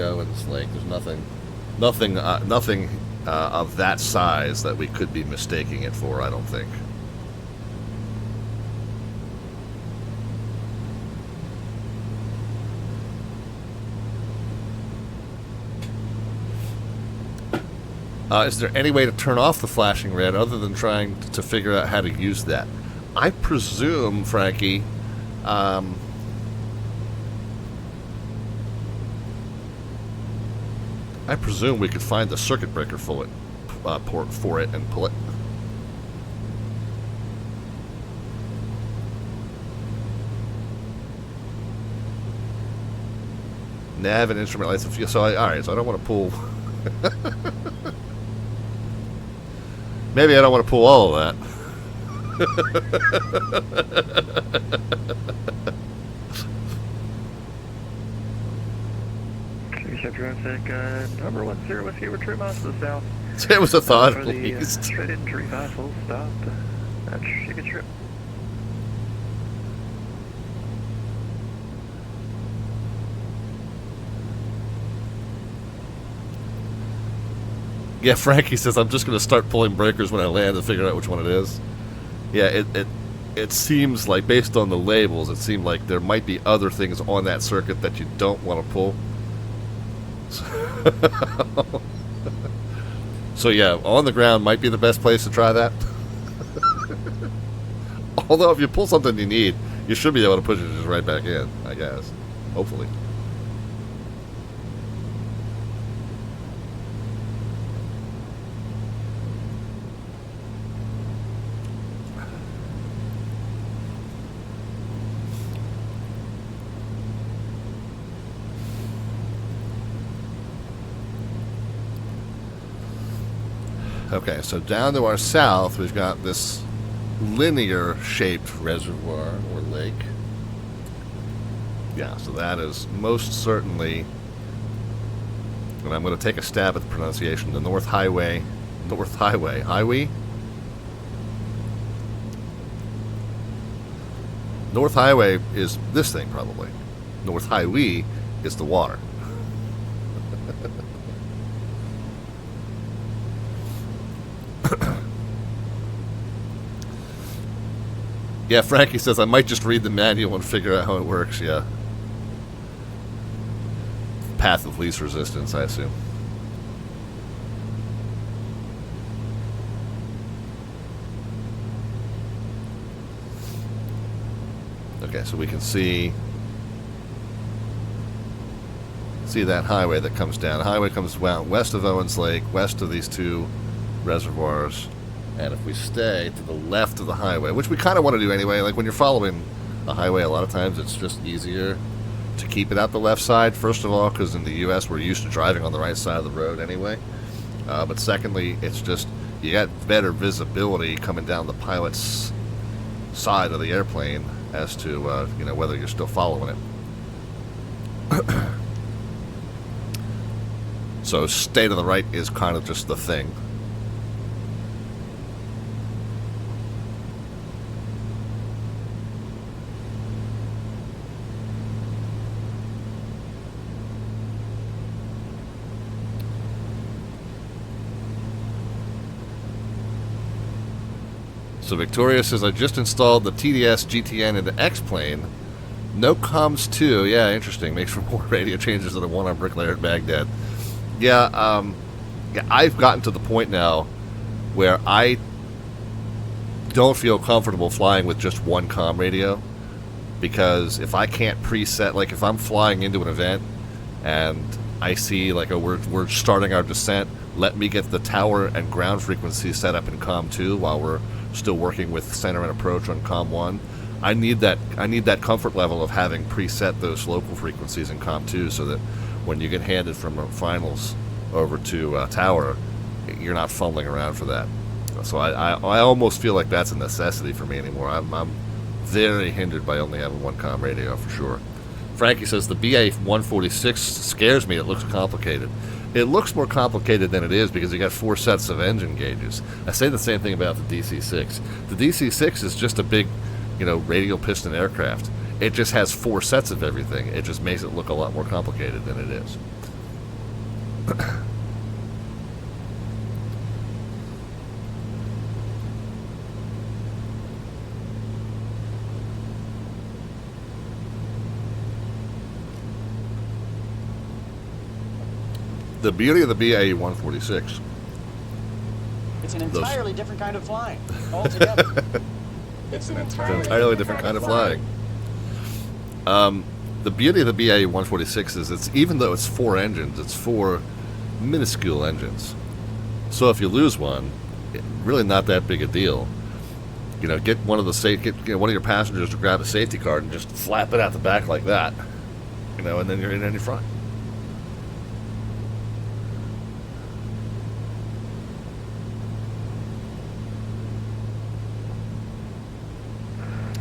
Owens Lake. There's nothing of that size that we could be mistaking it for, I don't think. Is there any way to turn off the flashing red other than trying to figure out how to use that? I presume, Frankie, we could find the circuit breaker port for it and pull it. Nav and instrument lights and fuel. So, alright, so I don't want to pull... Maybe I don't want to pull all of that. Number 10 Whiskey, return miles to the south. It was a thought, For please. the straight in 35 full stop. That's a good trip. Yeah, Frankie says I'm just going to start pulling breakers when I land to figure out which one it is. Yeah, it seems like, based on the labels, it seemed like there might be other things on that circuit that you don't want to pull. So yeah, on the ground might be the best place to try that. Although if you pull something you need, you should be able to push it just right back in, I guess. Hopefully. Okay, so down to our south, we've got this linear-shaped reservoir or lake. Yeah, so that is most certainly, and I'm going to take a stab at the pronunciation, the North Highway. Highway? North Highway is this thing, probably. North Highway is the water. Yeah, Frankie says I might just read the manual and figure out how it works, yeah. Path of least resistance, I assume. Okay, so we can see that highway that comes down. The highway comes west of Owens Lake, west of these two reservoirs. And if we stay to the left of the highway, which we kind of want to do anyway, like when you're following a highway, a lot of times it's just easier to keep it out the left side, first of all, because in the U.S. we're used to driving on the right side of the road anyway. But secondly, it's just, you got better visibility coming down the pilot's side of the airplane as to, you know, whether you're still following it. So stay to the right is kind of just the thing. So Victoria says, I just installed the TDS GTN into X-Plane. No comms 2. Yeah, interesting. Makes for more radio changes than the one on Bricklayer at Baghdad. Yeah, I've gotten to the point now where I don't feel comfortable flying with just one comm radio, because if I can't preset, like if I'm flying into an event and I see like we're starting our descent, let me get the tower and ground frequency set up in comm 2 while we're still working with center and approach on comm 1. I need that comfort level of having preset those local frequencies in comm 2 so that when you get handed from finals over to tower, you're not fumbling around for that. So I almost feel like that's a necessity for me anymore. I'm very hindered by only having one comm radio for sure. Frankie says the BA-146 scares me. It looks complicated. It looks more complicated than it is because you got 4 sets of engine gauges. I say the same thing about the DC-6. The DC-6 is just a big, you know, radial piston aircraft. It just has 4 sets of everything. It just makes it look a lot more complicated than it is. The beauty of the BA-146. It's an entirely different kind of flying altogether. It's an entirely different kind of flying. The beauty of the BA-146 is it's, even though it's 4 engines, it's 4 minuscule engines. So if you lose one, really not that big a deal. You know, get one of one of your passengers to grab a safety card and just flap it out the back like that. You know, and then you're in any front.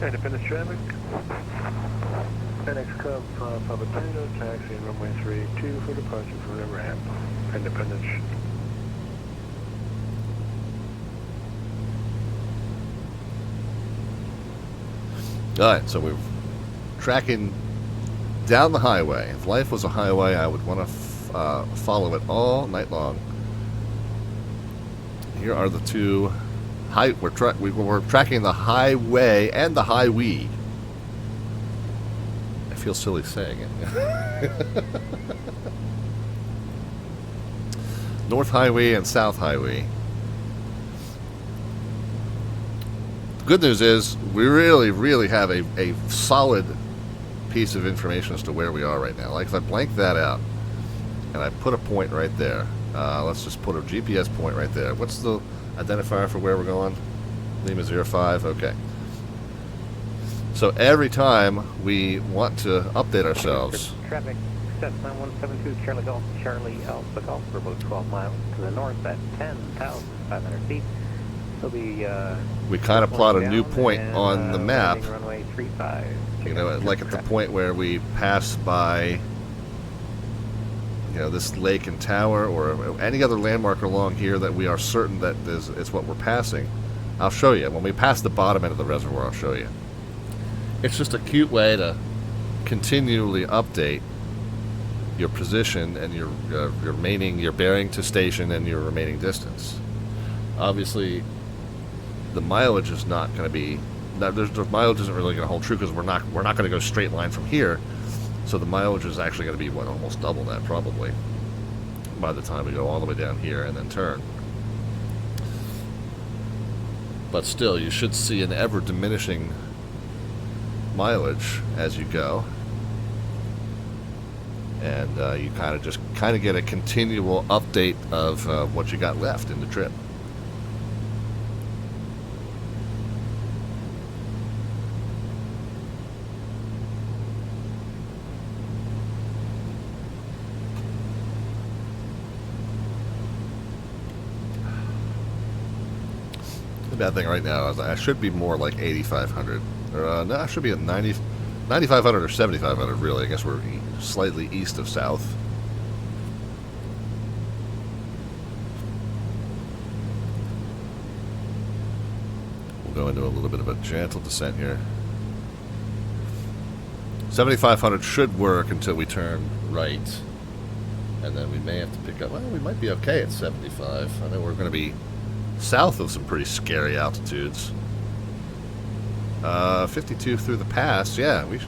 Independence traffic. FedEx Cub, Papa Tango, taxi and runway 32 for departure for the ramp. Independence. Alright, so we're tracking down the highway. If life was a highway, I would want to follow it all night long. Here are the two we're tracking the highway and the highway. I feel silly saying it. North Highway and South Highway. The good news is we really have a solid piece of information as to where we are right now. Like if I blank that out and I put a point right there, let's just put a GPS point right there. What's the identifier for where we're going? Lima 05, okay. So every time we want to update ourselves, traffic set 9172 Charlie Golf, Charlie Alpha Golf for about 12 miles to the north at 10,500 feet. It'll be, we kind of plot a new point on the map. Runway 35. You know, like at the point where we pass by, you know, this lake and tower or any other landmark along here that we are certain that is what we're passing. I'll show you. When we pass the bottom end of the reservoir, I'll show you. It's just a cute way to continually update your position and your bearing to station and your remaining distance. Obviously, the mileage is not going to be. The mileage isn't really going to hold true because we're not going to go straight line from here. So the mileage is actually going to be almost double that probably by the time we go all the way down here and then turn. But still, you should see an ever diminishing mileage as you go, and you kind of get a continual update of what you got left in the trip. The bad thing right now is I should be more like 8,500. No, I should be at 9,500 or 7,500, really. I guess we're slightly east of south. We'll go into a little bit of a gentle descent here. 7,500 should work until we turn right. And then we may have to pick up... Well, we might be okay at 75. I know we're going to be south of some pretty scary altitudes. 52 through the pass, yeah, we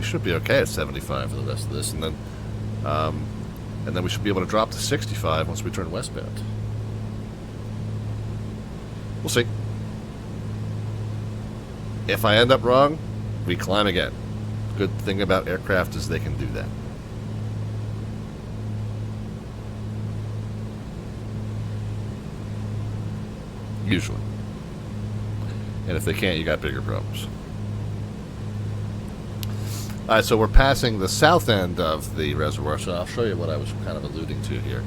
should be okay at 75 for the rest of this, and then we should be able to drop to 65 once we turn westbound. We'll see. If I end up wrong, we climb again. Good thing about aircraft is they can do that. Usually. And if they can't, you got bigger problems. Alright, so we're passing the south end of the reservoir, so I'll show you what I was kind of alluding to here.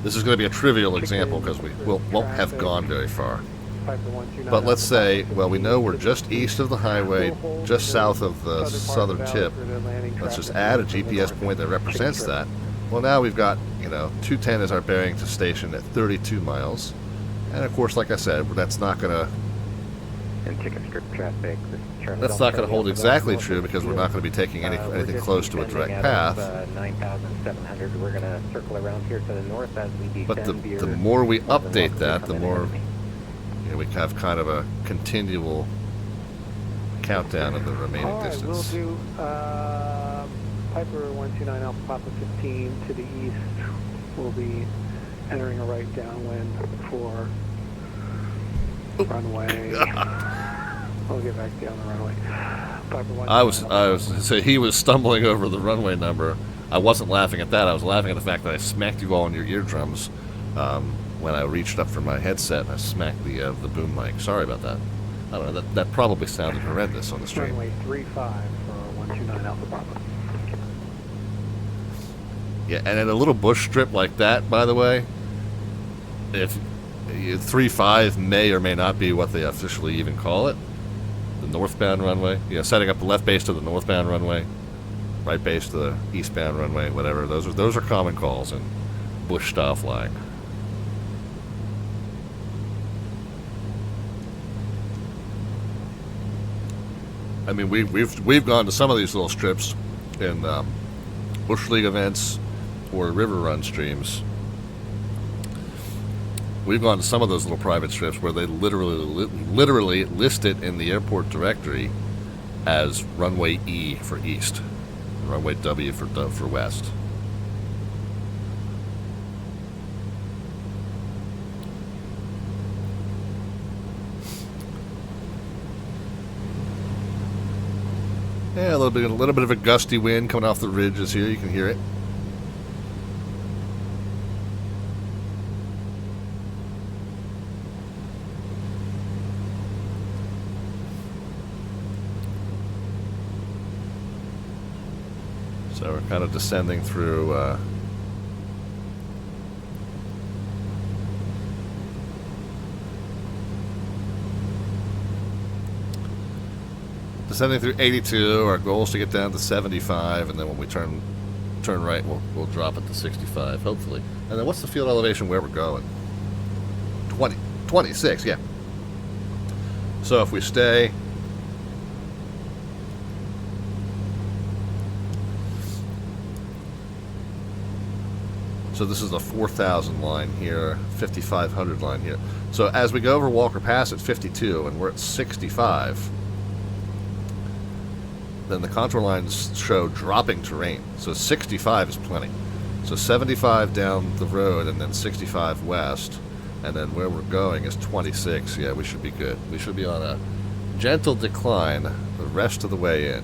This is going to be a trivial example because we won't have gone very far. But let's say, well, we know we're just east of the highway, just south of the southern tip. Let's just add a GPS point that represents that. Well, now we've got, 210 as our bearing to station at 32 miles. And of course, like I said, that's not going to... And ticket strip traffic. That's not going to hold exactly true because we're not going to be taking anything close to a direct path. 9,700. We're going to circle around here to the north as we descend. But the more we update that, the more we have kind of a continual countdown of the remaining distance. We'll do Piper 129 Alpha Papa 15 to the east. We'll be entering a right downwind for runway. We'll get back down the runway. So he was stumbling over the runway number. I wasn't laughing at that. I was laughing at the fact that I smacked you all in your eardrums when I reached up for my headset and I smacked the boom mic. Sorry about that. I don't know. That probably sounded horrendous on the stream. Runway 35 for 129 Alpha Papa. Yeah, and in a little bush strip like that, by the way, if 3.5 may or may not be what they officially even call it. the northbound runway. You know, setting up the left base to the northbound runway, right base to the eastbound runway, whatever. Those are common calls in bush style flying. I mean, we've gone to some of these little strips in bush league events or river run streams. We've gone to some of those little private strips where they literally list it in the airport directory as runway E for east, runway W for west. Yeah, a little bit of a gusty wind coming off the ridges here. You can hear it. So we're kind of descending through descending through 82. Our goal is to get down to 75, and then when we turn right, we'll drop it to 65, hopefully. And then what's the field elevation where we're going? 26, yeah. So if we stay so this is the 4,000 line here, 5,500 line here. So as we go over Walker Pass at 52 and we're at 65, then the contour lines show dropping terrain. So 65 is plenty. So 75 down the road and then 65 west. And then where we're going is 26. Yeah, we should be good. We should be on a gentle decline the rest of the way in.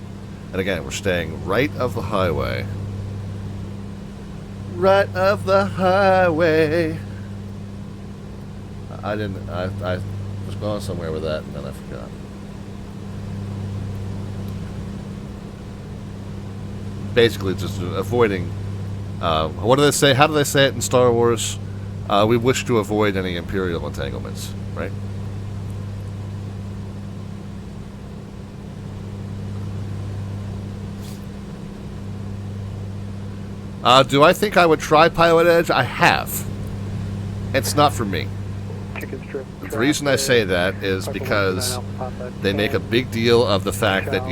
And again, we're staying right of the highway. Right of the highway. I was going somewhere with that and then I forgot. Basically just avoiding what do they say? How do they say it in Star Wars? We wish to avoid any Imperial entanglements, right? Do I think I would try Pilot Edge? I have. It's not for me. The reason I say that is because they make a big deal of the fact that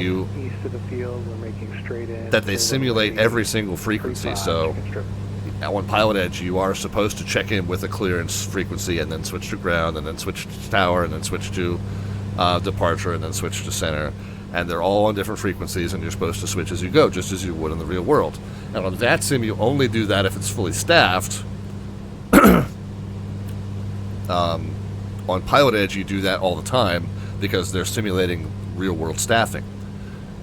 that they simulate every single frequency. So on Pilot Edge, you are supposed to check in with a clearance frequency and then switch to ground and then switch to tower and then switch to departure and then switch to center. And they're all on different frequencies, and you're supposed to switch as you go, just as you would in the real world. And on VATSIM, you only do that if it's fully staffed. On Pilot Edge, you do that all the time because they're simulating real-world staffing.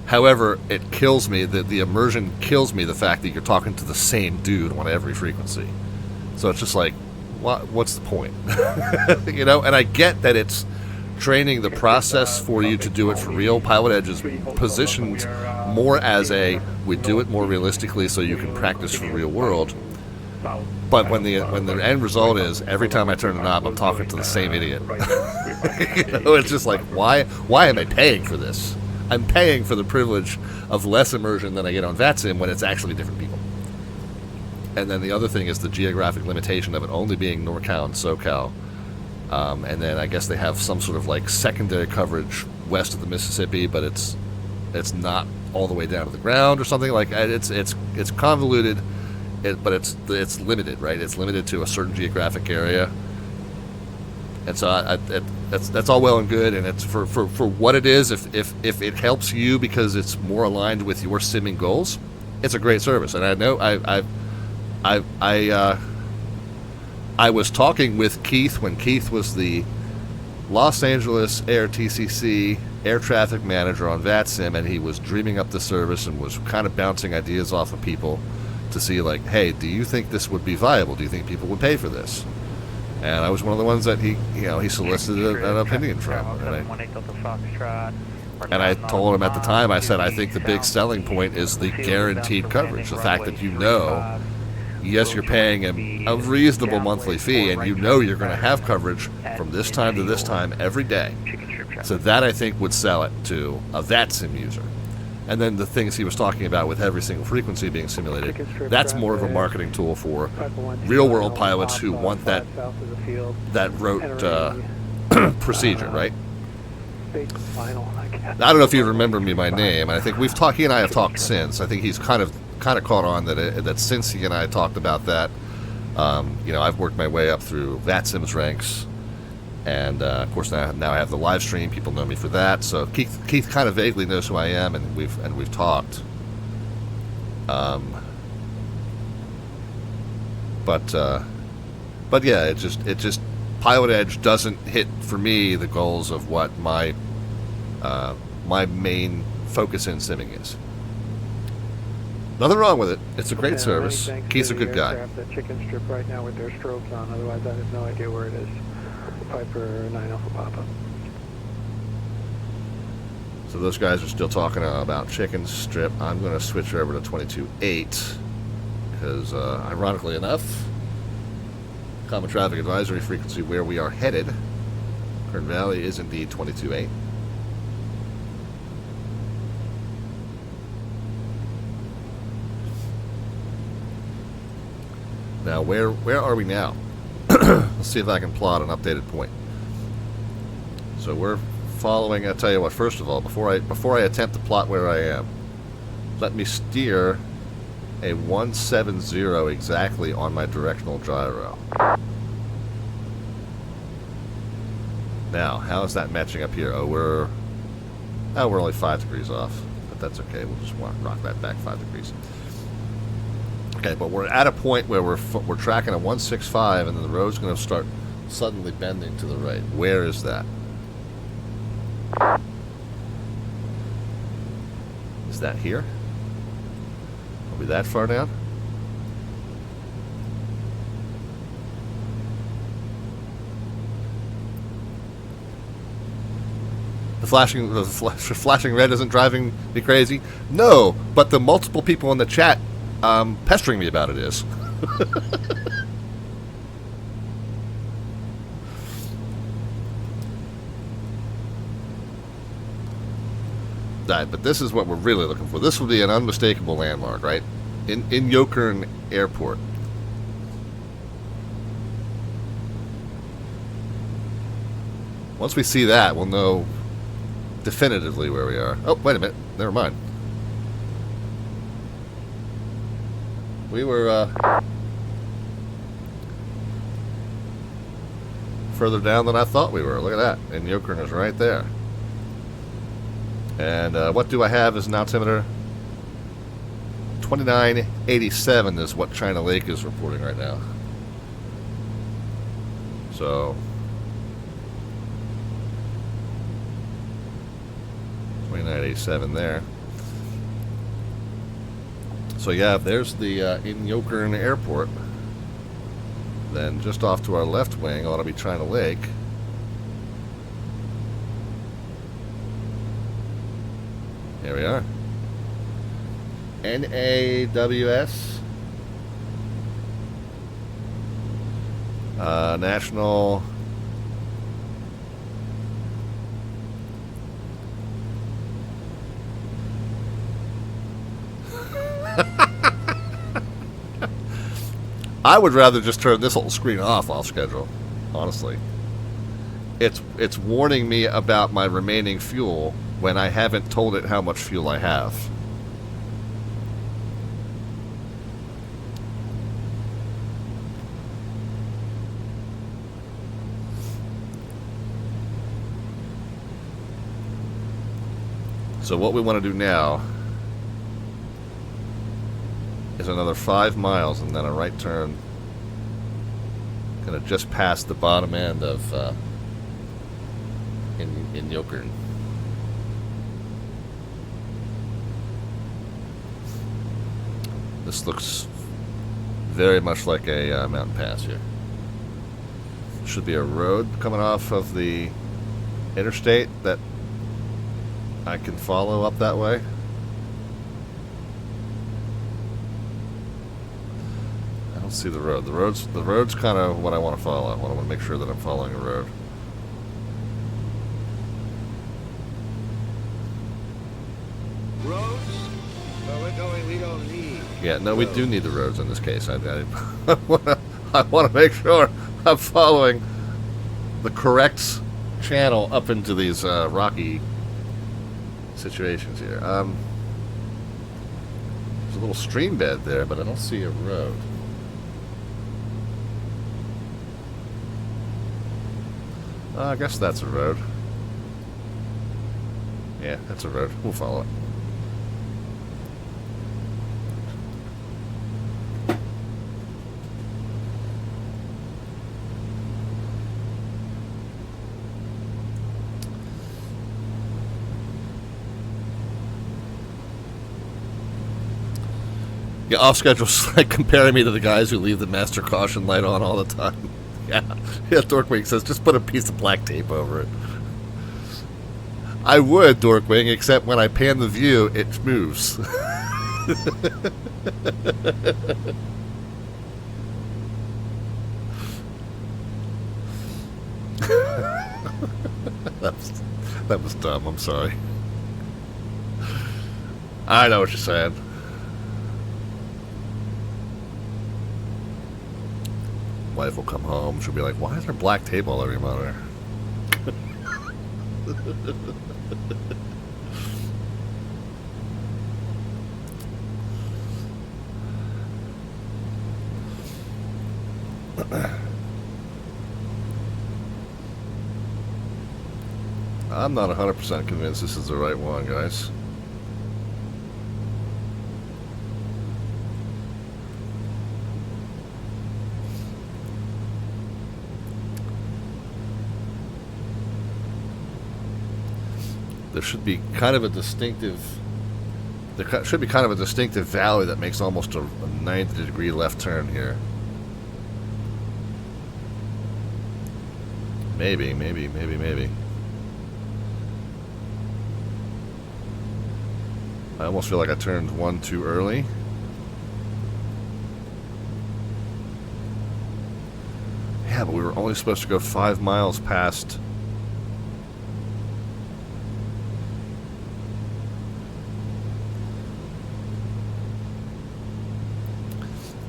However, it kills me, the immersion kills me, the fact that you're talking to the same dude on every frequency. So it's just like, what's the point? You know, and I get that it's training the process for you to do it for real. Pilot Edge is positioned more as we do it more realistically so you can practice for real world. But when the end result is every time I turn a knob, I'm talking to the same idiot. You know, it's just like, why am I paying for this? I'm paying for the privilege of less immersion than I get on VATSIM when it's actually different people. And then the other thing is the geographic limitation of it only being NorCal and SoCal. And then I guess they have some sort of like secondary coverage west of the Mississippi, but it's not all the way down to the ground or something like that. It's convoluted, but it's limited, right? It's limited to a certain geographic area, and so that's all well and good, and it's for what it is. If it helps you because it's more aligned with your simming goals, it's a great service. And I know I was talking with Keith when Keith was the Los Angeles Air TCC air traffic manager on VATSIM, and he was dreaming up the service and was kind of bouncing ideas off of people to see, like, hey, do you think this would be viable? Do you think people would pay for this? And I was one of the ones that he solicited an opinion from. And I told him at the time, I said, I think the big selling point is the guaranteed coverage. The fact that you know, yes, you're paying a reasonable monthly fee, and you know you're going to have coverage from this time to this time every day. So that, I think, would sell it to a VATSIM user. And then the things he was talking about with every single frequency being simulated, that's more of a marketing tool for real-world pilots who want that rote procedure, right? I don't know if you remember me by name. I think he and I have talked since. I think he's kind of caught on that since he and I talked about that, I've worked my way up through VATSIM's ranks. And, of course, now I have the live stream. People know me for that. So Keith kind of vaguely knows who I am, and we've talked. But yeah, it just Pilot Edge doesn't hit for me the goals of what my main focus in simming is. Nothing wrong with it. It's a great service. Keith's a good guy. That chicken strip right now with their strobes on. Otherwise, I have no idea where it is. Piper 9 Alpha Papa. So those guys are still talking about chicken strip. I'm going to switch over to 22.8 because, ironically enough, Common Traffic Advisory frequency where we are headed, Kern Valley, is indeed 22.8. Now, where are we now? Let's see if I can plot an updated point. So we're following. I'll tell you what. First of all, before I attempt to plot where I am, let me steer a 170 exactly on my directional gyro. Now, how is that matching up here? We're only 5 degrees off, but that's okay. We'll just rock that back 5 degrees. Okay, but we're at a point where we're tracking a 165, and then the road's going to start suddenly bending to the right. Where is that? Is that here? Are we that far down? The flashing red isn't driving me crazy? No, but the multiple people in the chat pestering me about it is. Right, but this is what we're really looking for. This will be an unmistakable landmark, right? In Yokern Airport. Once we see that, we'll know definitively where we are. Oh, wait a minute. Never mind. We were further down than I thought we were. Look at that. And Yokern is right there. And what do I have as an altimeter? 2987 is what China Lake is reporting right now. So 2987 there. So yeah, there's the in Yokern Airport. Then just off to our left wing ought to be China Lake. Here we are. NAWS. National. I would rather just turn this whole screen off schedule, honestly. It's warning me about my remaining fuel when I haven't told it how much fuel I have. So what we want to do now is another 5 miles and then a right turn. Gonna just pass the bottom end of in Yokern. This looks very much like a mountain pass here. Should be a road coming off of the interstate that I can follow up that way. I don't see the road. The road's kind of what I want to follow. I want to make sure that I'm following a road. Yeah, no, we do need the roads in this case. I want to make sure I'm following the correct channel up into these rocky situations here. There's a little stream bed there, but I don't see a road. I guess that's a road. Yeah, that's a road. We'll follow it. Yeah, off schedule's like comparing me to the guys who leave the master caution light on all the time. Yeah, Dorkwing says just put a piece of black tape over it. I would, Dorkwing, except when I pan the view, it moves. That was dumb, I'm sorry. I know what you're saying. Wife will come home, she'll be like, why is there black tape all over your monitor? I'm not 100% convinced this is the right one, guys. There should be kind of a distinctive valley that makes almost a 90-degree left turn here. Maybe. I almost feel like I turned one too early. Yeah, but we were only supposed to go 5 miles past.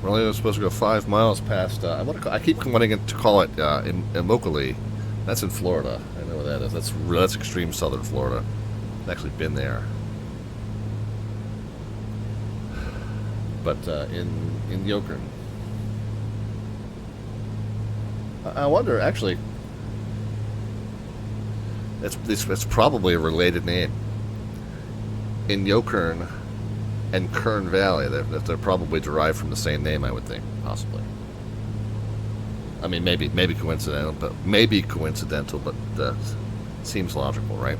We're only supposed to go 5 miles past. I keep wanting to call it in Immokalee. That's in Florida. I know where that is. That's extreme southern Florida. I've actually been there. But in Yokern. I wonder, actually, it's probably a related name. In Yokern and Kern Valley, they're probably derived from the same name, I would think, possibly. I mean, maybe coincidental, but seems logical, right?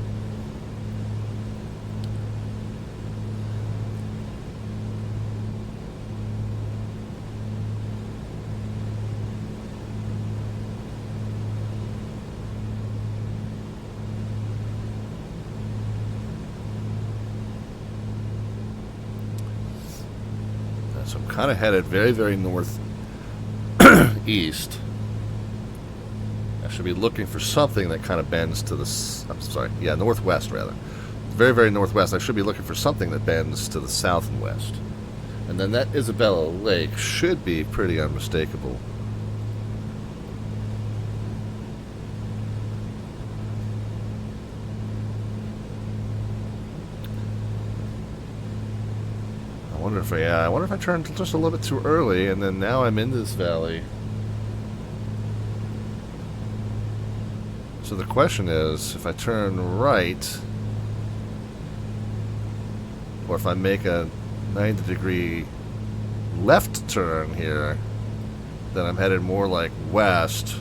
So I'm kind of headed very, very north east. I should be looking for something that kind of bends to the... northwest, rather. Very, very northwest. I should be looking for something that bends to the south and west. And then that Isabella Lake should be pretty unmistakable. I wonder if I turned just a little bit too early, and then now I'm in this valley. So the question is, if I turn right, or if I make a 90-degree left turn here, then I'm headed more like west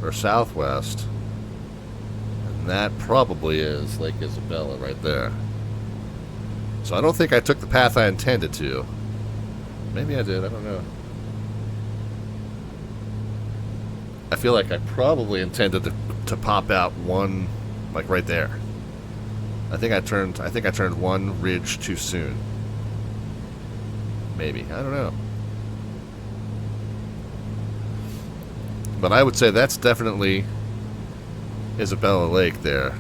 or southwest, and that probably is Lake Isabella right there. So I don't think I took the path I intended to. Maybe I did, I don't know. I feel like I probably intended to pop out one, like right there. I think I turned one ridge too soon. Maybe, I don't know. But I would say that's definitely Isabella Lake there.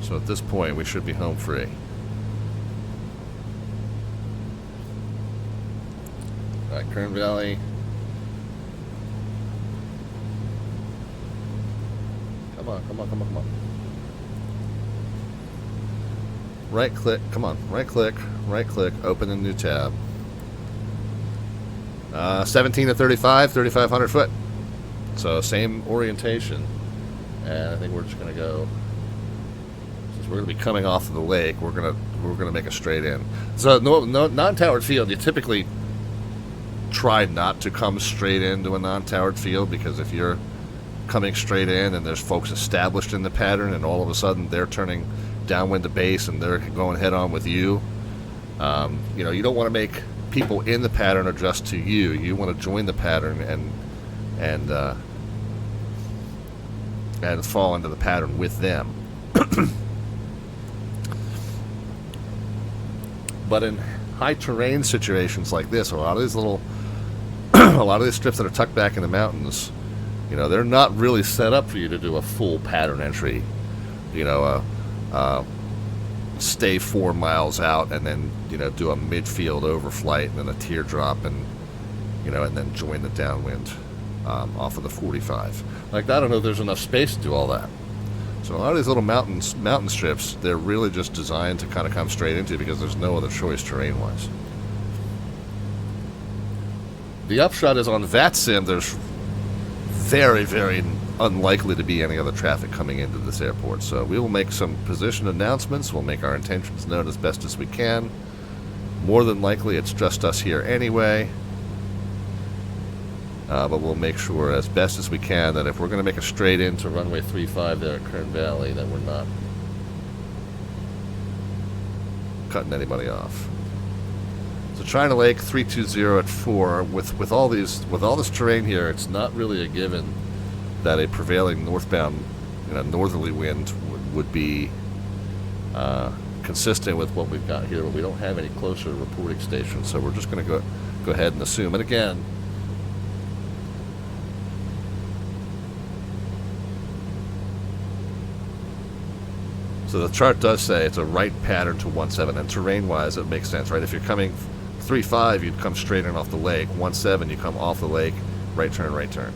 So at this point we should be home free. Kern Valley. Come on, come on, come on, come on. Right click, come on, right click, open a new tab. 17 to 35, 3,500 foot. So same orientation. And I think we're just gonna go, since we're gonna be coming off of the lake, we're gonna make a straight in. So no non-towered field, you typically try not to come straight into a non-towered field, because if you're coming straight in and there's folks established in the pattern and all of a sudden they're turning downwind to base and they're going head on with you, you know, you don't want to make people in the pattern adjust to you. You want to join the pattern and fall into the pattern with them. But in high terrain situations like this, a lot of these little a lot of these strips that are tucked back in the mountains, you know, they're not really set up for you to do a full pattern entry. You know, stay 4 miles out and then, you know, do a midfield overflight and then a teardrop and, you know, and then join the downwind off of the 45. Like, I don't know if there's enough space to do all that. So a lot of these little mountain strips, they're really just designed to kind of come straight into because there's no other choice terrain-wise. The upshot is on VATSIM, there's very, very unlikely to be any other traffic coming into this airport. So we will make some position announcements. We'll make our intentions known as best as we can. More than likely, it's just us here anyway. But we'll make sure as best as we can that if we're going to make a straight into runway 35 there at Kern Valley, that we're not cutting anybody off. So China Lake 320 at 4. With all this terrain here, it's not really a given that a prevailing northbound, you know, northerly wind would be consistent with what we've got here. But we don't have any closer reporting stations, so we're just going to go ahead and assume. And again, so the chart does say it's a right pattern to 17, and terrain-wise, it makes sense, right? If you're coming 35, you'd come straight in off the lake. 17, you come off the lake, right turn, right turn.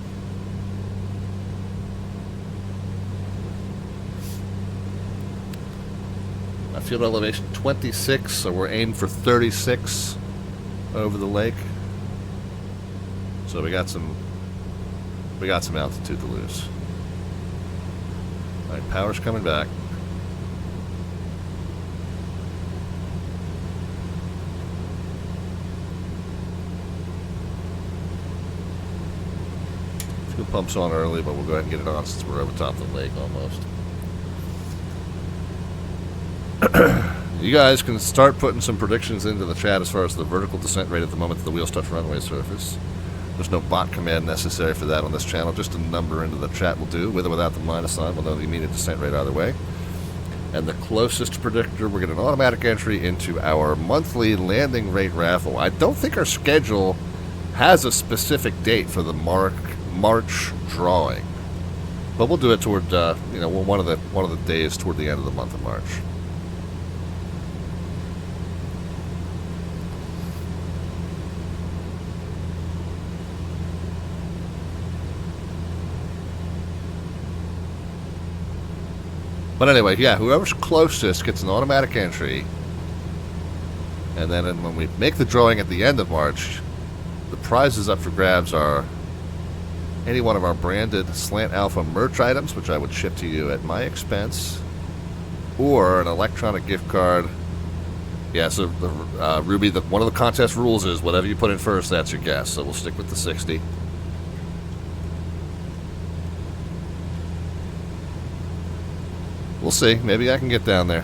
Field elevation 26, so we're aimed for 36 over the lake. So we got some altitude to lose. All right, power's coming back. Fuel pump's on early, but we'll go ahead and get it on since we're over top of the lake almost. You guys can start putting some predictions into the chat as far as the vertical descent rate at the moment that the wheels touch runway surface. There's no bot command necessary for that on this channel. Just a number into the chat will do. With or without the minus sign, we'll know the immediate descent rate either way. And the closest predictor, we're getting an automatic entry into our monthly landing rate raffle. I don't think our schedule has a specific date for the March drawing, but we'll do it toward you know, one of the days toward the end of the month of March. But anyway, yeah, whoever's closest gets an automatic entry. And then when we make the drawing at the end of March, the prizes up for grabs are any one of our branded Slant Alpha merch items, which I would ship to you at my expense, or an electronic gift card. Yeah, so Ruby, one of the contest rules is whatever you put in first, that's your guess. So we'll stick with the 60. We'll see. Maybe I can get down there.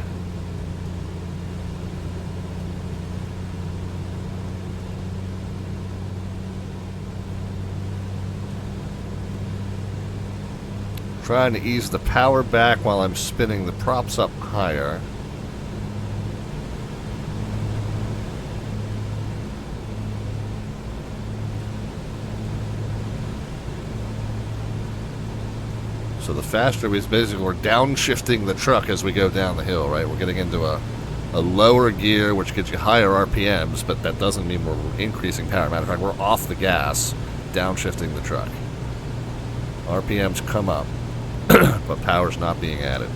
Trying to ease the power back while I'm spinning the props up higher. So the faster we're basically, we're downshifting the truck as we go down the hill, right? We're getting into a a lower gear, which gets you higher RPMs, but that doesn't mean we're increasing power. Matter of fact, we're off the gas, downshifting the truck. RPMs come up, but power's not being added.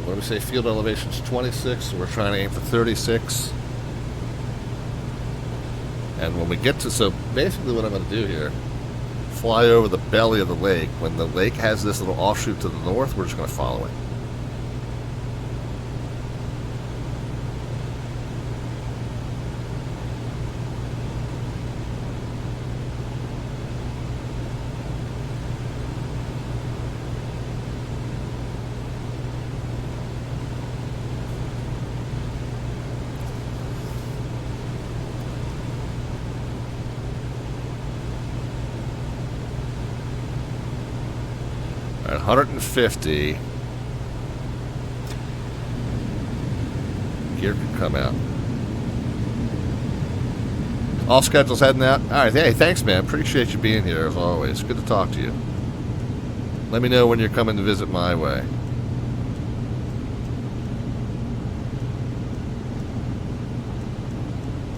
What do we say? Field elevation's 26, so we're trying to aim for 36. And when we get to, so basically what I'm going to do here, fly over the belly of the lake. When the lake has this little offshoot to the north, we're just going to follow it. At 150, gear can come out. All schedules heading out. All right, hey, thanks, man. Appreciate you being here as always. Good to talk to you. Let me know when you're coming to visit my way.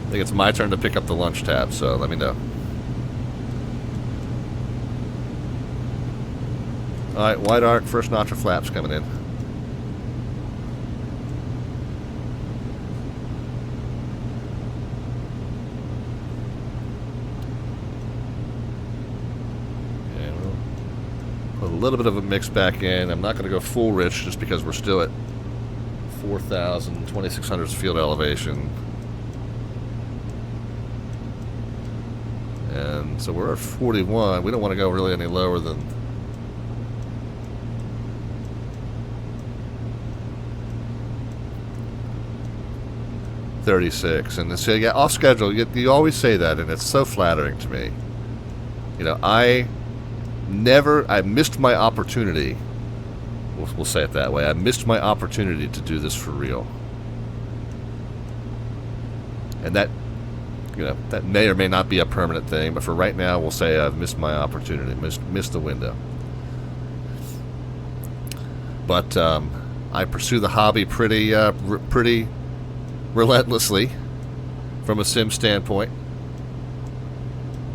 I think it's my turn to pick up the lunch tab, so let me know. Alright, wide arc, first notch of flaps coming in. And we'll put a little bit of a mix back in. I'm not going to go full rich just because we're still at 4,000, 2,600 field elevation. And so we're at 41. We don't want to go really any lower than 36. And so yeah, off schedule, you always say that, and it's so flattering to me. You know, I missed my opportunity. We'll say it that way. I missed my opportunity to do this for real. And that, you know, that may or may not be a permanent thing, but for right now, we'll say I've missed my opportunity, missed the window. But I pursue the hobby pretty relentlessly from a sim standpoint,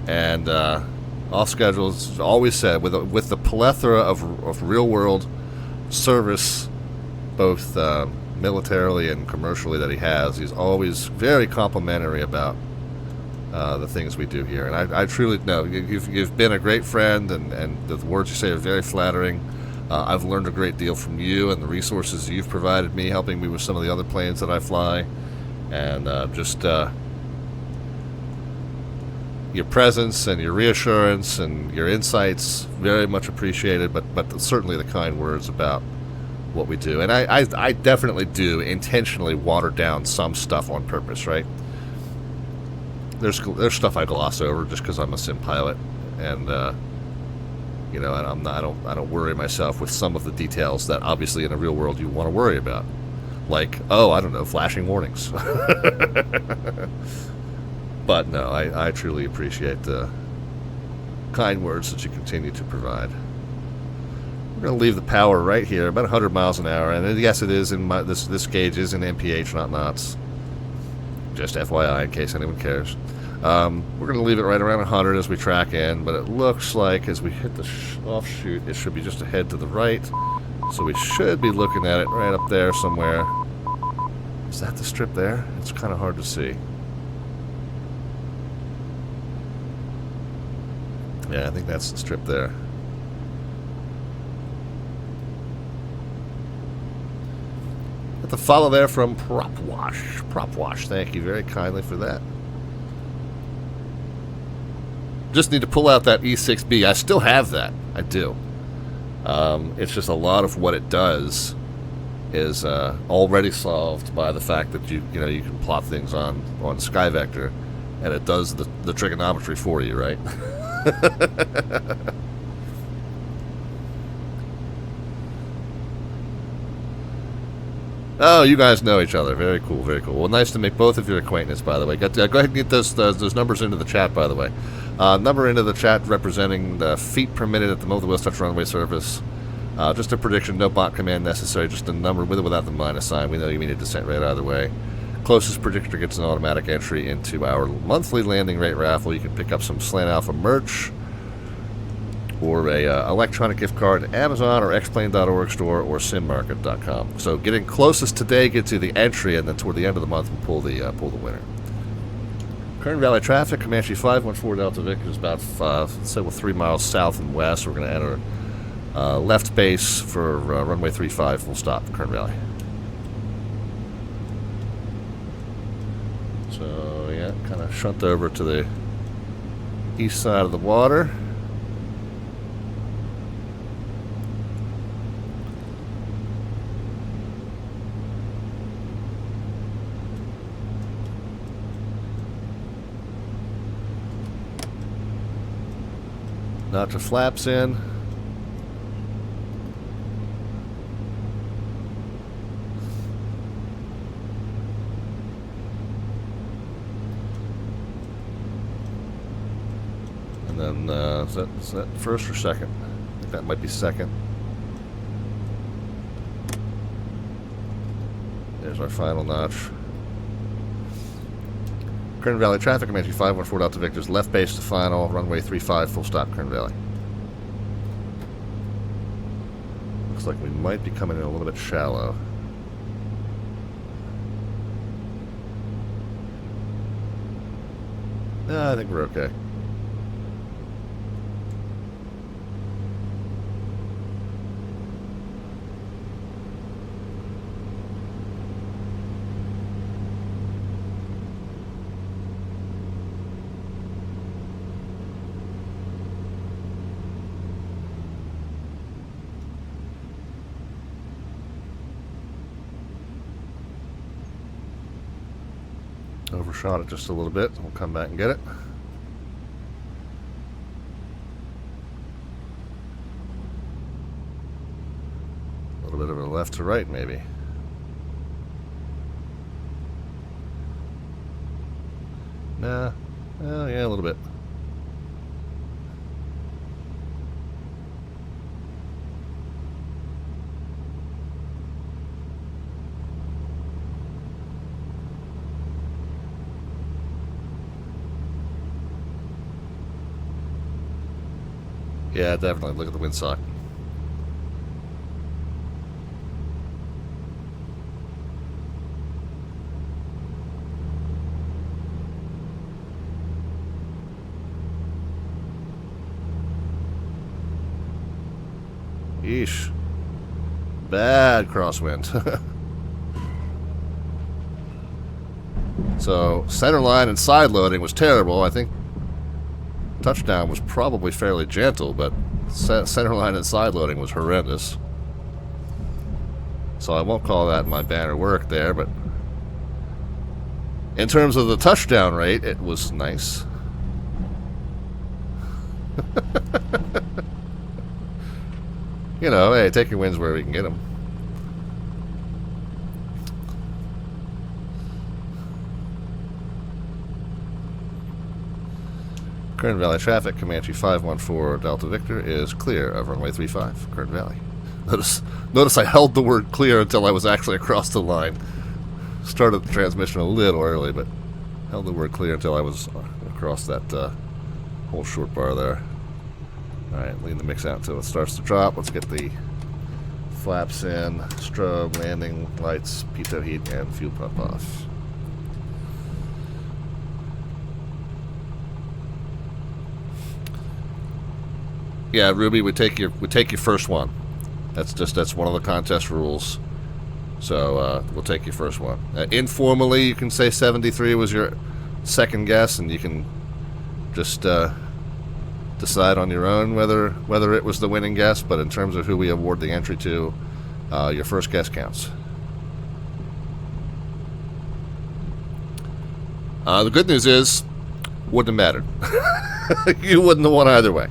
and off schedule is always said with the plethora of real world service, both militarily and commercially, that he has. He's always very complimentary about the things we do here, and I truly know you've been a great friend, and the words you say are very flattering. I've learned a great deal from you and the resources you've provided me, helping me with some of the other planes that I fly. And just your presence and your reassurance and your insights, very much appreciated, but certainly the kind words about what we do. And I definitely do intentionally water down some stuff on purpose, right? There's stuff I gloss over just because I'm a sim pilot, and you know, and I don't worry myself with some of the details that obviously in the real world you want to worry about. Like, oh, I don't know, flashing warnings. But no, I truly appreciate the kind words that you continue to provide. We're going to leave the power right here, about 100 miles an hour. And yes, it is in this gauge is in mph, not knots. Just FYI, in case anyone cares. We're going to leave it right around 100 as we track in. But it looks like as we hit the offshoot, it should be just ahead to the right. So we should be looking at it right up there somewhere. Is that the strip there? It's kind of hard to see. Yeah, I think that's the strip there. Got the follow there from Prop Wash. Prop Wash, thank you very kindly for that. Just need to pull out that E6B. I still have that. I do. It's just a lot of what it does is already solved by the fact that you can plot things on SkyVector, and it does the trigonometry for you, right? Oh, you guys know each other. Very cool, very cool. Well, nice to make both of your acquaintance, by the way. Go ahead and get those numbers into the chat, by the way. Number into the chat representing the feet per minute at the moment the wheels touch runway surface. Just a prediction, no bot command necessary, just a number with or without the minus sign. We know you mean a descent rate either way. Closest predictor gets an automatic entry into our monthly landing rate raffle. You can pick up some Slant Alpha merch or a electronic gift card at Amazon or xplane.org store or simmarket.com. So getting closest today gets you the entry, and then toward the end of the month we'll pull the winner. Kern Valley traffic, Comanche 514 Delta Vic is about 3 miles south and west. We're going to enter left base for runway 35, full stop, Kern Valley. So yeah, kind of shunt over to the east side of the water. Notch of flaps in. And then, is that first or second? I think that might be second. There's our final notch. Kern Valley traffic, Comanche 514 Delta Victor's left base to final, runway 35, full stop, Kern Valley. Looks like we might be coming in a little bit shallow. I think we're okay. Overshot it just a little bit. We'll come back and get it. A little bit of a left to right, maybe. Nah. Oh, yeah, a little bit. Yeah, definitely. Look at the windsock. Yeesh. Bad crosswind. So, center line and side loading was terrible. I think touchdown was probably fairly gentle, but center line and side loading was horrendous. So I won't call that my banner work there, but in terms of the touchdown rate, it was nice. You know, hey, take your wins where we can get them. Kern Valley traffic, Comanche 514 Delta Victor is clear of runway 35, Kern Valley. Notice I held the word clear until I was actually across the line. Started the transmission a little early, but held the word clear until I was across that whole short bar there. Alright, lean the mix out until it starts to drop. Let's get the flaps in, strobe, landing lights, pitot heat, and fuel pump off. Yeah, Ruby, we take your first one. That's one of the contest rules. So we'll take your first one. Informally, you can say 73 was your second guess, and you can just decide on your own whether it was the winning guess. But in terms of who we award the entry to, your first guess counts. The good news is, wouldn't have mattered. You wouldn't have won either way.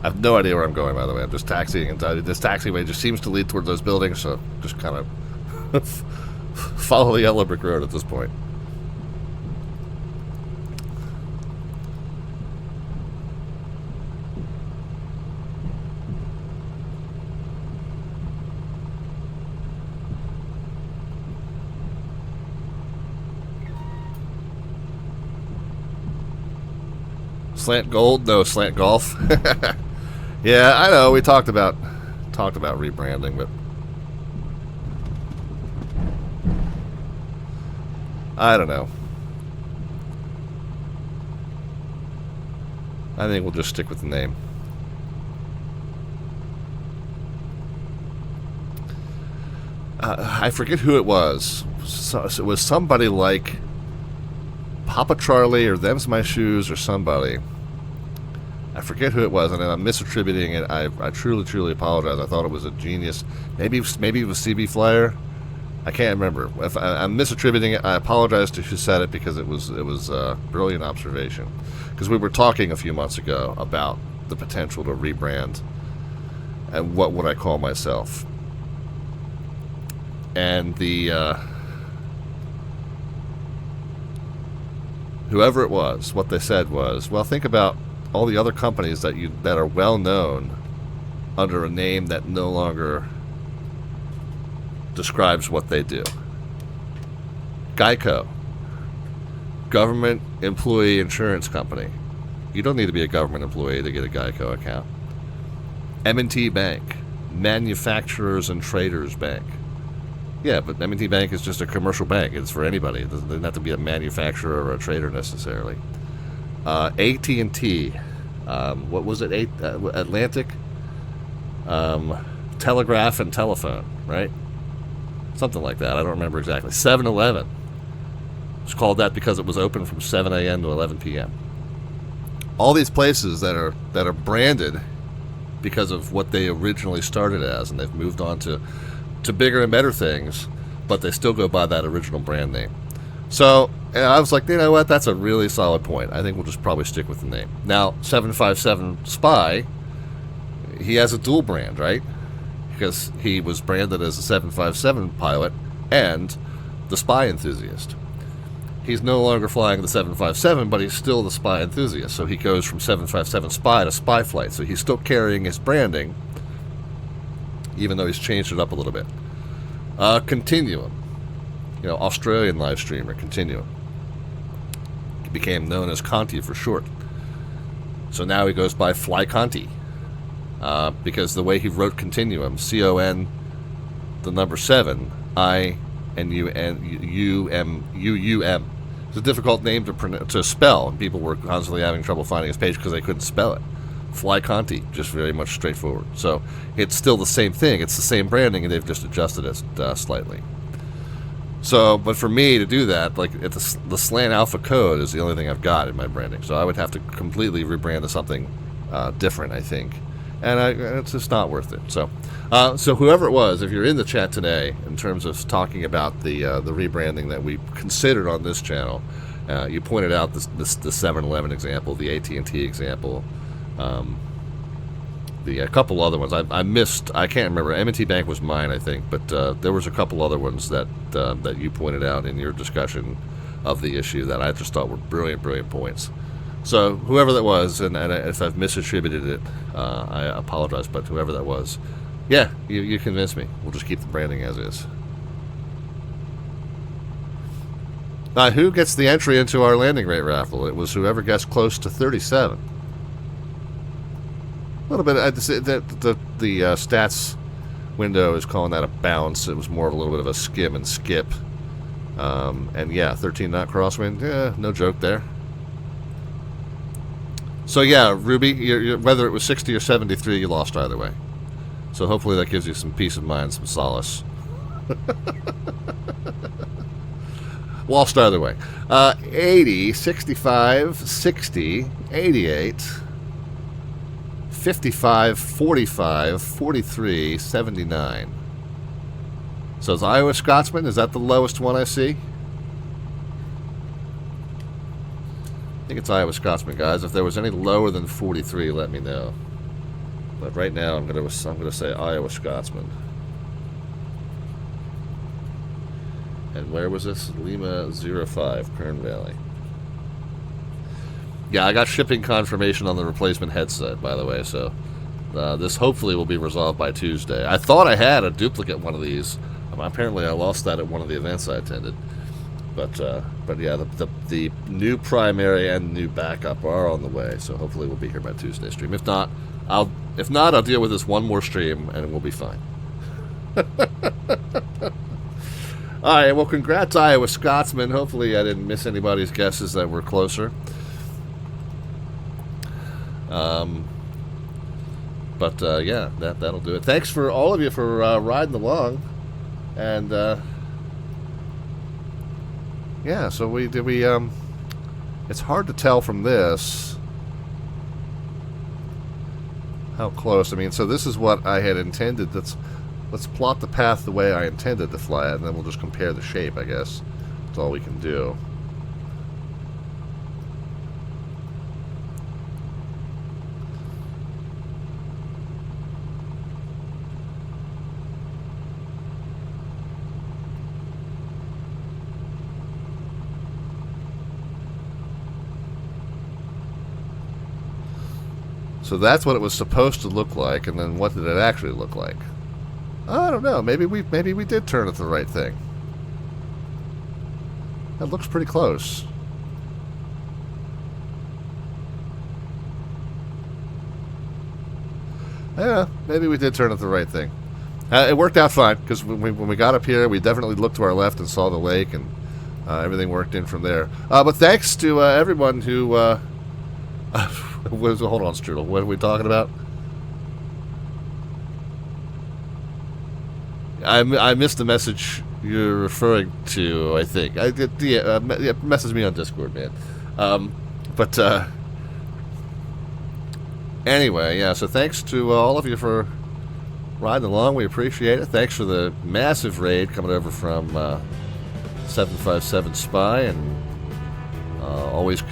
I have no idea where I'm going, by the way. I'm just taxiing, and this taxiway just seems to lead towards those buildings, so just kind of follow the yellow brick road at this point. Slant gold? No, slant golf. Yeah, I know. We talked about rebranding, but I don't know. I think we'll just stick with the name. I forget who it was. So it was somebody like Papa Charlie or Them's My Shoes or somebody. I forget who it was, and I'm misattributing it. I truly apologize. I thought it was a genius. Maybe it was CB Flyer. I can't remember. If I'm misattributing it, I apologize to who said it, because it was a brilliant observation. Because we were talking a few months ago about the potential to rebrand and what would I call myself. And the whoever it was, what they said was, well, think about all the other companies that are well known under a name that no longer describes what they do. Geico, government employee insurance company. You don't need to be a government employee to get a Geico account. M&T Bank, manufacturers and traders bank. Yeah, but M&T Bank is just a commercial bank. It's for anybody. It doesn't have to be a manufacturer or a trader necessarily. AT&T, what was it? Atlantic, Telegraph and Telephone, right? Something like that. I don't remember exactly. 7-Eleven. It's called that because it was open from 7 a.m. to 11 p.m. All these places that are branded because of what they originally started as, and they've moved on to bigger and better things, but they still go by that original brand name. So I was like, you know what? That's a really solid point. I think we'll just probably stick with the name. Now, 757 Spy, he has a dual brand, right? Because he was branded as a 757 pilot and the spy enthusiast. He's no longer flying the 757, but he's still the spy enthusiast. So he goes from 757 Spy to Spy Flight. So he's still carrying his branding, even though he's changed it up a little bit. Continuum. Australian live streamer, Continuum. He became known as Conti for short. So now he goes by Fly Conti. Because the way he wrote Continuum, C-O-N, the number 7, I-N-U-M-U-U-M. It's a difficult name to spell, and people were constantly having trouble finding his page because they couldn't spell it. Fly Conti, just very much straightforward. So it's still the same thing. It's the same branding, and they've just adjusted it slightly. So, but for me to do that, like the slant alpha code is the only thing I've got in my branding. So I would have to completely rebrand to something different, I think. And it's just not worth it. So whoever it was, if you're in the chat today, in terms of talking about the rebranding that we considered on this channel, you pointed out the 7-Eleven example, the AT&T example, a couple other ones. I missed. I can't remember. M&T Bank was mine, I think, but there was a couple other ones that you pointed out in your discussion of the issue that I just thought were brilliant points. So whoever that was, and if I've misattributed it, I apologize, but whoever that was, yeah, you convinced me. We'll just keep the branding as is. Who gets the entry into our landing rate raffle? It was whoever gets close to 37. A little bit. The stats window is calling that a bounce. It was more of a little bit of a skim and skip. And yeah, 13 knot crosswind. Yeah, no joke there. So yeah, Ruby, whether it was 60 or 73, you lost either way. So hopefully that gives you some peace of mind, some solace. Lost either way. 80, 65, 60, 88, 55, 45, 43, 79. So is Iowa Scotsman, is that the lowest one I see? I think it's Iowa Scotsman, guys. If there was any lower than 43, let me know. But right now, I'm gonna say Iowa Scotsman. And where was this? Lima 05, Kern Valley. Yeah, I got shipping confirmation on the replacement headset, by the way, so this hopefully will be resolved by Tuesday. I thought I had a duplicate one of these. Apparently, I lost that at one of the events I attended. But yeah, the new primary and new backup are on the way, so hopefully we'll be here by Tuesday stream. If not, I'll deal with this one more stream and we'll be fine. All right, well, congrats, Iowa Scotsman. Hopefully, I didn't miss anybody's guesses that were closer. Yeah, that'll do it. Thanks for all of you for riding along, and yeah. So it's hard to tell from this how close. I mean, so this is what I had intended. Let's plot the path the way I intended to fly it, and then we'll just compare the shape, I guess. That's all we can do. So that's what it was supposed to look like, and then what did it actually look like? I don't know. Maybe we did turn it the right thing. That looks pretty close. Yeah, maybe we did turn it the right thing. It worked out fine, because when we got up here, we definitely looked to our left and saw the lake, and everything worked in from there. But thanks to everyone who... hold on, Strudel. What are we talking about? I missed the message you're referring to, I think. Message me on Discord, man. Anyway, yeah, so thanks to all of you for riding along. We appreciate it. Thanks for the massive raid coming over from 757 Spy, and always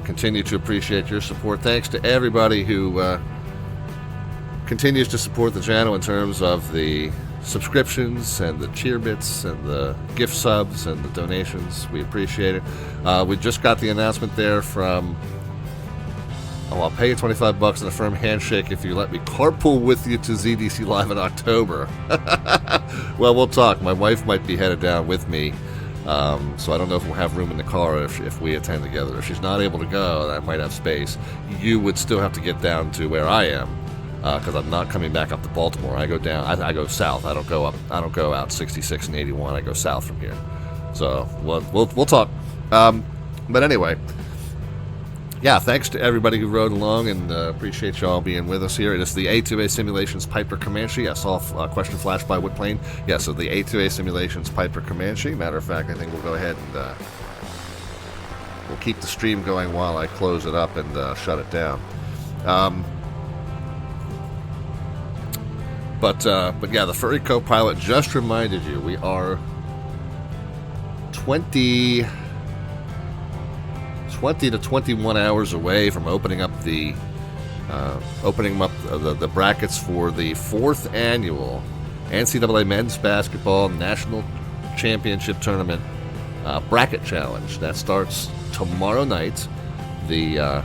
continue to appreciate your support. Thanks to everybody who continues to support the channel in terms of the subscriptions and the cheer bits and the gift subs and the donations. We appreciate it. We just got the announcement there from... Oh, I'll pay you $25 and a firm handshake if you let me carpool with you to ZDC Live in October. Well, we'll talk. My wife might be headed down with me. So I don't know if we'll have room in the car if we attend together. If she's not able to go, I might have space. You would still have to get down to where I am, because I'm not coming back up to Baltimore. I go down. I go south. I don't go up. I don't go out 66 and 81. I go south from here. So we'll talk. But anyway, yeah. Thanks to everybody who rode along, and appreciate y'all being with us here. It is the A2A Simulations Piper Comanche. I saw a question flash by Woodplane. Yeah, so the A2A Simulations Piper Comanche. Matter of fact, I think we'll go ahead and we'll keep the stream going while I close it up and shut it down. But yeah, the Furry Co-Pilot just reminded you we are 20 to 21 hours away from opening up the brackets for the 4th annual NCAA Men's Basketball National Championship Tournament Bracket Challenge. That starts tomorrow night. The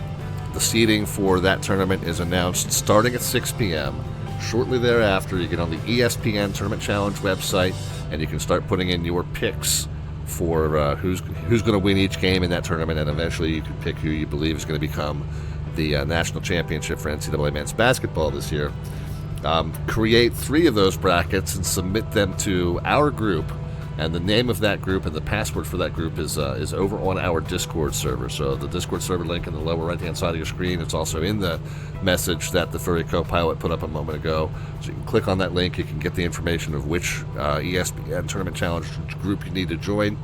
seeding for that tournament is announced starting at 6 p.m. Shortly thereafter, you get on the ESPN Tournament Challenge website, and you can start putting in your picks for who's going to win each game in that tournament, and eventually you can pick who you believe is going to become the national championship for NCAA men's basketball this year. Create 3 of those brackets and submit them to our group, and the name of that group and the password for that group is over on our Discord server. So the Discord server link in the lower right-hand side of your screen. It's also in the message that the Furry Co-Pilot put up a moment ago. So you can click on that link. You can get the information of which ESPN Tournament Challenge group you need to join.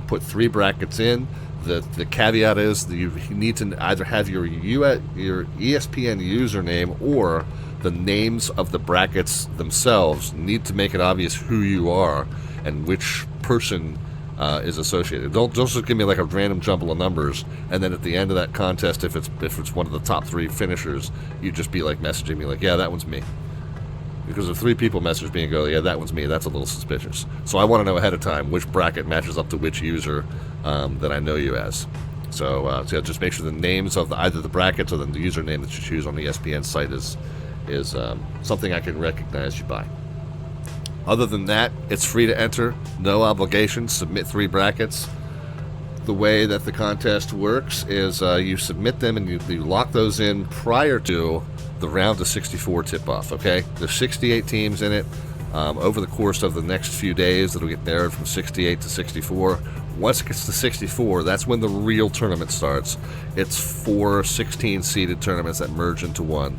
Put 3 brackets in. The caveat is that you need to either have your ESPN username or the names of the brackets themselves need to make it obvious who you are and which person is associated. Don't just give me like a random jumble of numbers, and then at the end of that contest, if it's one of the top 3 finishers, you just be like messaging me like, yeah, that one's me. Because if 3 people message me and go, yeah, that one's me, that's a little suspicious. So I want to know ahead of time which bracket matches up to which user that I know you as. So just make sure the names of either the brackets or the username that you choose on the ESPN site is something I can recognize you by. Other than that, it's free to enter, no obligation. Submit 3 brackets. The way that the contest works is you submit them and you lock those in prior to the round of 64 tip-off, okay? There's 68 teams in it. Over the course of the next few days, it'll get narrowed from 68 to 64. Once it gets to 64, that's when the real tournament starts. It's 4 16-seeded tournaments that merge into one.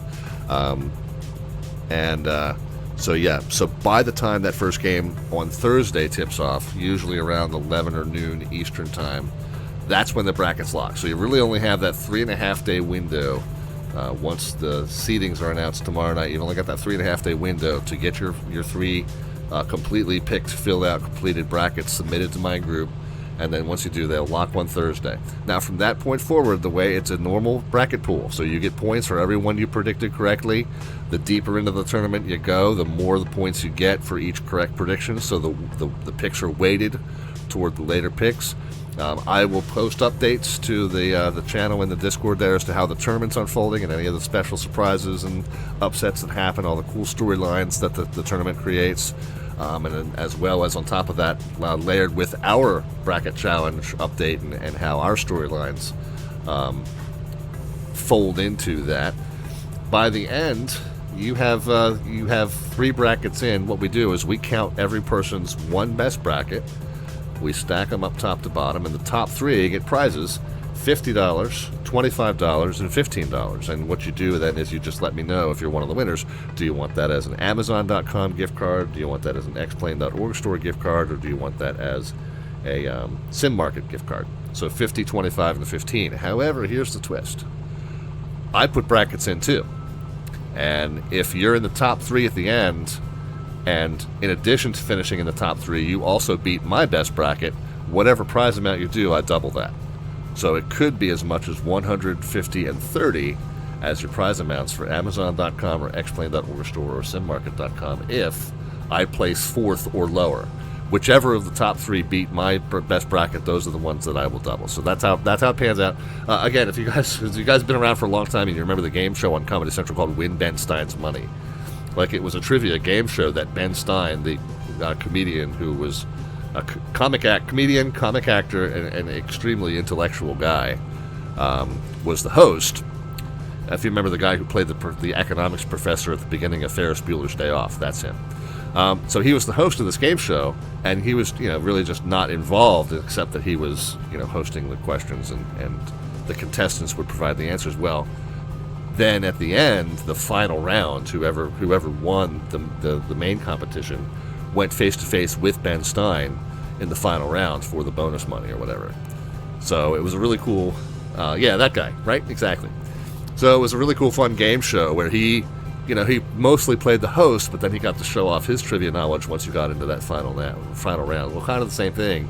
So by the time that first game on Thursday tips off, usually around 11 or noon Eastern time, that's when the brackets lock. So you really only have that 3.5-day window. Once the seedings are announced tomorrow night, you've only got that 3.5-day window to get your 3 completely picked, filled out, completed brackets submitted to my group. And then once you do, they'll lock one Thursday. Now, from that point forward, the way it's a normal bracket pool. So you get points for every one you predicted correctly. The deeper into the tournament you go, the more the points you get for each correct prediction. So the picks are weighted toward the later picks. I will post updates to the channel in the Discord there as to how the tournament's unfolding and any of the special surprises and upsets that happen, all the cool storylines that the tournament creates. And then as well as on top of that, layered with our bracket challenge update and how our storylines fold into that. By the end, you have 3 brackets in. What we do is we count every person's one best bracket. We stack them up top to bottom, and the top 3 get prizes: $50, $25, and $15. And what you do then is you just let me know if you're one of the winners. Do you want that as an Amazon.com gift card? Do you want that as an Xplane.org store gift card? Or do you want that as a Sim Market gift card? So 50, 25, and 15. However, here's the twist. I put brackets in too. And if you're in the top 3 at the end, and in addition to finishing in the top 3, you also beat my best bracket, whatever prize amount you do, I double that. So it could be as much as 150 and 30 as your prize amounts for Amazon.com or Xplane.org store or SimMarket.com if I place 4th or lower. Whichever of the top 3 beat my best bracket, those are the ones that I will double. So that's how it pans out. Again, if you guys have been around for a long time and you remember the game show on Comedy Central called Win Ben Stein's Money. Like, it was a trivia game show that Ben Stein, the comedian who was a comedian, comic actor, and an extremely intellectual guy, was the host. If you remember the guy who played the economics professor at the beginning of Ferris Bueller's Day Off, that's him. So he was the host of this game show, and he was, really just not involved, except that he was, hosting the questions, and the contestants would provide the answers. Well, then at the end, the final round, whoever won the main competition went face-to-face with Ben Stein in the final round for the bonus money or whatever. So it was a really cool, that guy, right? Exactly. So it was a really cool, fun game show where he mostly played the host, but then he got to show off his trivia knowledge once you got into that final round. Well, kind of the same thing.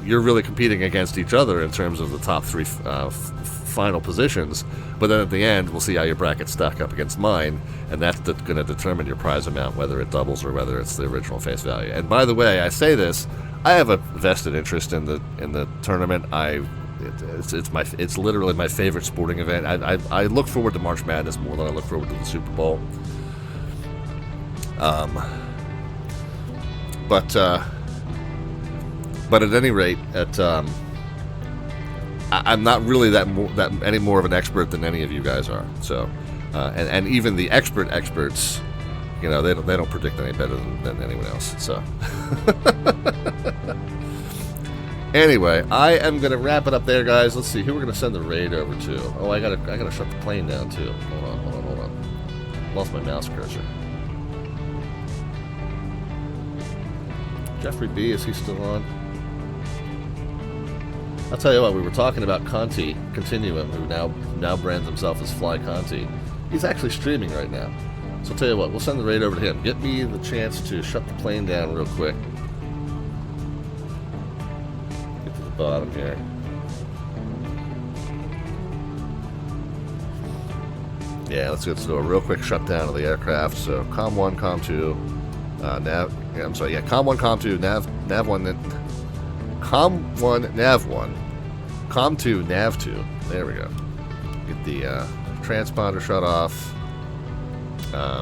You're really competing against each other in terms of the top 3 final positions, but then at the end, we'll see how your brackets stack up against mine, and that's going to determine your prize amount, whether it doubles or whether it's the original face value. And by the way, I say this, I have a vested interest in the tournament. It's literally my favorite sporting event. I look forward to March Madness more than I look forward to the Super Bowl. But at any rate, I'm not really that any more of an expert than any of you guys are. So, and even the experts, they don't predict any better than anyone else. So, anyway, I am gonna wrap it up there, guys. Let's see who we're gonna send the raid over to. Oh, I gotta shut the plane down too. Hold on. Lost my mouse cursor. Jeffrey B, is he still on? I'll tell you what, we were talking about Conti Continuum, who now brands himself as Fly Conti. He's actually streaming right now. So I'll tell you what, we'll send the raid over to him. Get me the chance to shut the plane down real quick. bottom here. Yeah, let's do a real quick shutdown of the aircraft. So Com 1, Com 2, Com 1, Com 2, Nav 1, Com 1, Nav 1, Com 2, Nav 2. There we go. Get the transponder shut off.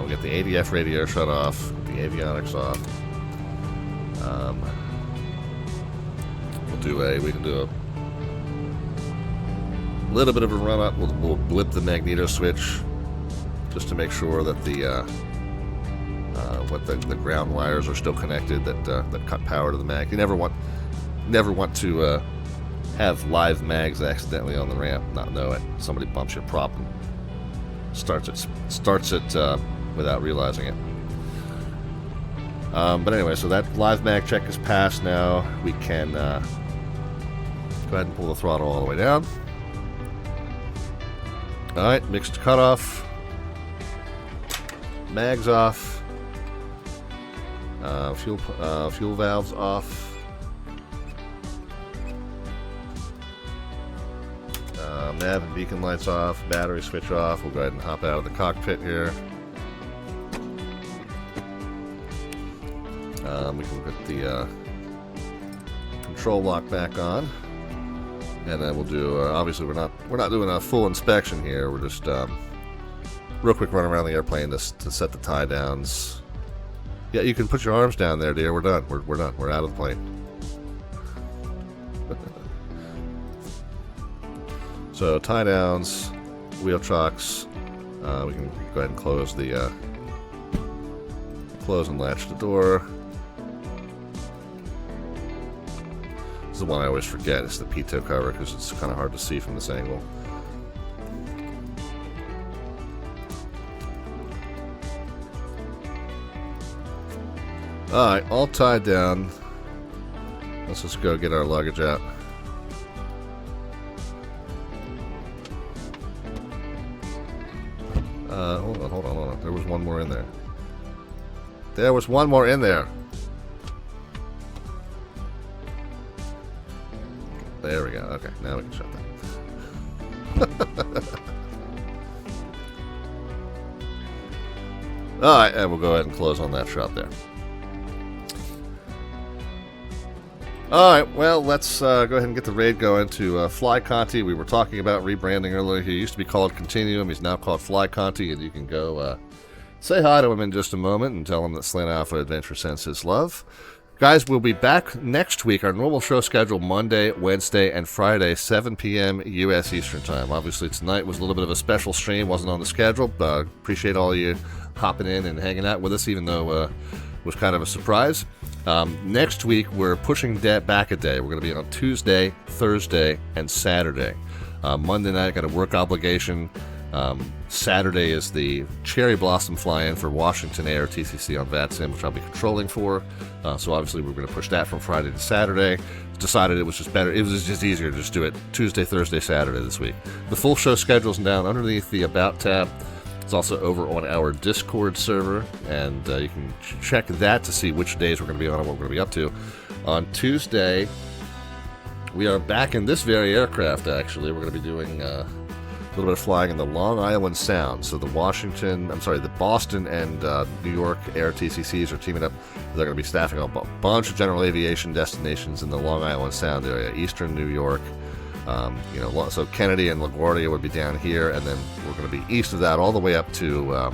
We get the ADF radio shut off. The avionics off. We can do a little bit of a run up. We'll blip the magneto switch just to make sure that the ground wires are still connected that cut power to the mag. You never want to have live mags accidentally on the ramp, not know it. Somebody bumps your prop and starts it without realizing it. But anyway, so that live mag check is passed now. We can go ahead and pull the throttle all the way down. Alright, mixed cutoff. Mags off. Fuel valves off. Nav and beacon lights off. Battery switch off. We'll go ahead and hop out of the cockpit here. We can put the control lock back on, and then we'll do. Obviously, we're not doing a full inspection here. We're just real quick run around the airplane to set the tie downs. Yeah, you can put your arms down there, dear. We're done. We're done. We're out of the plane. So tie downs, wheel chocks. We can go ahead and close and latch the door. This is the one I always forget. It's the pitot cover because it's kind of hard to see from this angle. Alright, all tied down. Let's just go get our luggage out. Hold on. There was one more in there. There was one more in there. There we go. Okay, now we can shut that. Alright, and we'll go ahead and close on that shot there. Alright, well, let's go ahead and get the raid going to Fly Conti. We were talking about rebranding earlier. He used to be called Continuum. He's now called Fly Conti, and you can go say hi to him in just a moment and tell him that Slant Alpha Adventure sends his love. Guys, we'll be back next week. Our normal show schedule Monday, Wednesday, and Friday, 7 p.m. U.S. Eastern Time. Obviously, tonight was a little bit of a special stream. Wasn't on the schedule. But appreciate all of you hopping in and hanging out with us, even though it was kind of a surprise. Next week, we're pushing back a day. We're going to be on Tuesday, Thursday, and Saturday. Monday night, got a work obligation. Saturday is the Cherry Blossom fly-in for Washington Air TCC on VATSIM, which I'll be controlling for. So obviously we're going to push that from Friday to Saturday. Decided it was just better. It was just easier to just do it Tuesday, Thursday, Saturday this week. The full show schedule's down underneath the About tab. It's also over on our Discord server, and you can check that to see which days we're going to be on and what we're going to be up to. On Tuesday, we are back in this very aircraft, actually. We're going to be doing a little bit of flying in the Long Island Sound. So the Boston and New York Air TCCs are teaming up. They're going to be staffing up a bunch of general aviation destinations in the Long Island Sound area, eastern New York. So Kennedy and LaGuardia would be down here, and then we're going to be east of that all the way up to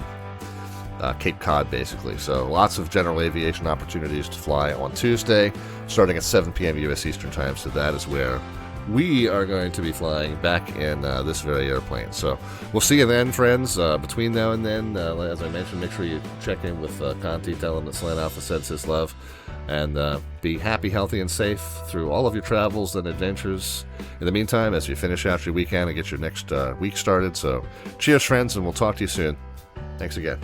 Cape Cod, basically. So lots of general aviation opportunities to fly on Tuesday, starting at 7 p.m. U.S. Eastern Time. So that is where we are going to be flying back in this very airplane. So we'll see you then, friends. Between now and then, as I mentioned, make sure you check in with Conti, tell him that Slant Alpha sends his love, and be happy, healthy, and safe through all of your travels and adventures. In the meantime, as you finish out your weekend and get your next week started. So cheers, friends, and we'll talk to you soon. Thanks again.